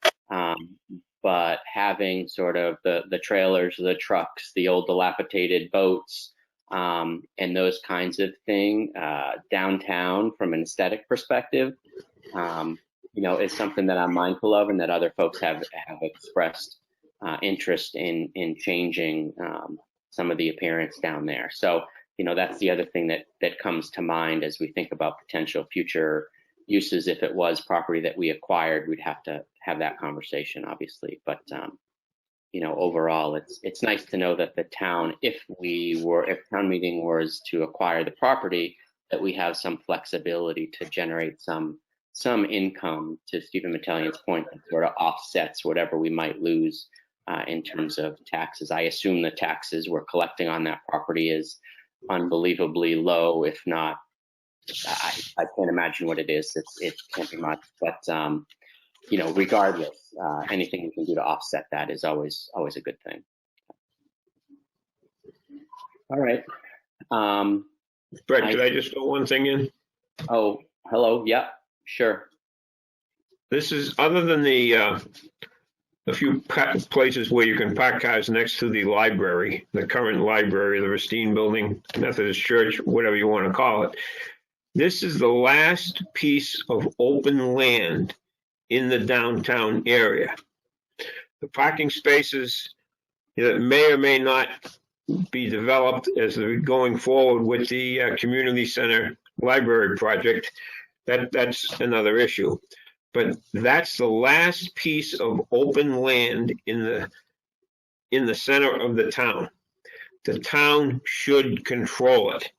but having sort of the trailers, the trucks, the old dilapidated boats, and those kinds of thing downtown from an aesthetic perspective, is something that I'm mindful of, and that other folks have expressed interest in changing some of the appearance down there. So, that's the other thing that comes to mind as we think about potential future uses. If it was property that we acquired, we'd have to have that conversation, obviously. But overall, it's nice to know that the town, if town meeting was to acquire the property, that we have some flexibility to generate some income, to Stephen Metellion's point, that sort of offsets whatever we might lose in terms of taxes. I assume the taxes we're collecting on that property is unbelievably low, if not, I can't imagine what it is. It can't be much, but regardless, anything we can do to offset that is always a good thing. All right. Brett, could I just throw one thing in? Oh, hello. Yeah, sure. This is, other than the few places where you can park cars next to the library, the current library, the Racine Building, Methodist Church, whatever you want to call it. This is the last piece of open land in the downtown area. The parking spaces that may or may not be developed as they're going forward with the community center library project, that's another issue. But that's the last piece of open land in the center of the town. The town should control it.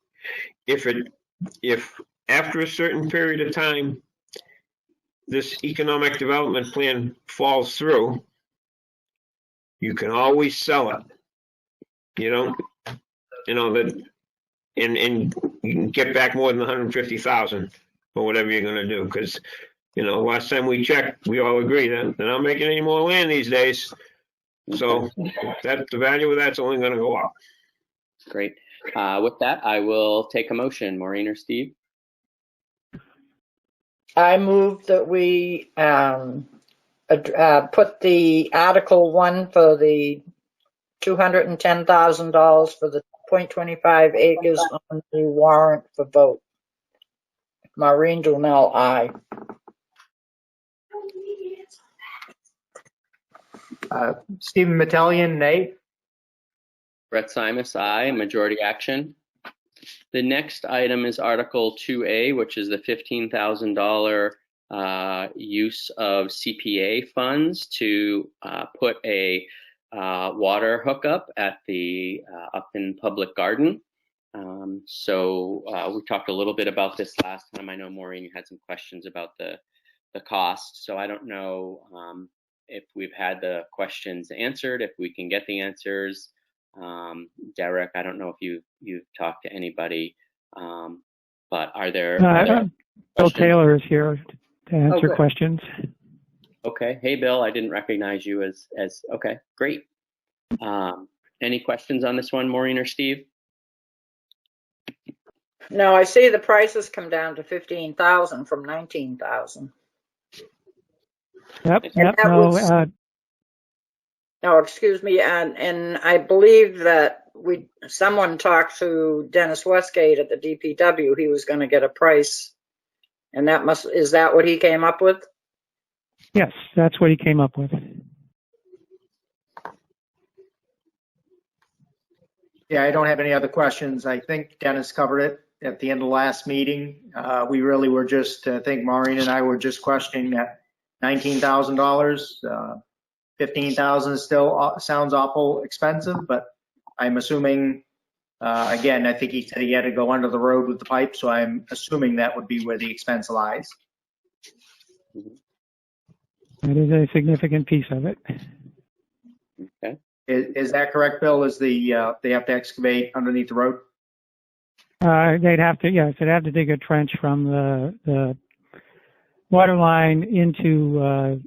If after a certain period of time, this economic development plan falls through, you can always sell it. And you can get back more than 150,000 or whatever you're going to do. Because, last time we checked, we all agree that they're not making any more land these days. So the value of that's only going to go up. Great. With that, I will take a motion. Maureen or Steve? I move that we put the Article 1 for the $210,000 for the 0.25 acres on the warrant for vote. Maureen Donnell, aye. Stephen Mettellion, nay. Brett Simus, aye. Majority action. The next item is Article 2A, which is the $15,000 use of CPA funds to put a water hookup at the Upton Public Garden. So we talked a little bit about this last time. I know, Maureen, you had some questions about the cost. So I don't know if we've had the questions answered, if we can get the answers. Derek, I don't know if you've talked to anybody, but are there Bill Taylor is here to answer questions. Okay. Hey, Bill, I didn't recognize you as okay, great. Any questions on this one, Maureen or Steve? No, I see the prices come down to $15,000 from $19,000. Yep. No, excuse me, and I believe that someone talked to Dennis Westgate at the DPW. He was going to get a price, and is that what he came up with? Yes, that's what he came up with. Yeah, I don't have any other questions. I think Dennis covered it at the end of the last meeting. We really were just, I think Maureen and I were just questioning that $19,000. 15,000 still sounds awful expensive, but I'm assuming, again, I think he said he had to go under the road with the pipe, so I'm assuming that would be where the expense lies. That is a significant piece of it. Okay. Is that correct, Bill? They have to excavate underneath the road? They'd have to dig a trench from the water line into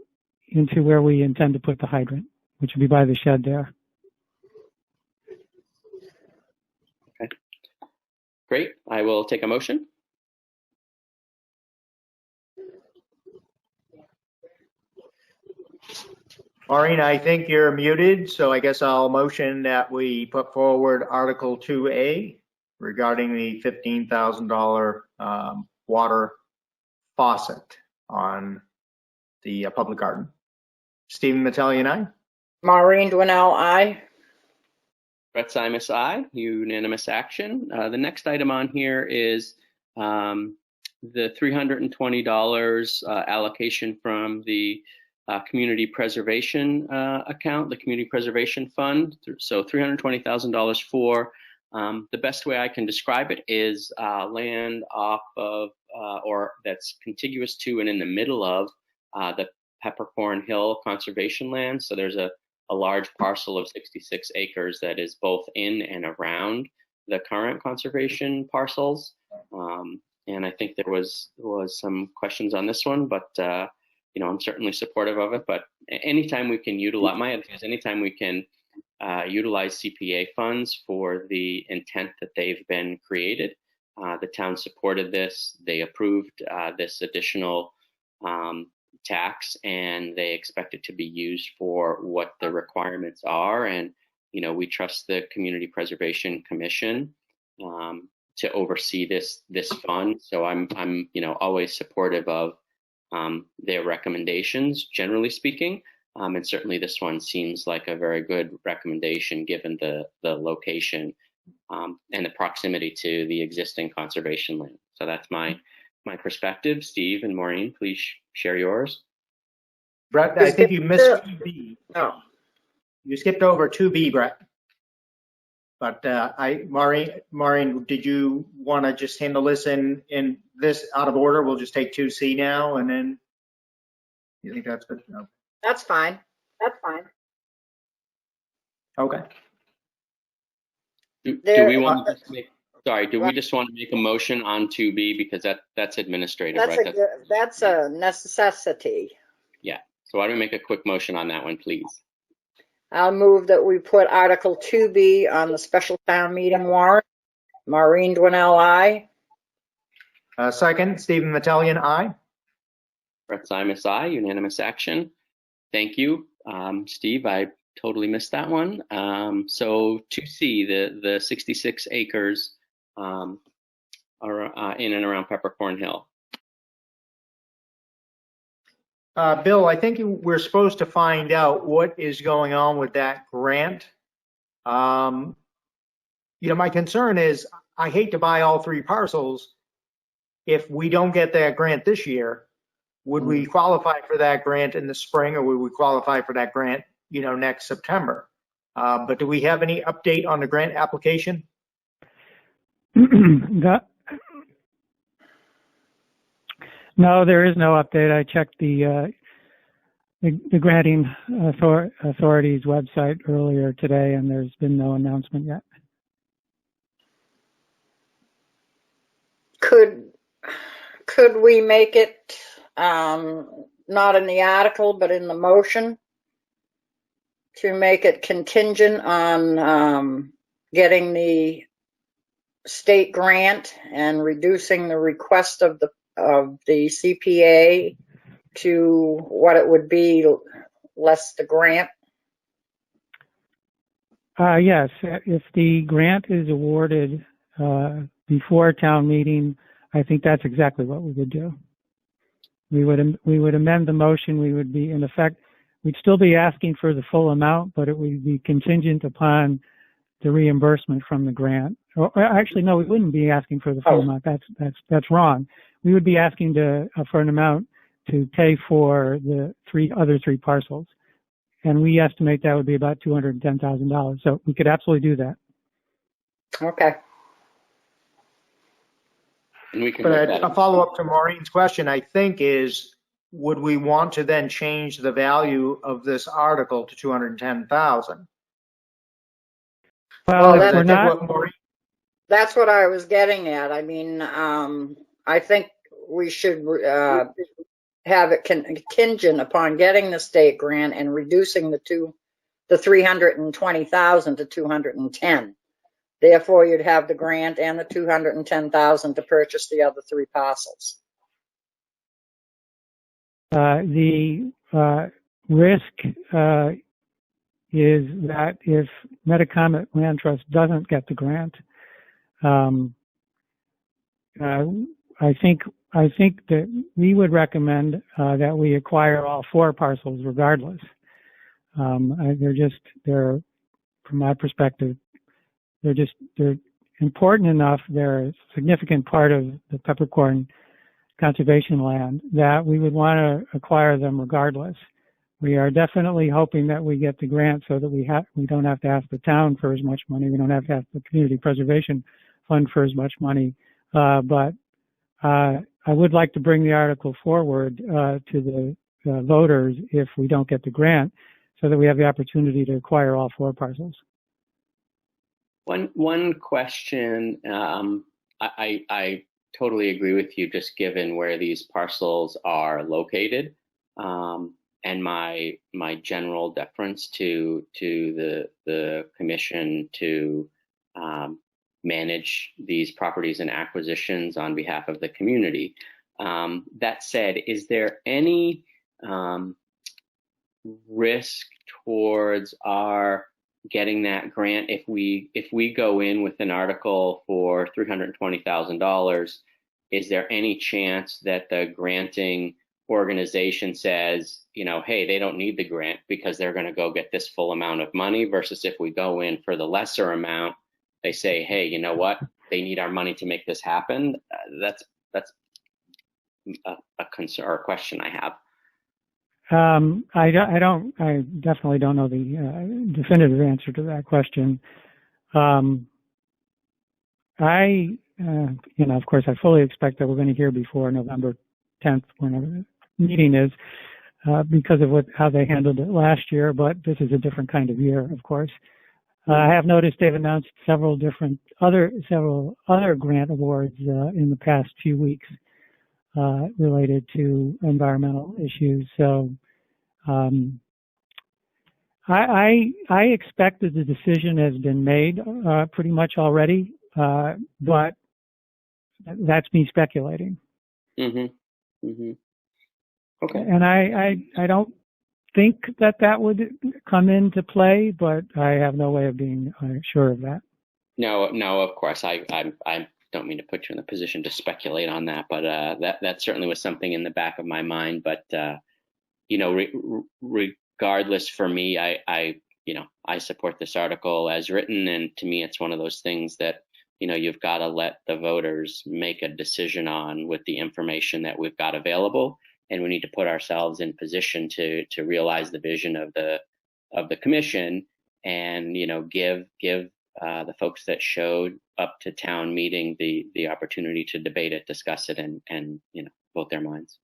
where we intend to put the hydrant, which would be by the shed there. Okay. Great. I will take a motion. Maureen, I think you're muted, so I guess I'll motion that we put forward Article 2A regarding the $15,000 water faucet on the public garden. Stephen Mattelli, aye. Maureen Dwinell, aye. Brett Simus, aye. Unanimous action. The next item on here is the $320 allocation from the Community Preservation account, the Community Preservation Fund. So $320,000 for, the best way I can describe it is land off of, or that's contiguous to and in the middle of the Peppercorn Hill Conservation Land. So there's a large parcel of 66 acres that is both in and around the current conservation parcels. And I think there was some questions on this one, but I'm certainly supportive of it. But anytime we can utilize, my idea is anytime we can utilize CPA funds for the intent that they've been created. The town supported this. They approved this additional tax, and they expect it to be used for what the requirements are. And we trust the Community Preservation Commission to oversee this fund. So I'm always supportive of their recommendations, generally speaking. And certainly this one seems like a very good recommendation given the location and the proximity to the existing conservation land. So that's my perspective. Steve and Maureen, please share yours. Brett, I think you missed 2B. No. You skipped over 2B, Brett. But Maureen, did you want to just handle this in this out of order? We'll just take 2C now, and then you think that's good? No. That's fine. That's fine. Okay. Do we want to just make? Sorry, do we just want to make a motion on 2B because that's administrative, right? That's a necessity. Yeah. So why don't we make a quick motion on that one, please? I'll move that we put Article 2B on the special town meeting warrant. Maureen Dwinell, aye. Second, Stephen Mattelli, aye. Brett Simus, aye. Unanimous action. Thank you. Steve, I totally missed that one. So 2C, the 66 acres are in and around Peppercorn Hill. Bill, I think we're supposed to find out what is going on with that grant. My concern is I hate to buy all 3 parcels. If we don't get that grant this year, would we qualify for that grant in the spring, or would we qualify for that grant, next September? But do we have any update on the grant application? No, there is no update. I checked the granting authority's website earlier today, and there's been no announcement yet. Could we make it not in the article, but in the motion to make it contingent on getting the state grant and reducing the request of the CPA to what it would be less the grant? Yes, if the grant is awarded before town meeting, I think that's exactly what we would do. We would amend the motion. We would be, in effect, we'd still be asking for the full amount, but it would be contingent upon the reimbursement from the grant. Or actually, no, we wouldn't be asking for the full amount. That's wrong. We would be asking for an amount to pay for the other three parcels, and we estimate that would be about $210,000. So we could absolutely do that. Okay. And we can but a follow-up to Maureen's question, I think, is would we want to then change the value of this article to $210,000? Well, that's what I was getting at. I mean, I think we should have it contingent upon getting the state grant and reducing the $320,000 to $210,000. Therefore, you'd have the grant and the $210,000 to purchase the other three parcels. The risk is that if Metacomet Land Trust doesn't get the grant, I think that we would recommend that we acquire all 4 parcels regardless. They're from my perspective, they're important enough. They're a significant part of the peppercorn conservation land that we would want to acquire them regardless. We are definitely hoping that we get the grant so that we don't have to ask the town for as much money. We don't have to ask the Community Preservation Fund for as much money. But I would like to bring the article forward to the voters if we don't get the grant, so that we have the opportunity to acquire all 4 parcels. One question, I totally agree with you, just given where these parcels are located, and my general deference to the commission to manage these properties and acquisitions on behalf of the community. That said, is there any risk towards our getting that grant if we go in with an article for $320,000? Is there any chance that the granting organization says, hey, they don't need the grant because they're going to go get this full amount of money, versus if we go in for the lesser amount, they say, hey, you know what, they need our money to make this happen? That's a concern or a question I have. I definitely don't know the definitive answer to that question. Of course, I fully expect that we're going to hear before November 10th, whenever the meeting is, because of how they handled it last year. But this is a different kind of year, of course. I have noticed they've announced several other grant awards in the past few weeks related to environmental issues. So I expect that the decision has been made pretty much already, but that's me speculating. Mm-hmm. Mm-hmm. Okay. And I don't think that would come into play, but I have no way of being sure of that. No, of course. I don't mean to put you in a position to speculate on that, but that certainly was something in the back of my mind. But regardless, for me, I support this article as written, and to me, it's one of those things that you've got to let the voters make a decision on with the information that we've got available, and we need to put ourselves in position to realize the vision of the commission, and give the folks that showed up to town meeting the opportunity to debate it, discuss it, and vote their minds.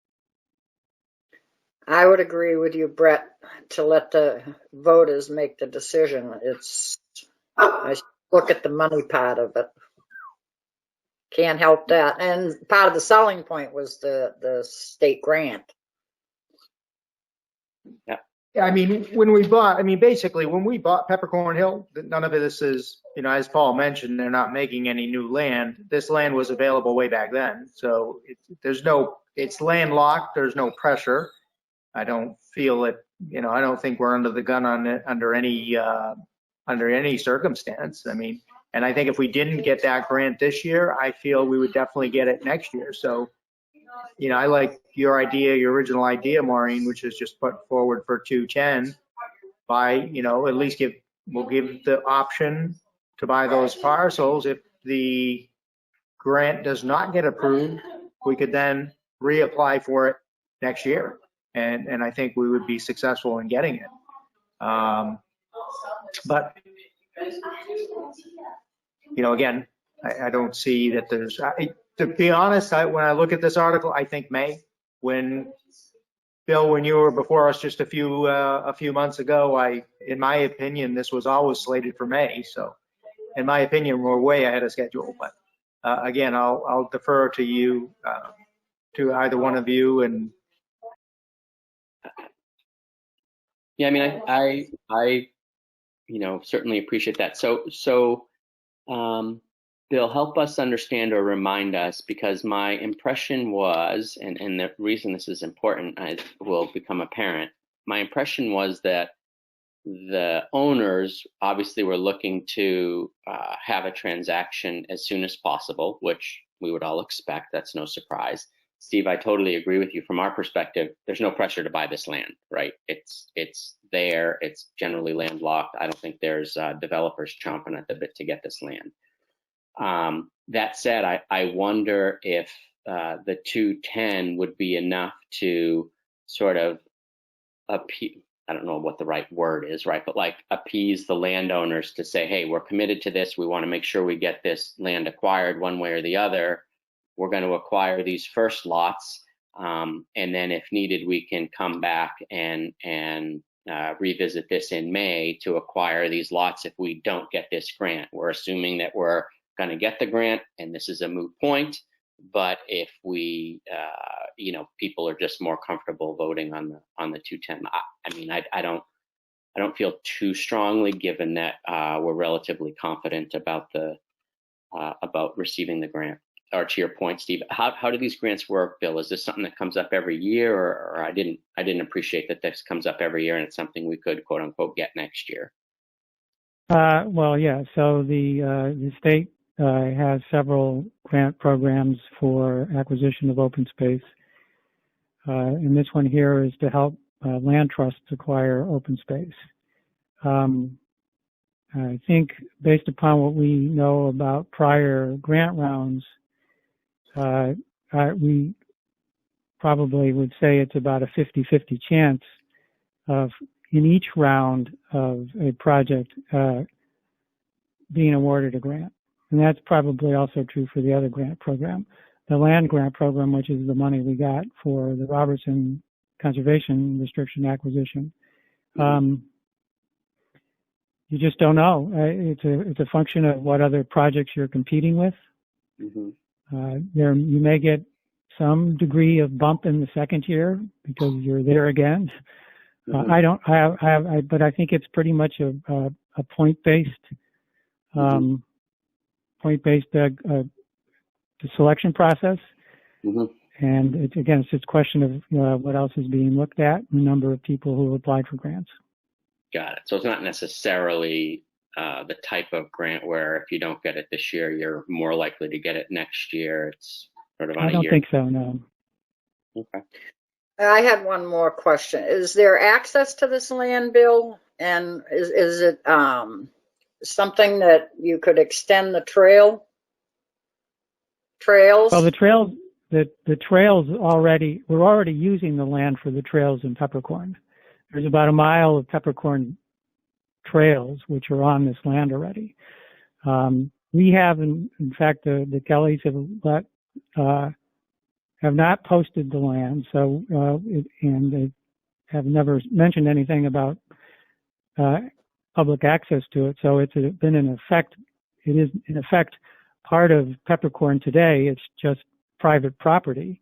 I would agree with you, Brett, to let the voters make the decision. I look at the money part of it. Can't help that. And part of the selling point was the state grant. Yeah. I mean, when we bought Peppercorn Hill, none of this is, as Paul mentioned, they're not making any new land. This land was available way back then. So it's landlocked. There's no pressure. I don't feel it, I don't think we're under the gun on it under any circumstance. I mean, and I think if we didn't get that grant this year, I feel we would definitely get it next year. So, I like your original idea, Maureen, which is just put forward for 210 by, at least we'll give the option to buy those parcels. If the grant does not get approved, we could then reapply for it next year. And I think we would be successful in getting it. But, again, I don't see that there's, to be honest, when I look at this article, I think May, Bill, when you were before us just a few months ago, in my opinion, this was always slated for May. So in my opinion, we're way ahead of schedule. But again, I'll defer to you, to either one of you. And yeah, I mean, I certainly appreciate that. So Bill, help us understand or remind us, because my impression was, and the reason this is important will become apparent. my impression was that the owners obviously were looking to have a transaction as soon as possible, which we would all expect. That's no surprise. Steve, I totally agree with you. From our perspective, there's no pressure to buy this land, right? It's there. It's generally landlocked. I don't think there's developers chomping at the bit to get this land. That said, I wonder if the 210 would be enough to sort of I don't know what the right word is, right? But like appease the landowners to say, hey, we're committed to this. We want to make sure we get this land acquired one way or the other. We're going to acquire these first lots. And then if needed, we can come back and revisit this in May to acquire these lots if we don't get this grant. We're assuming that we're going to get the grant and this is a moot point. But if we, people are just more comfortable voting on the 210. I mean, I don't feel too strongly, given that we're relatively confident about about receiving the grant. Or to your point, Steve, how do these grants work, Bill? Is this something that comes up every year, or I didn't appreciate that this comes up every year and it's something we could quote unquote get next year? Well, yeah. So the state has several grant programs for acquisition of open space. And this one here is to help land trusts acquire open space. I think based upon what we know about prior grant rounds, we probably would say it's about a 50-50 chance of in each round of a project being awarded a grant. And that's probably also true for the other grant program. The land grant program, which is the money we got for the Robertson Conservation Restriction acquisition. You just don't know. It's a function of what other projects you're competing with. You may get some degree of bump in the second year because you're there again. But I think it's pretty much a point-based selection process. And it's just a question of what else is being looked at, the number of people who applied for grants. Got it. So it's not necessarily the type of grant where if you don't get it this year, you're more likely to get it next year. It's sort of on a year. I don't think so, no. Okay. I had one more question. Is there access to this land, Bill? And is it something that you could extend the trails? Well, the trails we're already using the land for the trails in Peppercorn. There's about a mile of Peppercorn trails which are on this land already. We have, in fact, the Kellys have not posted the land, so and they have never mentioned anything about public access to it. So it's been in effect. It is in effect part of Peppercorn today. It's just private property,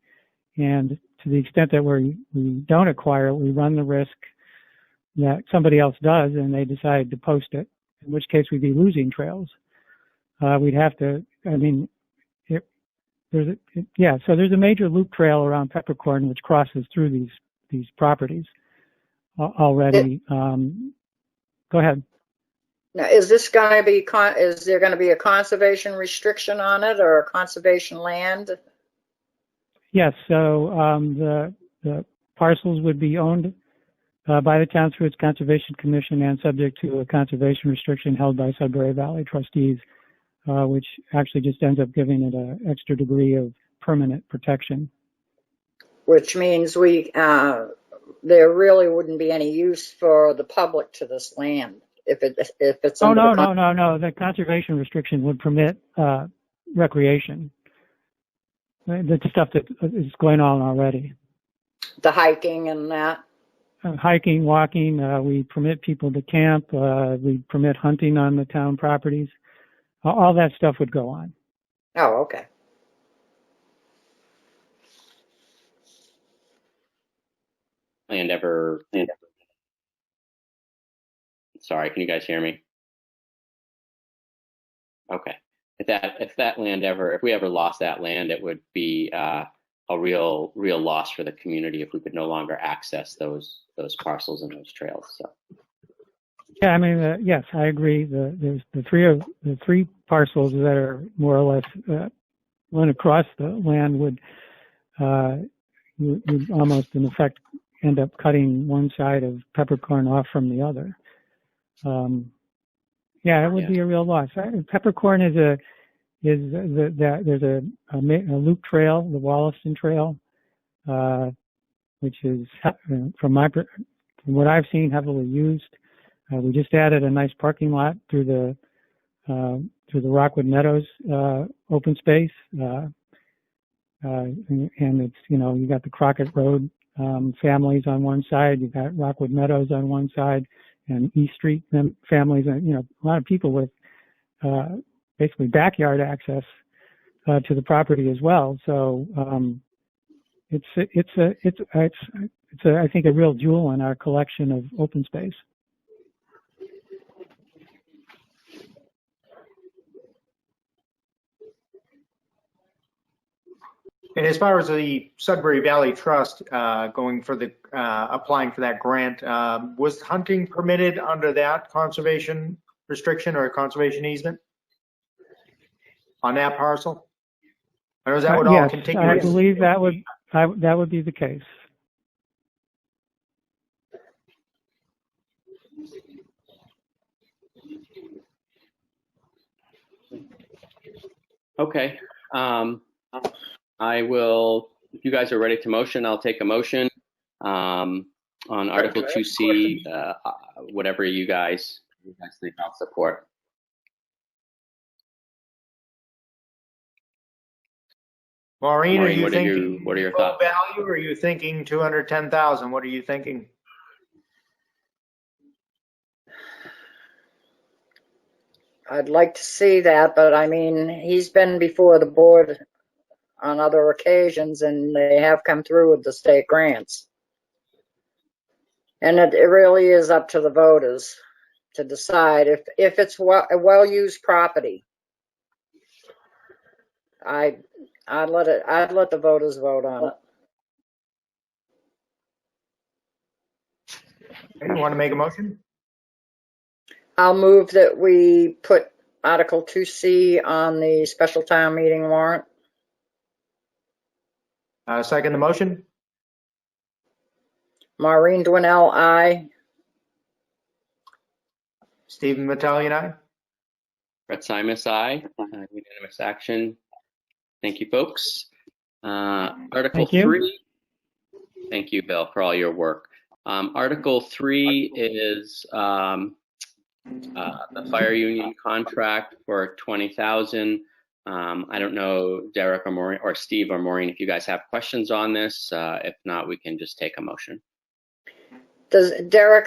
and to the extent that we don't acquire it, we run the risk that somebody else does and they decide to post it, in which case we'd be losing trails. We'd have to, so there's a major loop trail around Peppercorn which crosses through these properties already. Go ahead. Now, is this going to be, is there going to be a conservation restriction on it or a conservation land? Yes, so the parcels would be owned by the town through its Conservation Commission and subject to a conservation restriction held by Sudbury Valley trustees, which actually just ends up giving it an extra degree of permanent protection. Which means there really wouldn't be any use for the public to this land if it's. Oh, no. The conservation restriction would permit recreation. The stuff that is going on already. The hiking and that. Hiking, walking, we permit people to camp, we permit hunting on the town properties. All that stuff would go on. Oh, okay. Sorry, can you guys hear me? Okay. If we ever lost that land, it would be real loss for the community if we could no longer access those parcels and those trails. So. Yeah, I mean, yes, I agree. There's the three parcels that are more or less run across the land would you'd almost in effect end up cutting one side of Peppercorn off from the other. Yeah, it would be a real loss. Peppercorn there's a loop trail, the Wollaston Trail, which is from what I've seen heavily used. We just added a nice parking lot through the Rockwood Meadows open space, and it's you got the Crockett Road families on one side, you got Rockwood Meadows on one side, and East Street families, and a lot of people with basically backyard access to the property as well. So it's I think a real jewel in our collection of open space. And as far as the Sudbury Valley Trust going for the applying for that grant, was hunting permitted under that conservation restriction or conservation easement on that parcel? Or is that what all Yes, contiguous? I believe that would be the case. Okay. I will, if you guys are ready to motion, I'll take a motion on Article 2C, whatever you guys think I'll support. Maureen, are you what thinking what are your full thoughts? value, or are you thinking 210,000? What are you thinking? I'd like to see that, but I mean, he's been before the board on other occasions, and they have come through with the state grants. And it really is up to the voters to decide if it's a well-used property. I'd let the voters vote on it. You want to make a motion? I'll move that we put Article 2C on the special town meeting warrant. Second the motion. Maureen Dwinell, aye. Stephen Battalion, aye. Brett Simus, aye. Unanimous action. Thank you, folks. Article 3. Thank you, Bill, for all your work. Article 3 is the fire union contract for $20,000. I don't know, Derek or Maureen, or Steve or Maureen, if you guys have questions on this. If not, we can just take a motion. Does Derek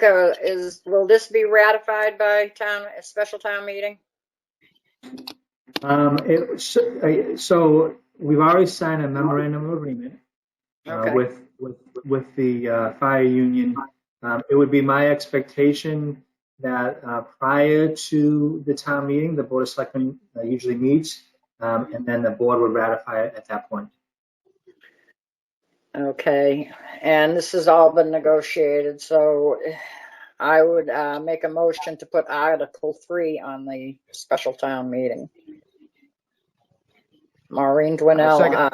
will this be ratified by a special town meeting? So we've already signed a memorandum of agreement with the fire union. It would be my expectation that prior to the town meeting, the Board of Selectmen usually meets, and then the board would ratify it at that point. Okay, and this has all been negotiated, so I would make a motion to put Article 3 on the special town meeting. Maureen Dwinell,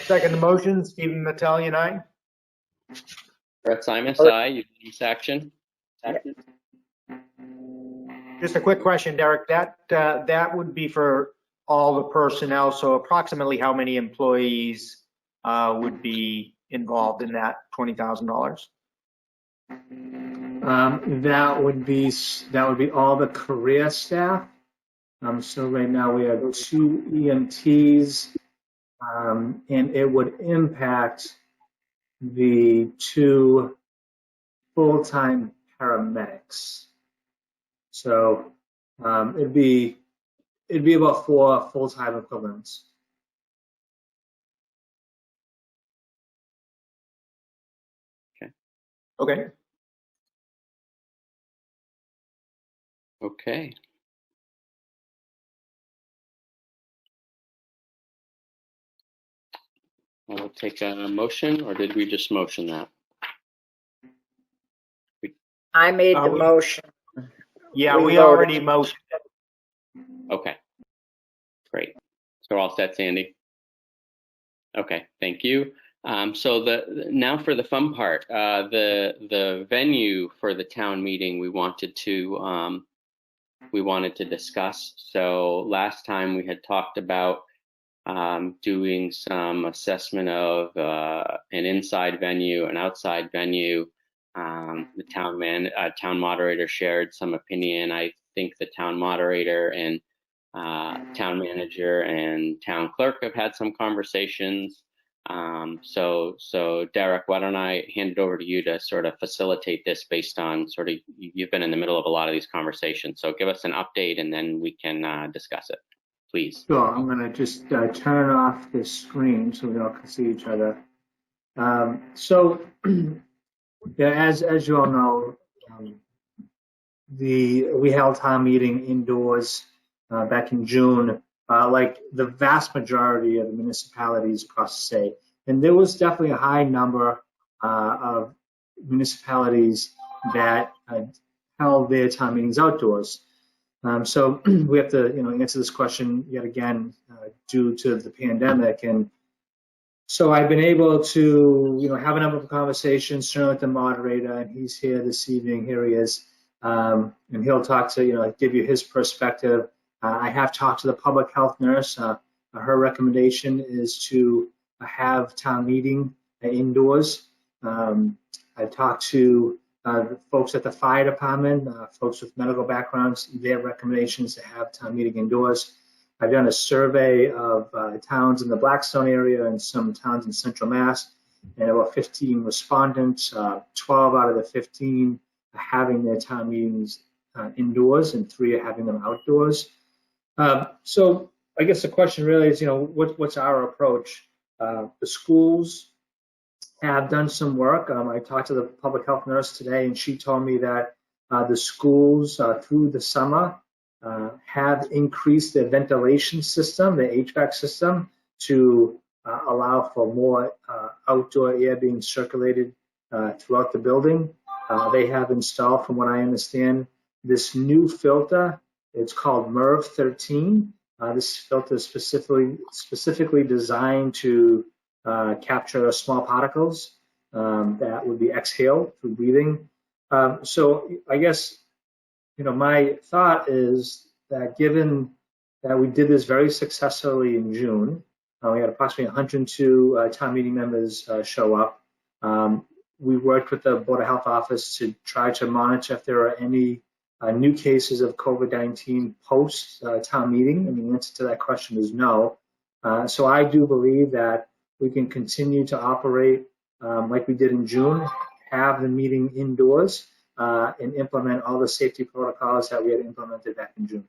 Second the motion. Stephen Battalion, aye. Brett Simus, aye. Unanimous action. Just a quick question, Derek. That would be for all the personnel. So approximately how many employees would be involved in that $20,000? That would be all the career staff. So right now we have 2 EMTs, and it would impact the 2 full-time paramedics. So it'd be about 4 full-time equivalents. Okay. Okay. We'll take a motion, or did we just motion that? I made the motion. Yeah, we voted. already motioned. Okay, great. So all set, Sandy? Okay, thank you. So now for the fun part, the venue for the town meeting we wanted to discuss. So last time we had talked about doing some assessment of an inside venue, an outside venue. The town moderator shared some opinion. I think the town moderator and town manager and town clerk have had some conversations. So Derek, why don't I hand it over to you to sort of facilitate this based on sort of, you've been in the middle of a lot of these conversations. So give us an update and then we can discuss it, please. Sure, I'm going to just turn off this screen so we all can see each other. Yeah, as you all know, we held town meeting indoors back in June, like the vast majority of the municipalities across the state. And there was definitely a high number of municipalities that held their town meetings outdoors. So we have to, answer this question yet again due to the pandemic. And so I've been able to, have a number of conversations, certainly with the moderator, and he's here this evening. Here he is, and he'll talk to, give you his perspective. I have talked to the public health nurse. Her recommendation is to have town meeting indoors. I talked to folks at the fire department, folks with medical backgrounds. Their recommendations to have town meeting indoors. I've done a survey of towns in the Blackstone area and some towns in Central Mass, and about 15 respondents, 12 out of the 15 are having their town meetings indoors, and 3 are having them outdoors. So I guess the question really is, what's our approach? The schools have done some work. I talked to the public health nurse today, and she told me that the schools through the summer have increased their ventilation system, the HVAC system, to allow for more outdoor air being circulated throughout the building. They have installed, from what I understand, this new filter. It's called MERV 13. This filter is specifically designed to capture small particles that would be exhaled through breathing. So I guess, my thought is that given that we did this very successfully in June, we had approximately 102 town meeting members show up. We worked with the Board of Health office to try to monitor if there are any new cases of COVID-19 post town meeting, and the answer to that question is no. So I do believe that we can continue to operate like we did in June, have the meeting indoors, and implement all the safety protocols that we had implemented back in June.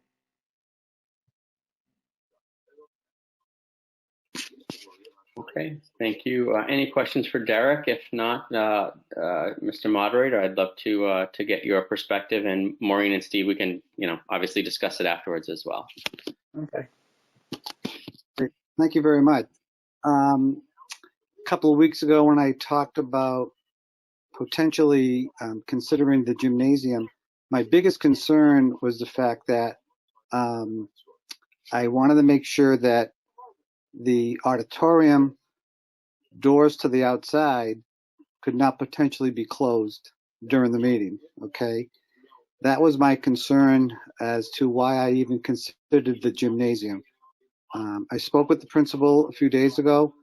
Okay, thank you. Any questions for Derek? If not, Mr. Moderator, I'd love to get your perspective, and Maureen and Steve, we can, obviously discuss it afterwards as well. Okay. Great. Thank you very much. A couple of weeks ago, when I talked about potentially considering the gymnasium, my biggest concern was the fact that I wanted to make sure that the auditorium doors to the outside could not potentially be closed during the meeting, okay? That was my concern as to why I even considered the gymnasium. I spoke with the principal a few days ago,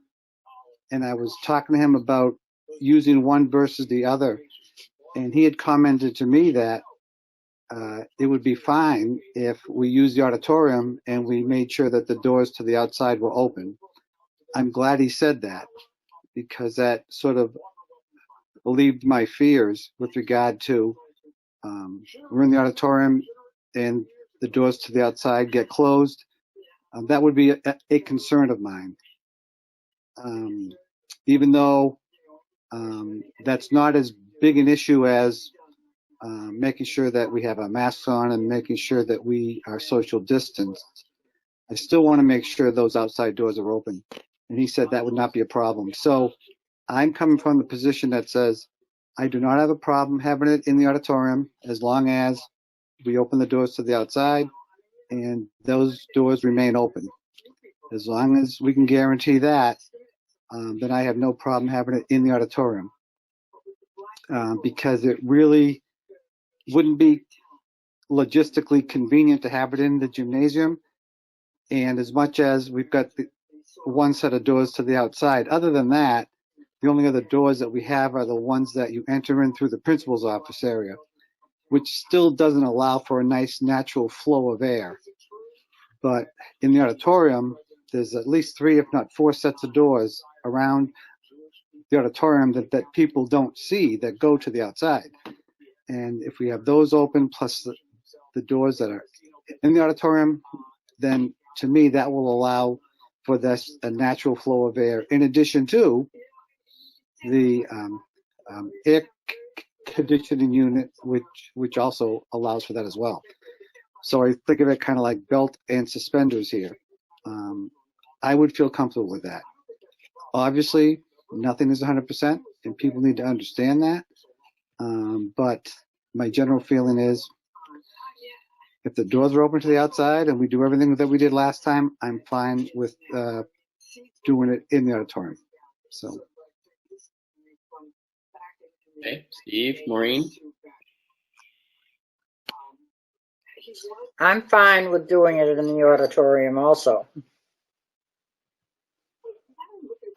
and I was talking to him about using one versus the other, and he had commented to me that it would be fine if we used the auditorium and we made sure that the doors to the outside were open. I'm glad he said that, because that sort of relieved my fears with regard to we're in the auditorium and the doors to the outside get closed. That would be a concern of mine. Even though that's not as big an issue as making sure that we have our masks on and making sure that we are social distanced, I still want to make sure those outside doors are open. And he said that would not be a problem. So I'm coming from the position that says I do not have a problem having it in the auditorium as long as we open the doors to the outside and those doors remain open. As long as we can guarantee that, then I have no problem having it in the auditorium, because it really wouldn't be logistically convenient to have it in the gymnasium. And as much as we've got the one set of doors to the outside, other than that, the only other doors that we have are the ones that you enter in through the principal's office area, which still doesn't allow for a nice natural flow of air. But in the auditorium, there's at least 3, if not 4 sets of doors around the auditorium that people don't see that go to the outside. And if we have those open plus the doors that are in the auditorium, then to me that will allow for this a natural flow of air, in addition to the air conditioning unit, which also allows for that as well. So I think of it kind of like belt and suspenders here. I would feel comfortable with that. Obviously, nothing is 100%, and people need to understand that. But my general feeling is, if the doors are open to the outside and we do everything that we did last time, I'm fine with doing it in the auditorium. So. Okay, Steve, Maureen? I'm fine with doing it in the auditorium also.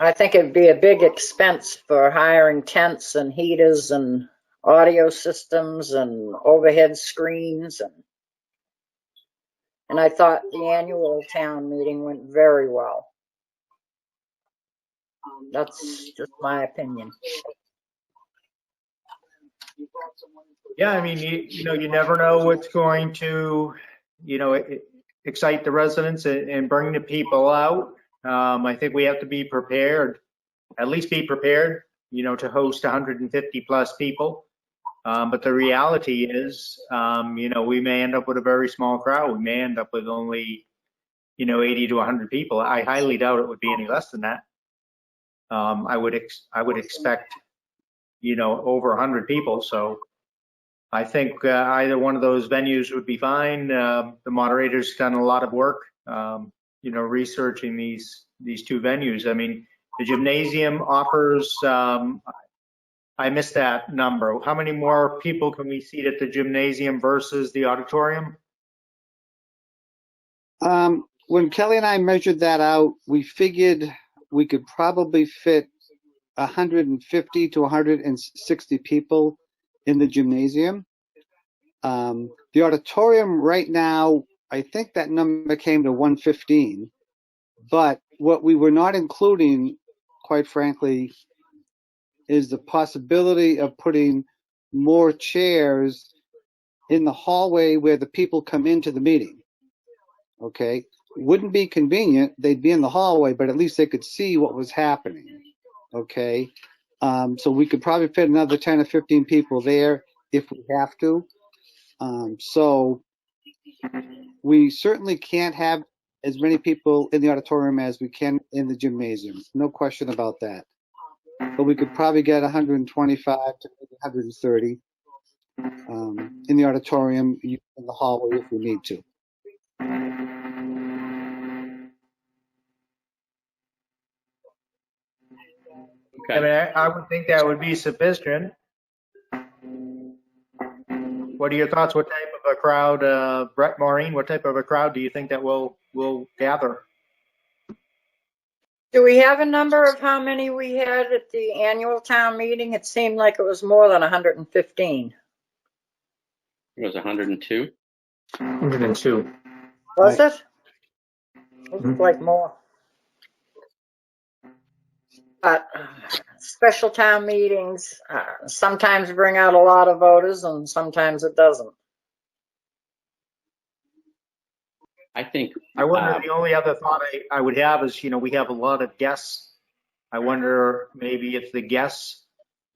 I think it'd be a big expense for hiring tents and heaters and audio systems and overhead screens. And I thought the annual town meeting went very well. That's just my opinion. Yeah, I mean, you never know what's going to, excite the residents and bring the people out. I think we have to be prepared, at least be prepared, to host 150 plus people. But the reality is, we may end up with a very small crowd. We may end up with only, 80 to 100 people. I highly doubt it would be any less than that. I would expect, over 100 people. So I think either one of those venues would be fine. The moderator's done a lot of work, researching these 2 venues. I mean, the gymnasium offers, I missed that number. How many more people can we seat at the gymnasium versus the auditorium? When Kelly and I measured that out, we figured we could probably fit 150 to 160 people in the gymnasium. The auditorium right now, I think that number came to 115. But what we were not including, quite frankly, is the possibility of putting more chairs in the hallway where the people come into the meeting. Okay? Wouldn't be convenient. They'd be in the hallway, but at least they could see what was happening. Okay? So we could probably fit another 10 or 15 people there if we have to. So we certainly can't have as many people in the auditorium as we can in the gymnasium. No question about that. But we could probably get 125 to 130 in the auditorium, in the hallway if we need to. Okay. I mean, I would think that would be sufficient. What are your thoughts? What type of a crowd, Brett, Maureen, what type of a crowd do you think that will gather? Do we have a number of how many we had at the annual town meeting? It seemed like it was more than 115. It was 102. 102. Was it? It looked like more. But special town meetings sometimes bring out a lot of voters and sometimes it doesn't. I think. I wonder, the only other thought I would have is, we have a lot of guests. I wonder maybe if the guests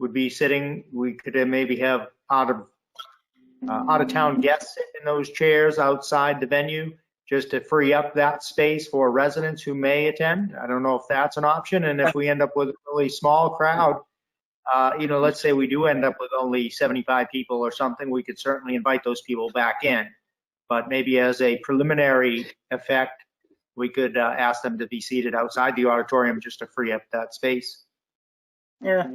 would be sitting, we could maybe have out of town guests in those chairs outside the venue just to free up that space for residents who may attend. I don't know if that's an option. And if we end up with a really small crowd, let's say we do end up with only 75 people or something, we could certainly invite those people back in. But maybe as a preliminary effect, we could ask them to be seated outside the auditorium just to free up that space. Yeah.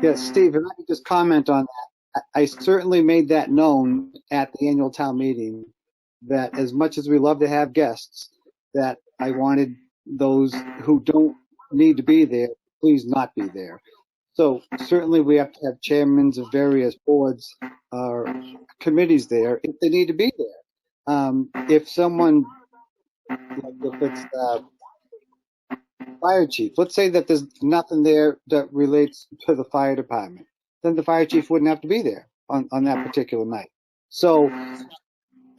Yes, Steve, if I could just comment on that. I certainly made that known at the annual town meeting that as much as we love to have guests, that I wanted those who don't need to be there, please not be there. So certainly we have to have chairmen of various boards or committees there if they need to be there. If someone, like if it's the fire chief, let's say that there's nothing there that relates to the fire department, then the fire chief wouldn't have to be there on that particular night. So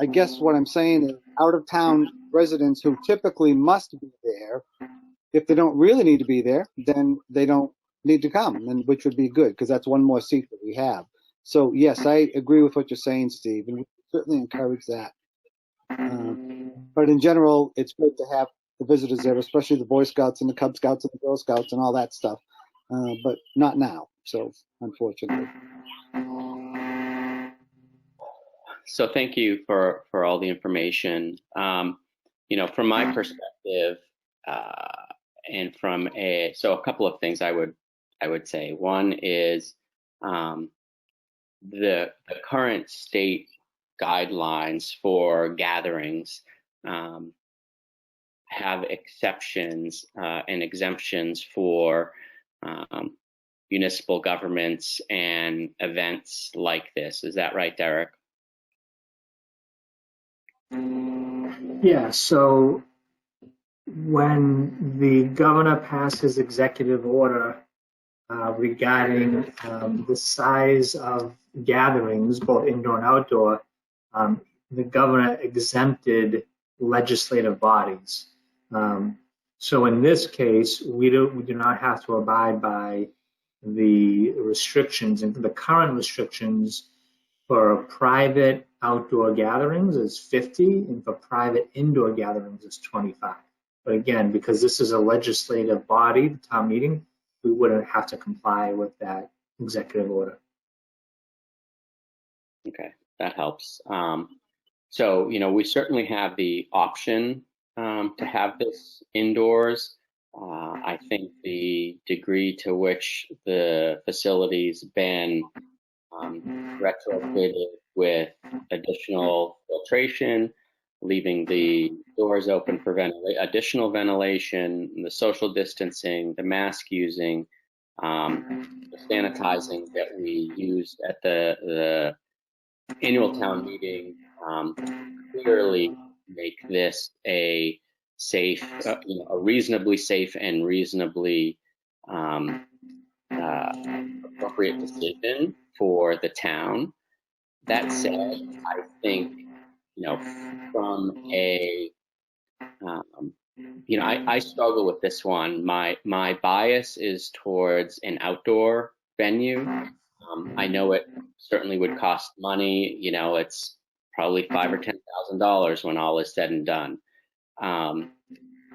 I guess what I'm saying is out of town residents who typically must be there, if they don't really need to be there, then they don't need to come, and which would be good because that's one more seat that we have. So yes, I agree with what you're saying, Steve, and we certainly encourage that. But in general, it's great to have the visitors there, especially the Boy Scouts and the Cub Scouts and the Girl Scouts and all that stuff, but not now, so unfortunately. So thank you for all the information. From my perspective, and so a couple of things I would say. One is the current state guidelines for gatherings have exceptions and exemptions for municipal governments and events like this. Is that right, Derek? Yeah, so when the governor passed his executive order regarding the size of gatherings, both indoor and outdoor, the governor exempted legislative bodies. So in this case, we do not have to abide by the restrictions, and the current restrictions for private outdoor gatherings is 50, and for private indoor gatherings is 25. But again, because this is a legislative body, the town meeting, we wouldn't have to comply with that executive order. Okay, that helps. So, we certainly have the option to have this indoors. I think the degree to which the facility's been retrofitted with additional filtration, leaving the doors open for additional ventilation, the social distancing, the mask using, the sanitizing that we used at the annual town meeting, clearly make this a safe, a reasonably safe and reasonably appropriate decision for the town. That said, I think, from a, I struggle with this one. My bias is towards an outdoor venue. I know it certainly would cost money. It's probably $5,000 or $10,000 when all is said and done. At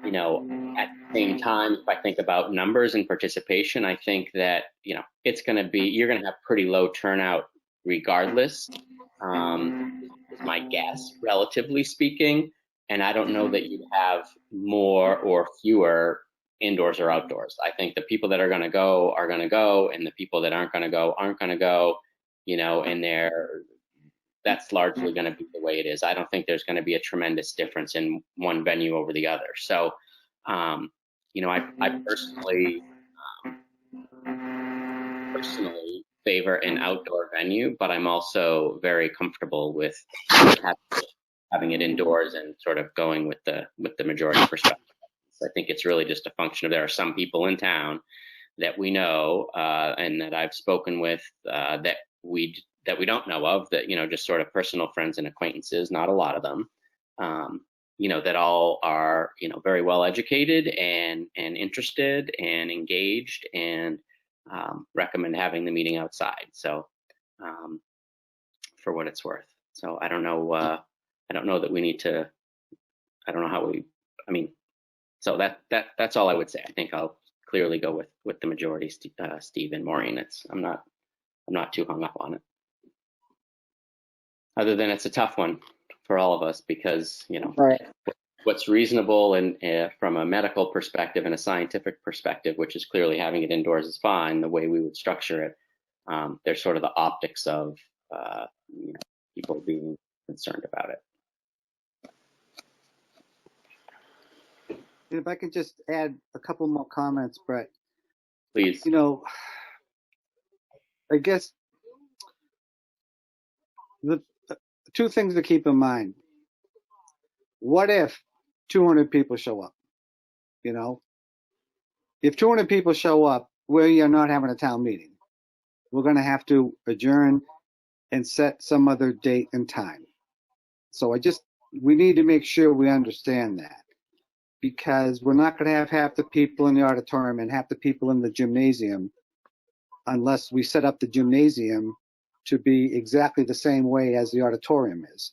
the same time, if I think about numbers and participation, I think that, it's going to be, you're going to have pretty low turnout regardless, is my guess, relatively speaking. And I don't know that you'd have more or fewer indoors or outdoors. I think the people that are going to go, and the people that aren't going to go, and that's largely going to be the way it is. I don't think there's going to be a tremendous difference in one venue over the other. So, I personally favor an outdoor venue, but I'm also very comfortable with having it indoors and sort of going with the majority perspective. I think it's really just a function of there are some people in town that we know and that I've spoken with that we don't know of, that just sort of personal friends and acquaintances, not a lot of them, that all are very well educated and interested and engaged, and recommend having the meeting outside. So for what it's worth. So I don't know that we need to I don't know how we, I mean, so that's all I would say. I think I'll clearly go with the majority, Steve and Maureen. I'm not too hung up on it. Other than it's a tough one for all of us because, you know, Right. what's reasonable and from a medical perspective and a scientific perspective, which is clearly having it indoors is fine, the way we would structure it, there's sort of the optics of you know, people being concerned about it. If I could just add a couple more comments, Brett. Please. You know, I guess the two things to keep in mind. What if 200 people show up? You know, if 200 people show up, we are not having a town meeting. We're going to have to adjourn and set some other date and time. So we need to make sure we understand that, because we're not going to have half the people in the auditorium and half the people in the gymnasium unless we set up the gymnasium to be exactly the same way as the auditorium is.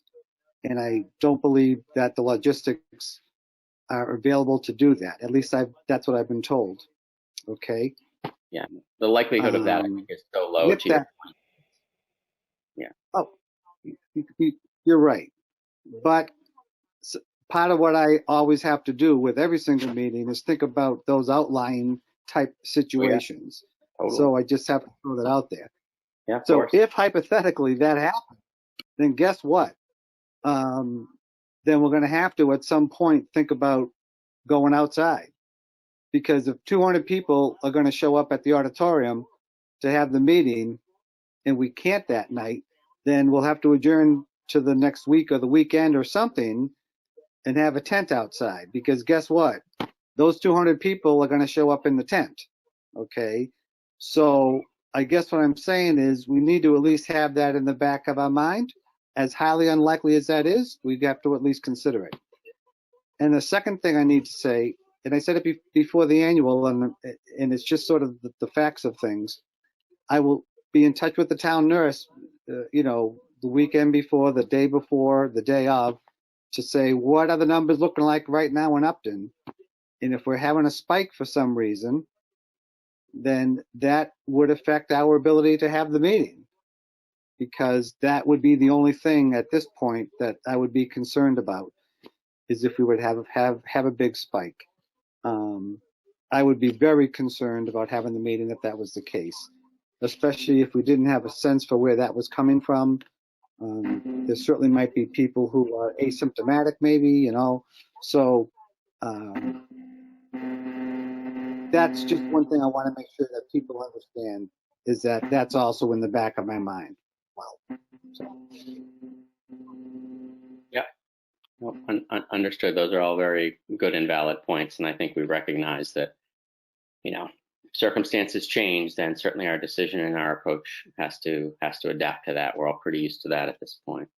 And I don't believe that the logistics are available to do that. At least that's what I've been told. Okay. Yeah. The likelihood of that I think is so low. To your point. Yeah. Oh, you're right. But part of what I always have to do with every single meeting is think about those outlying type situations. Oh, yeah. Totally. So I just have to throw that out there. Yeah. So if hypothetically that happens, then guess what? Then we're going to have to at some point think about going outside, because if 200 people are going to show up at the auditorium to have the meeting and we can't that night, then we'll have to adjourn to the next week or the weekend or something and have a tent outside, because guess what? Those 200 people are going to show up in the tent. Okay. So I guess what I'm saying is we need to at least have that in the back of our mind. As highly unlikely as that is, we have to at least consider it. And the second thing I need to say, and I said it before the annual, and it's just sort of the facts of things. I will be in touch with the town nurse, you know, the weekend before, the day before, the day of, to say what are the numbers looking like right now in Upton. And if we're having a spike for some reason, then that would affect our ability to have the meeting, because that would be the only thing at this point that I would be concerned about, is if we would have a big spike. I would be very concerned about having the meeting if that was the case, especially if we didn't have a sense for where that was coming from. There certainly might be people who are asymptomatic, maybe, you know. So that's just one thing I want to make sure that people understand, is that that's also in the back of my mind. Well, so. Yeah. Well, understood. Those are all very good and valid points, and I think we recognize that, you know, if circumstances change, then certainly our decision and our approach has to adapt to that. We're all pretty used to that at this point.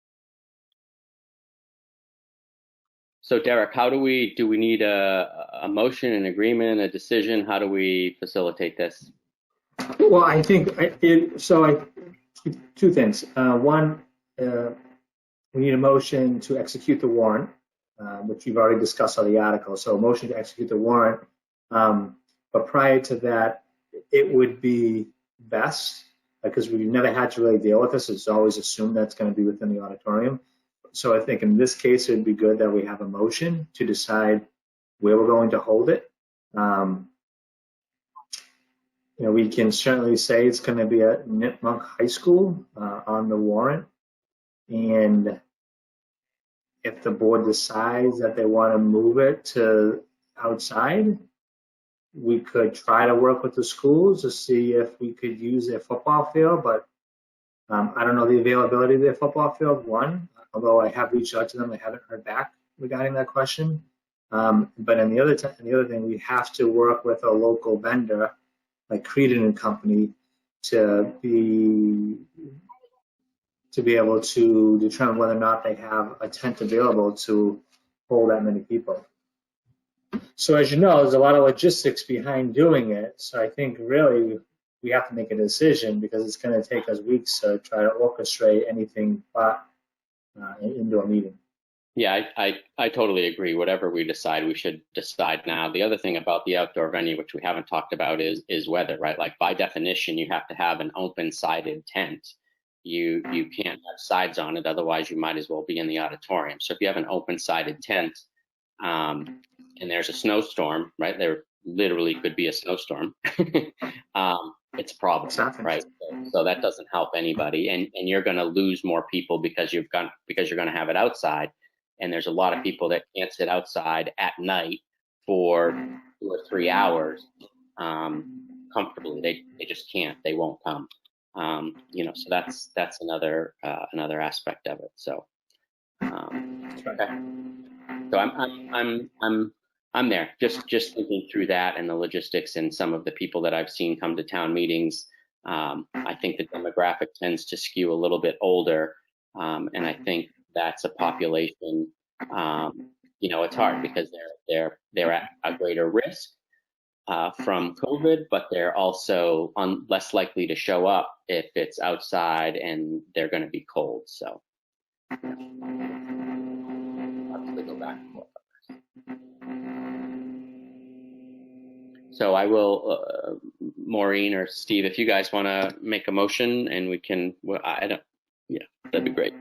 So Derek, how do we need a motion, an agreement, a decision? How do we facilitate this? Well, I think two things. One, we need a motion to execute the warrant, which you've already discussed on the article. So a motion to execute the warrant. But prior to that, it would be best, because we've never had to really deal with this. It's always assumed that's going to be within the auditorium. So I think in this case, it would be good that we have a motion to decide where we're going to hold it. You know, we can certainly say it's going to be at Nipmuc High School on the warrant. And if the board decides that they want to move it to outside, we could try to work with the schools to see if we could use their football field. But I don't know the availability of their football field, one, although I have reached out to them. I haven't heard back regarding that question. But on the other thing, we have to work with a local vendor like Creedon and Company to be able to determine whether or not they have a tent available to hold that many people. So as you know, there's a lot of logistics behind doing it. So I think really we have to make a decision, because it's going to take us weeks to try to orchestrate anything but into a meeting. Yeah, I totally agree. Whatever we decide, we should decide now. The other thing about the outdoor venue, which we haven't talked about, is weather, right? Like by definition, you have to have an open-sided tent. You can't have sides on it, otherwise you might as well be in the auditorium. So if you have an open-sided tent, and there's a snowstorm, right? There literally could be a snowstorm. It's a problem, right? So that doesn't help anybody, and you're going to lose more people because you're going to have it outside. And there's a lot of people that can't sit outside at night for 2 or 3 hours comfortably. They just can't. They won't come. So that's another aspect of it. So, okay. So I'm there. Just thinking through that and the logistics and some of the people that I've seen come to town meetings. I think the demographic tends to skew a little bit older, and I think that's a population, it's hard because they're at a greater risk from COVID, but they're also less likely to show up if it's outside and they're going to be cold. So obviously go back and forth. So I will, Maureen or Steve, if you guys want to make a motion and we can, that'd be great.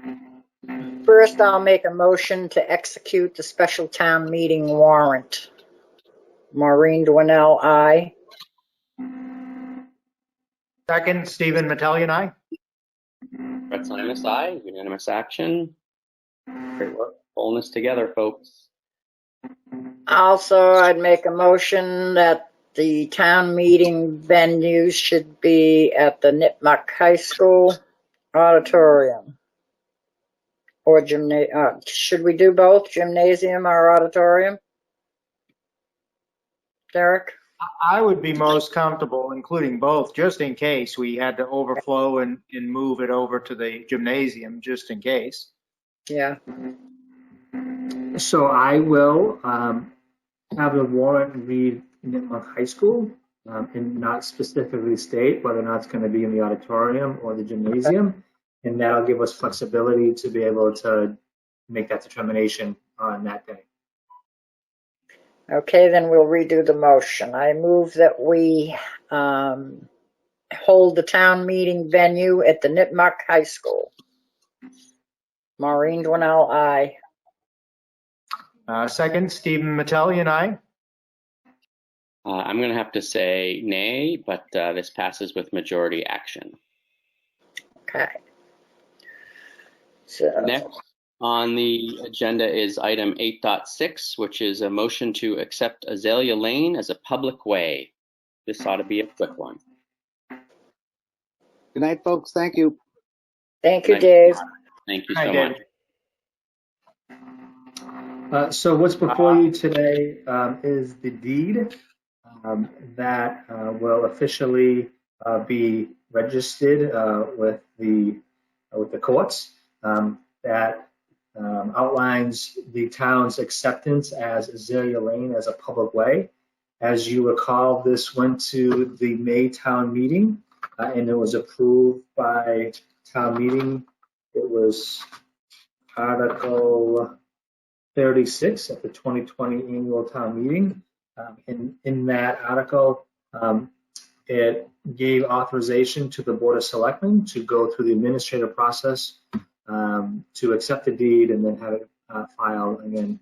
First, I'll make a motion to execute the special town meeting warrant. Maureen Dwinell, aye. Second, Stephen Mattelli, aye. Brett Simus, aye. Unanimous action. Great work. Pulling this together, folks. Also, I'd make a motion that the town meeting venue should be at the Nipmuc High School auditorium. Or should we do both, gymnasium or auditorium? Derek? I would be most comfortable including both, just in case we had to overflow and move it over to the gymnasium, just in case. Yeah. So I will have the warrant read Nipmuc High School and not specifically state whether or not it's going to be in the auditorium or the gymnasium. Okay. And that'll give us flexibility to be able to make that determination on that day. Okay, then we'll redo the motion. I move that we hold the town meeting venue at the Nipmuc High School. Maureen Dwinell, aye. Second, Stephen Mattelli, and aye. I'm going to have to say nay, but this passes with majority action. Okay. So next on the agenda is item 8.6, which is a motion to accept Azalea Lane as a public way. This ought to be a quick one. Good night, folks. Thank you. Thank you, Dave. Thank you so much. So what's before you today is the deed that will officially be registered with the courts. That outlines the town's acceptance as Azalea Lane as a public way. As you recall, this went to the May town meeting and it was approved by town meeting. It was Article 36 at the 2020 annual town meeting. In that article, it gave authorization to the Board of Selectmen to go through the administrative process to accept the deed and then have it filed again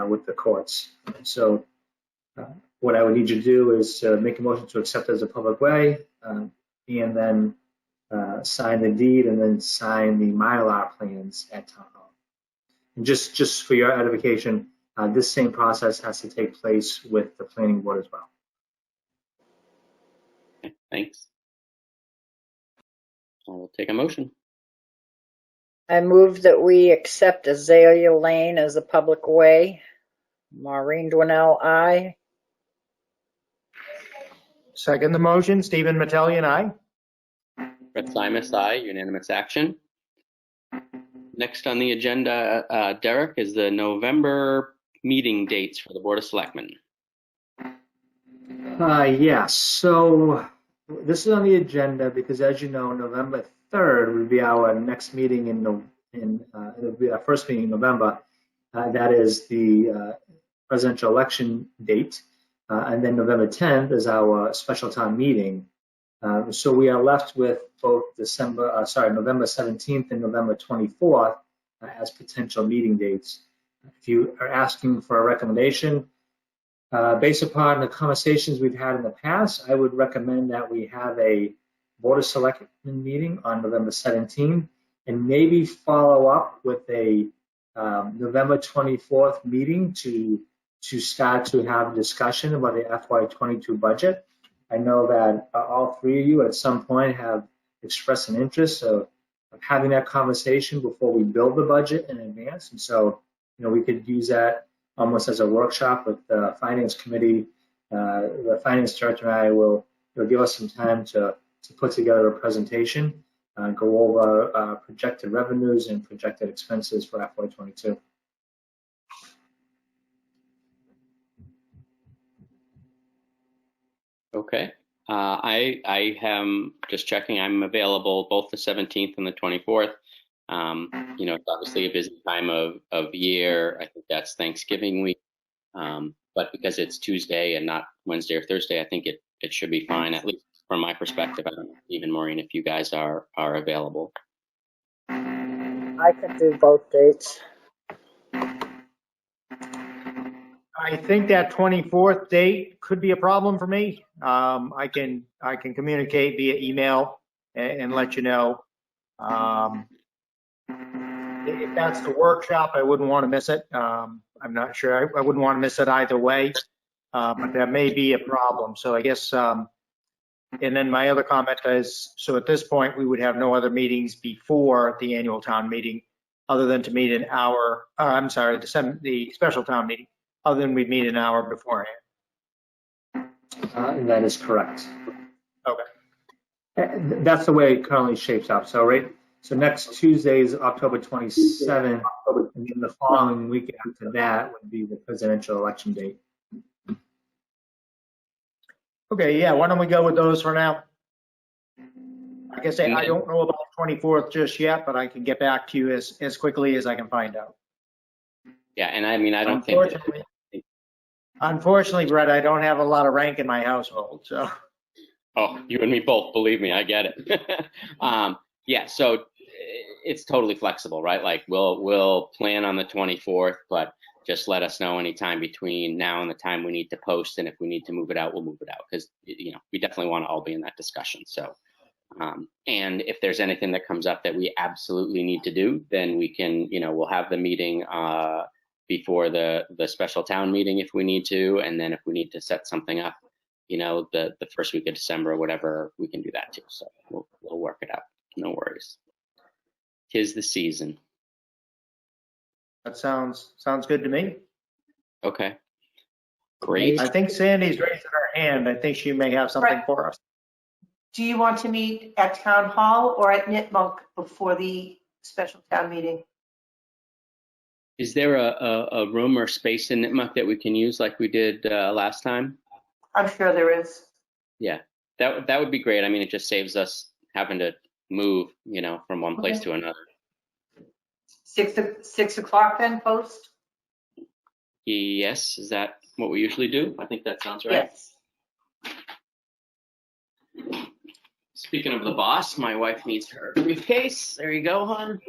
with the courts. So what I would need you to do is make a motion to accept it as a public way and then sign the deed and then sign the Mylar plans at Town Hall. And just for your edification, this same process has to take place with the planning board as well. Okay, thanks. I will take a motion. I move that we accept Azalea Lane as a public way. Maureen Dwinell, aye. Second the motion, Stephen Mattelli, and aye. Brett Simus, aye. Unanimous action. Next on the agenda, Derek, is the November meeting dates for the Board of Selectmen. Yes, so this is on the agenda because, as you know, November 3rd would be our next meeting it'll be our first meeting in November. That is the presidential election date. And then November 10th is our special town meeting. So we are left with both November 17th and November 24th as potential meeting dates. If you are asking for a recommendation, based upon the conversations we've had in the past, I would recommend that we have a Board of Selectmen meeting on November 17th and maybe follow up with a November 24th meeting to start to have a discussion about the FY22 budget. I know that all three of you at some point have expressed an interest of having that conversation before we build the budget in advance. And so, we could use that almost as a workshop with the Finance Committee. The Finance Director and I will give us some time to put together a presentation, go over projected revenues and projected expenses for FY22. Okay. I am just checking. I'm available both the 17th and the 24th. It's obviously a busy time of year. I think that's Thanksgiving week. But because it's Tuesday and not Wednesday or Thursday, I think it should be fine, at least from my perspective. I don't know, even Maureen, if you guys are available. I could do both dates. I think that 24th date could be a problem for me. I can communicate via email and let you know. If that's the workshop, I wouldn't want to miss it. I'm not sure. I wouldn't want to miss it either way, but that may be a problem. So I guess, and then my other comment is, so at this point, we would have no other meetings before the annual town meeting, other than to meet an hour. The special town meeting, other than we'd meet an hour beforehand. That is correct. Okay. That's the way it currently shapes up. So next Tuesday is October 27th, and then the following week after that would be the presidential election date. Okay, yeah, why don't we go with those for now? Like I say, I don't know about the 24th just yet, but I can get back to you as quickly as I can find out. Yeah, and I mean, I don't think... Unfortunately, Brett, I don't have a lot of rank in my household, so... Oh, you and me both, believe me, I get it. Yeah, so it's totally flexible, right? Like we'll plan on the 24th, but just let us know anytime between now and the time we need to post, and if we need to move it out, we'll move it out, because we definitely want to all be in that discussion. So, and if there's anything that comes up that we absolutely need to do, then we can, we'll have the meeting before the special town meeting if we need to, and then if we need to set something up, the first week of December or whatever, we can do that too. So we'll work it out. No worries. 'Tis the season. That sounds good to me. Okay. Great. I think Sandy's raising her hand. I think she may have something for us. Do you want to meet at Town Hall or at Nipmuc before the special town meeting? Is there a room or space in Nipmuc that we can use like we did last time? I'm sure there is. Yeah, that would be great. I mean, it just saves us having to move, from one place to another. 6 o'clock then, post? Yes, is that what we usually do? I think that sounds right. Yes. Speaking of the boss, my wife needs her briefcase. There you go, hon.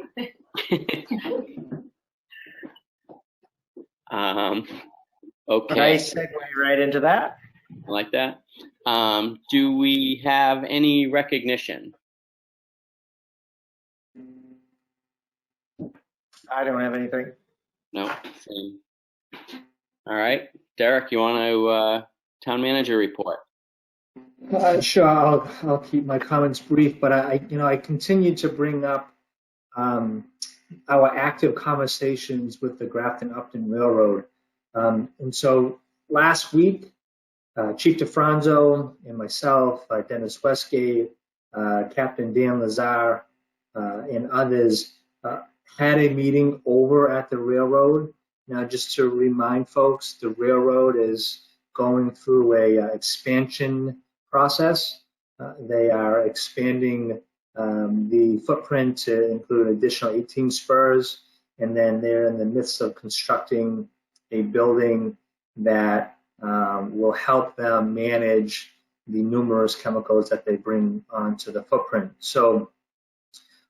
Okay. Nice segue right into that. I like that. Do we have any recognition? I don't have anything. No, same. All right, Derek, you want to town manager report? Sure, I'll keep my comments brief, but I continue to bring up our active conversations with the Grafton-Upton Railroad. And so last week, Chief DeFranzo and myself, Dennis Westgate, Captain Dan Lazar, and others had a meeting over at the railroad. Now, just to remind folks, the railroad is going through a expansion process. They are expanding the footprint to include an additional 18 spurs. and then they're in the midst of constructing a building that will help them manage the numerous chemicals that they bring onto the footprint. So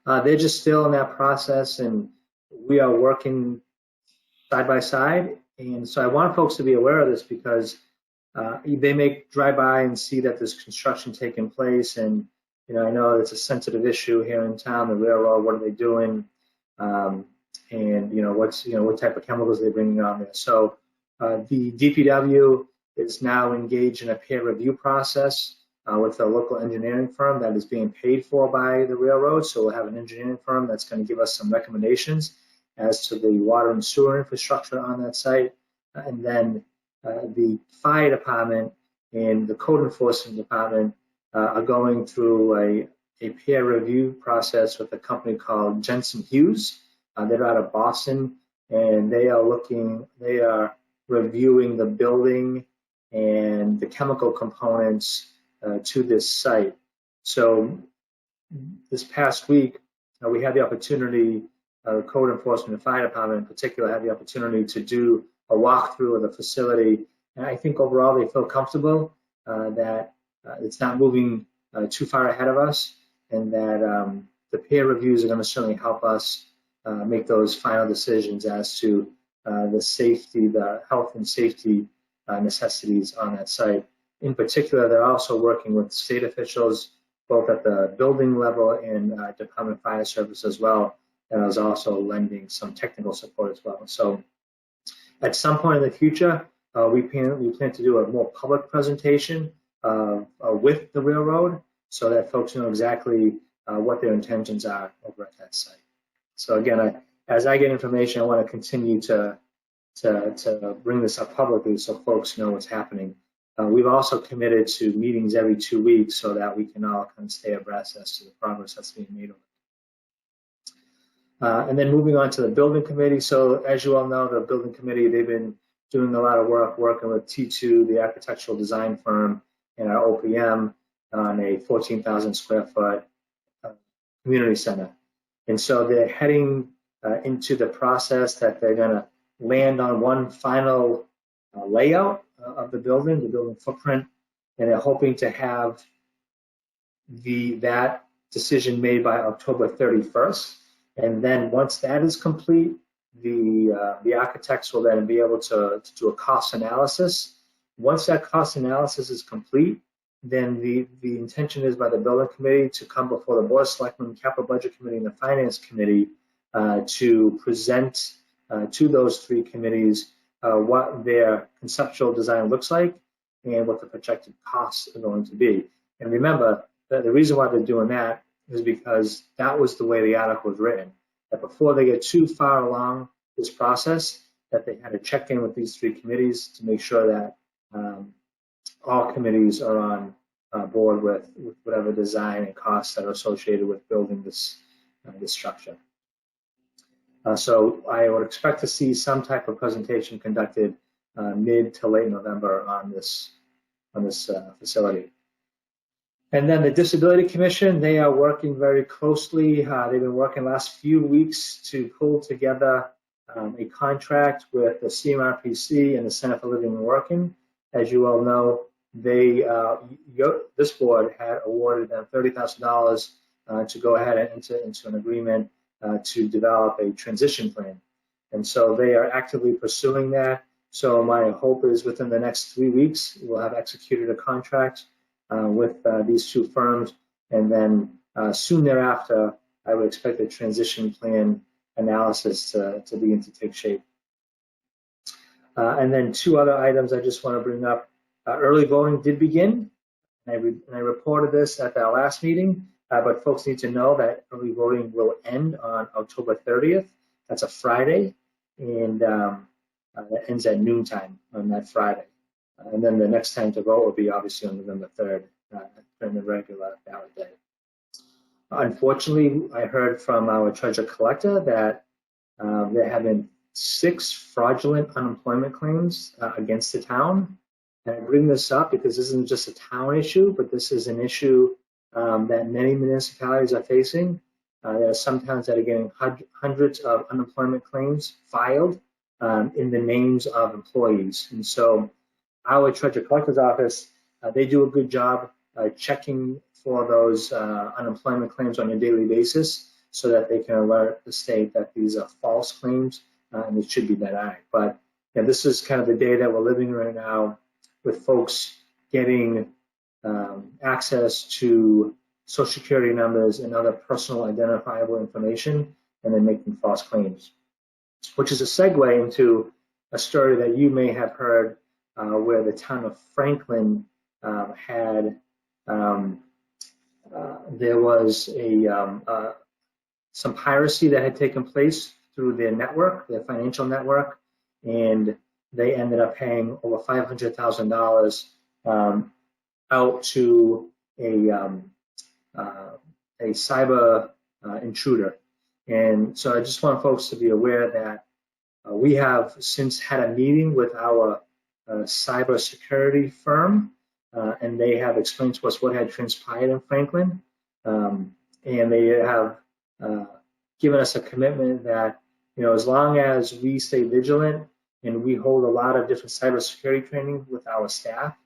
they're just still in that process, and we are working side by side. And so I want folks to be aware of this, because they may drive by and see that there's construction taking place, and I know it's a sensitive issue here in town. The railroad, what are they doing, and what type of chemicals they're bringing on there. So the DPW is now engaged in a peer review process with a local engineering firm that is being paid for by the railroad. So we'll have an engineering firm that's going to give us some recommendations as to the water and sewer infrastructure on that site. And then the fire department and the code enforcement department are going through a peer review process with a company called Jensen Hughes. They're out of Boston, and they are reviewing the building and the chemical components to this site. So this past week, we had the opportunity, the code enforcement and fire department in particular had the opportunity to do a walkthrough of the facility. And I think overall they feel comfortable that it's not moving too far ahead of us, and that the peer reviews are going to certainly help us make those final decisions as to the health and safety necessities on that site. In particular, they're also working with state officials, both at the building level and Department of Fire Service as well, and is also lending some technical support as well. So at some point in the future, we plan to do a more public presentation with the railroad, so that folks know exactly what their intentions are over at that site. So again, as I get information, I want to continue to bring this up publicly so folks know what's happening. We've also committed to meetings every 2 weeks so that we can all kind of stay abreast as to the progress that's being made on it. And then moving on to the building committee. So as you all know, the building committee, they've been doing a lot of work working with T2, the architectural design firm, and our OPM on a 14,000 square foot community center. And so they're heading into the process that they're going to land on one final layout of the building footprint, and they're hoping to have that decision made by October 31st. And then once that is complete, the architects will then be able to do a cost analysis. Once that cost analysis is complete, then the intention is by the building committee to come before the Board of Selectmen, Capital Budget Committee, and the Finance Committee to present to those three committees what their conceptual design looks like and what the projected costs are going to be. And remember, the reason why they're doing that is because that was the way the article was written, that before they get too far along this process, that they had to check in with these three committees to make sure that all committees are on board with whatever design and costs that are associated with building this structure. So I would expect to see some type of presentation conducted mid to late November on this facility. And then the Disability Commission, they are working very closely. They've been working the last few weeks to pull together a contract with the CMRPC and the Center for Living and Working. As you all know, this board had awarded them $30,000 to go ahead and enter into an agreement to develop a transition plan. And so they are actively pursuing that. So my hope is within the next 3 weeks, we'll have executed a contract with these two firms. And then soon thereafter, I would expect the transition plan analysis to begin to take shape. And then two other items I just want to bring up. Early voting did begin. And I reported this at our last meeting. But folks need to know that early voting will end on October 30th. That's a Friday, and that ends at noontime on that Friday. And then the next time to vote will be obviously on November 3rd during the regular ballot day. Unfortunately, I heard from our treasurer collector that there have been 6 fraudulent unemployment claims against the town. And I bring this up because this isn't just a town issue, but this is an issue that many municipalities are facing. There are some towns that are getting hundreds of unemployment claims filed in the names of employees. And so our treasurer collector's office, they do a good job checking for those unemployment claims on a daily basis so that they can alert the state that these are false claims and it should be denied. But this is kind of the day that we're living in right now, with folks getting access to Social Security numbers and other personal identifiable information and then making false claims, which is a segue into a story that you may have heard where the town of Franklin had, there was some piracy that had taken place through their network, their financial network, and they ended up paying over $500,000 out to a cyber intruder. And so I just want folks to be aware that we have since had a meeting with our cybersecurity firm, and they have explained to us what had transpired in Franklin, and they have given us a commitment that, as long as we stay vigilant and we hold a lot of different cybersecurity training with our staff,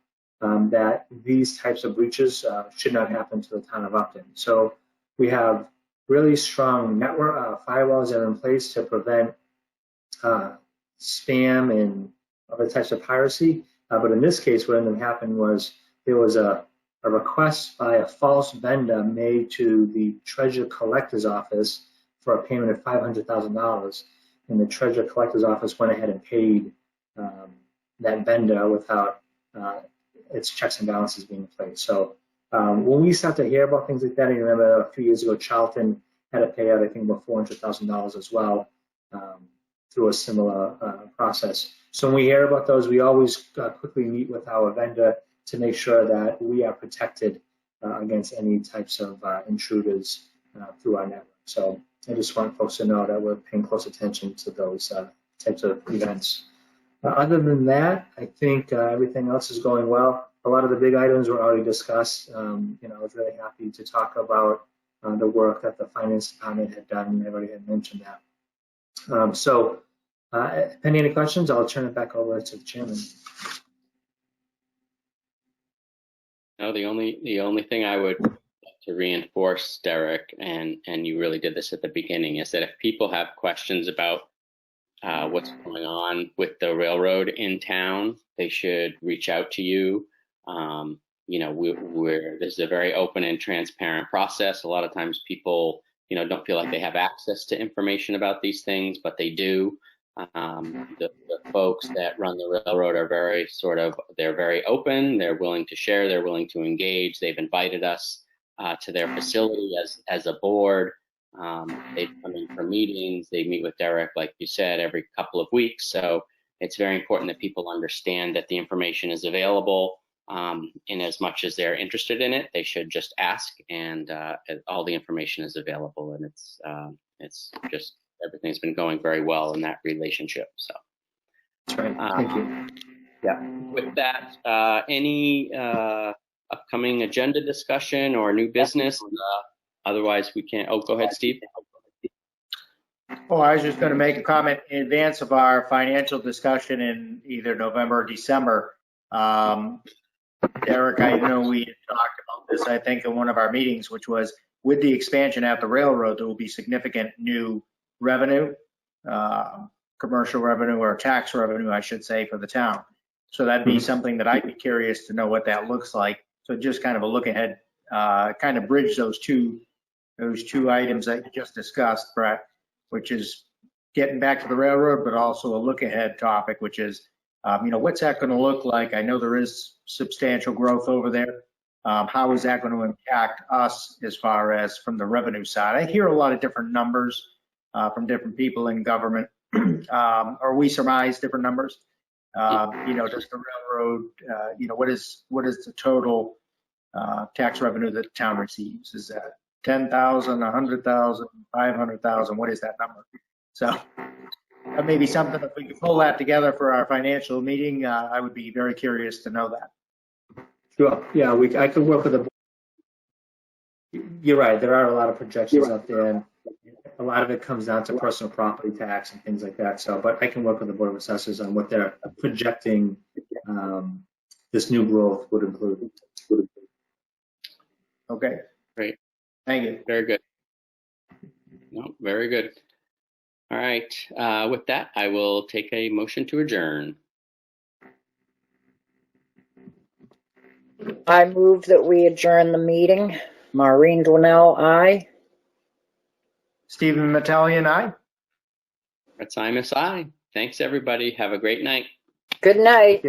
that these types of breaches should not happen to the town of Upton. So we have really strong network firewalls that are in place to prevent spam and other types of piracy. But in this case, what ended up happening was there was a request by a false vendor made to the Treasurer Collector's Office for a payment of $500,000, and the Treasurer Collector's Office went ahead and paid that vendor without its checks and balances being in place. So when we start to hear about things like that, and you remember a few years ago, Charlton had to pay out, I think, about $400,000 as well through a similar process. So when we hear about those, we always quickly meet with our vendor to make sure that we are protected against any types of intruders through our network. So I just want folks to know that we're paying close attention to those types of events. Other than that, I think everything else is going well. A lot of the big items were already discussed. I was really happy to talk about the work that the finance department had done. I already had mentioned that. Any questions, I'll turn it back over to the chairman. No, the only thing I would like to reinforce, Derek, and you really did this at the beginning, is that if people have questions about what's going on with the railroad in town, they should reach out to you. This is a very open and transparent process. A lot of times people, don't feel like they have access to information about these things, but they do. The folks that run the railroad are they're very open. They're willing to share. They're willing to engage. They've invited us to their facility as a board. They come in for meetings. They meet with Derek, like you said, every couple of weeks. So it's very important that people understand that the information is available. In as much as they're interested in it, they should just ask, and all the information is available. And it's just everything's been going very well in that relationship. So that's right. Thank you. Yeah. With that, any upcoming agenda discussion or new business? Otherwise, we can't. Oh, go ahead, Steve. Oh, I was just going to make a comment in advance of our financial discussion in either November or December. Derek, I know we had talked about this, I think, in one of our meetings, which was with the expansion at the railroad, there will be significant new revenue, commercial revenue or tax revenue, I should say, for the town. So that'd be something that I'd be curious to know what that looks like. So just kind of a look ahead, kind of bridge those two items that you just discussed, Brett, which is getting back to the railroad, but also a look ahead topic, which is, what's that going to look like? I know there is substantial growth over there. How is that going to impact us as far as from the revenue side? I hear a lot of different numbers from different people in government, or we surmise different numbers. Does the railroad, what is the total tax revenue that the town receives? Is that 10,000, 100,000, 500,000? What is that number? So that may be something, if we could pull that together for our financial meeting, I would be very curious to know that. Sure. Yeah, I could work with the board. you're right. There are a lot of projections out there, and a lot of it comes down to personal property tax and things like that. So, but I can work with the Board of Assessors on what they're projecting this new growth would include. Okay. Great. Thank you. Very good. No, very good. All right. With that, I will take a motion to adjourn. I move that we adjourn the meeting. Maureen Dwinell, aye. Stephen Metellian, aye. Brett Simus, aye. Thanks, everybody. Have a great night. Good night.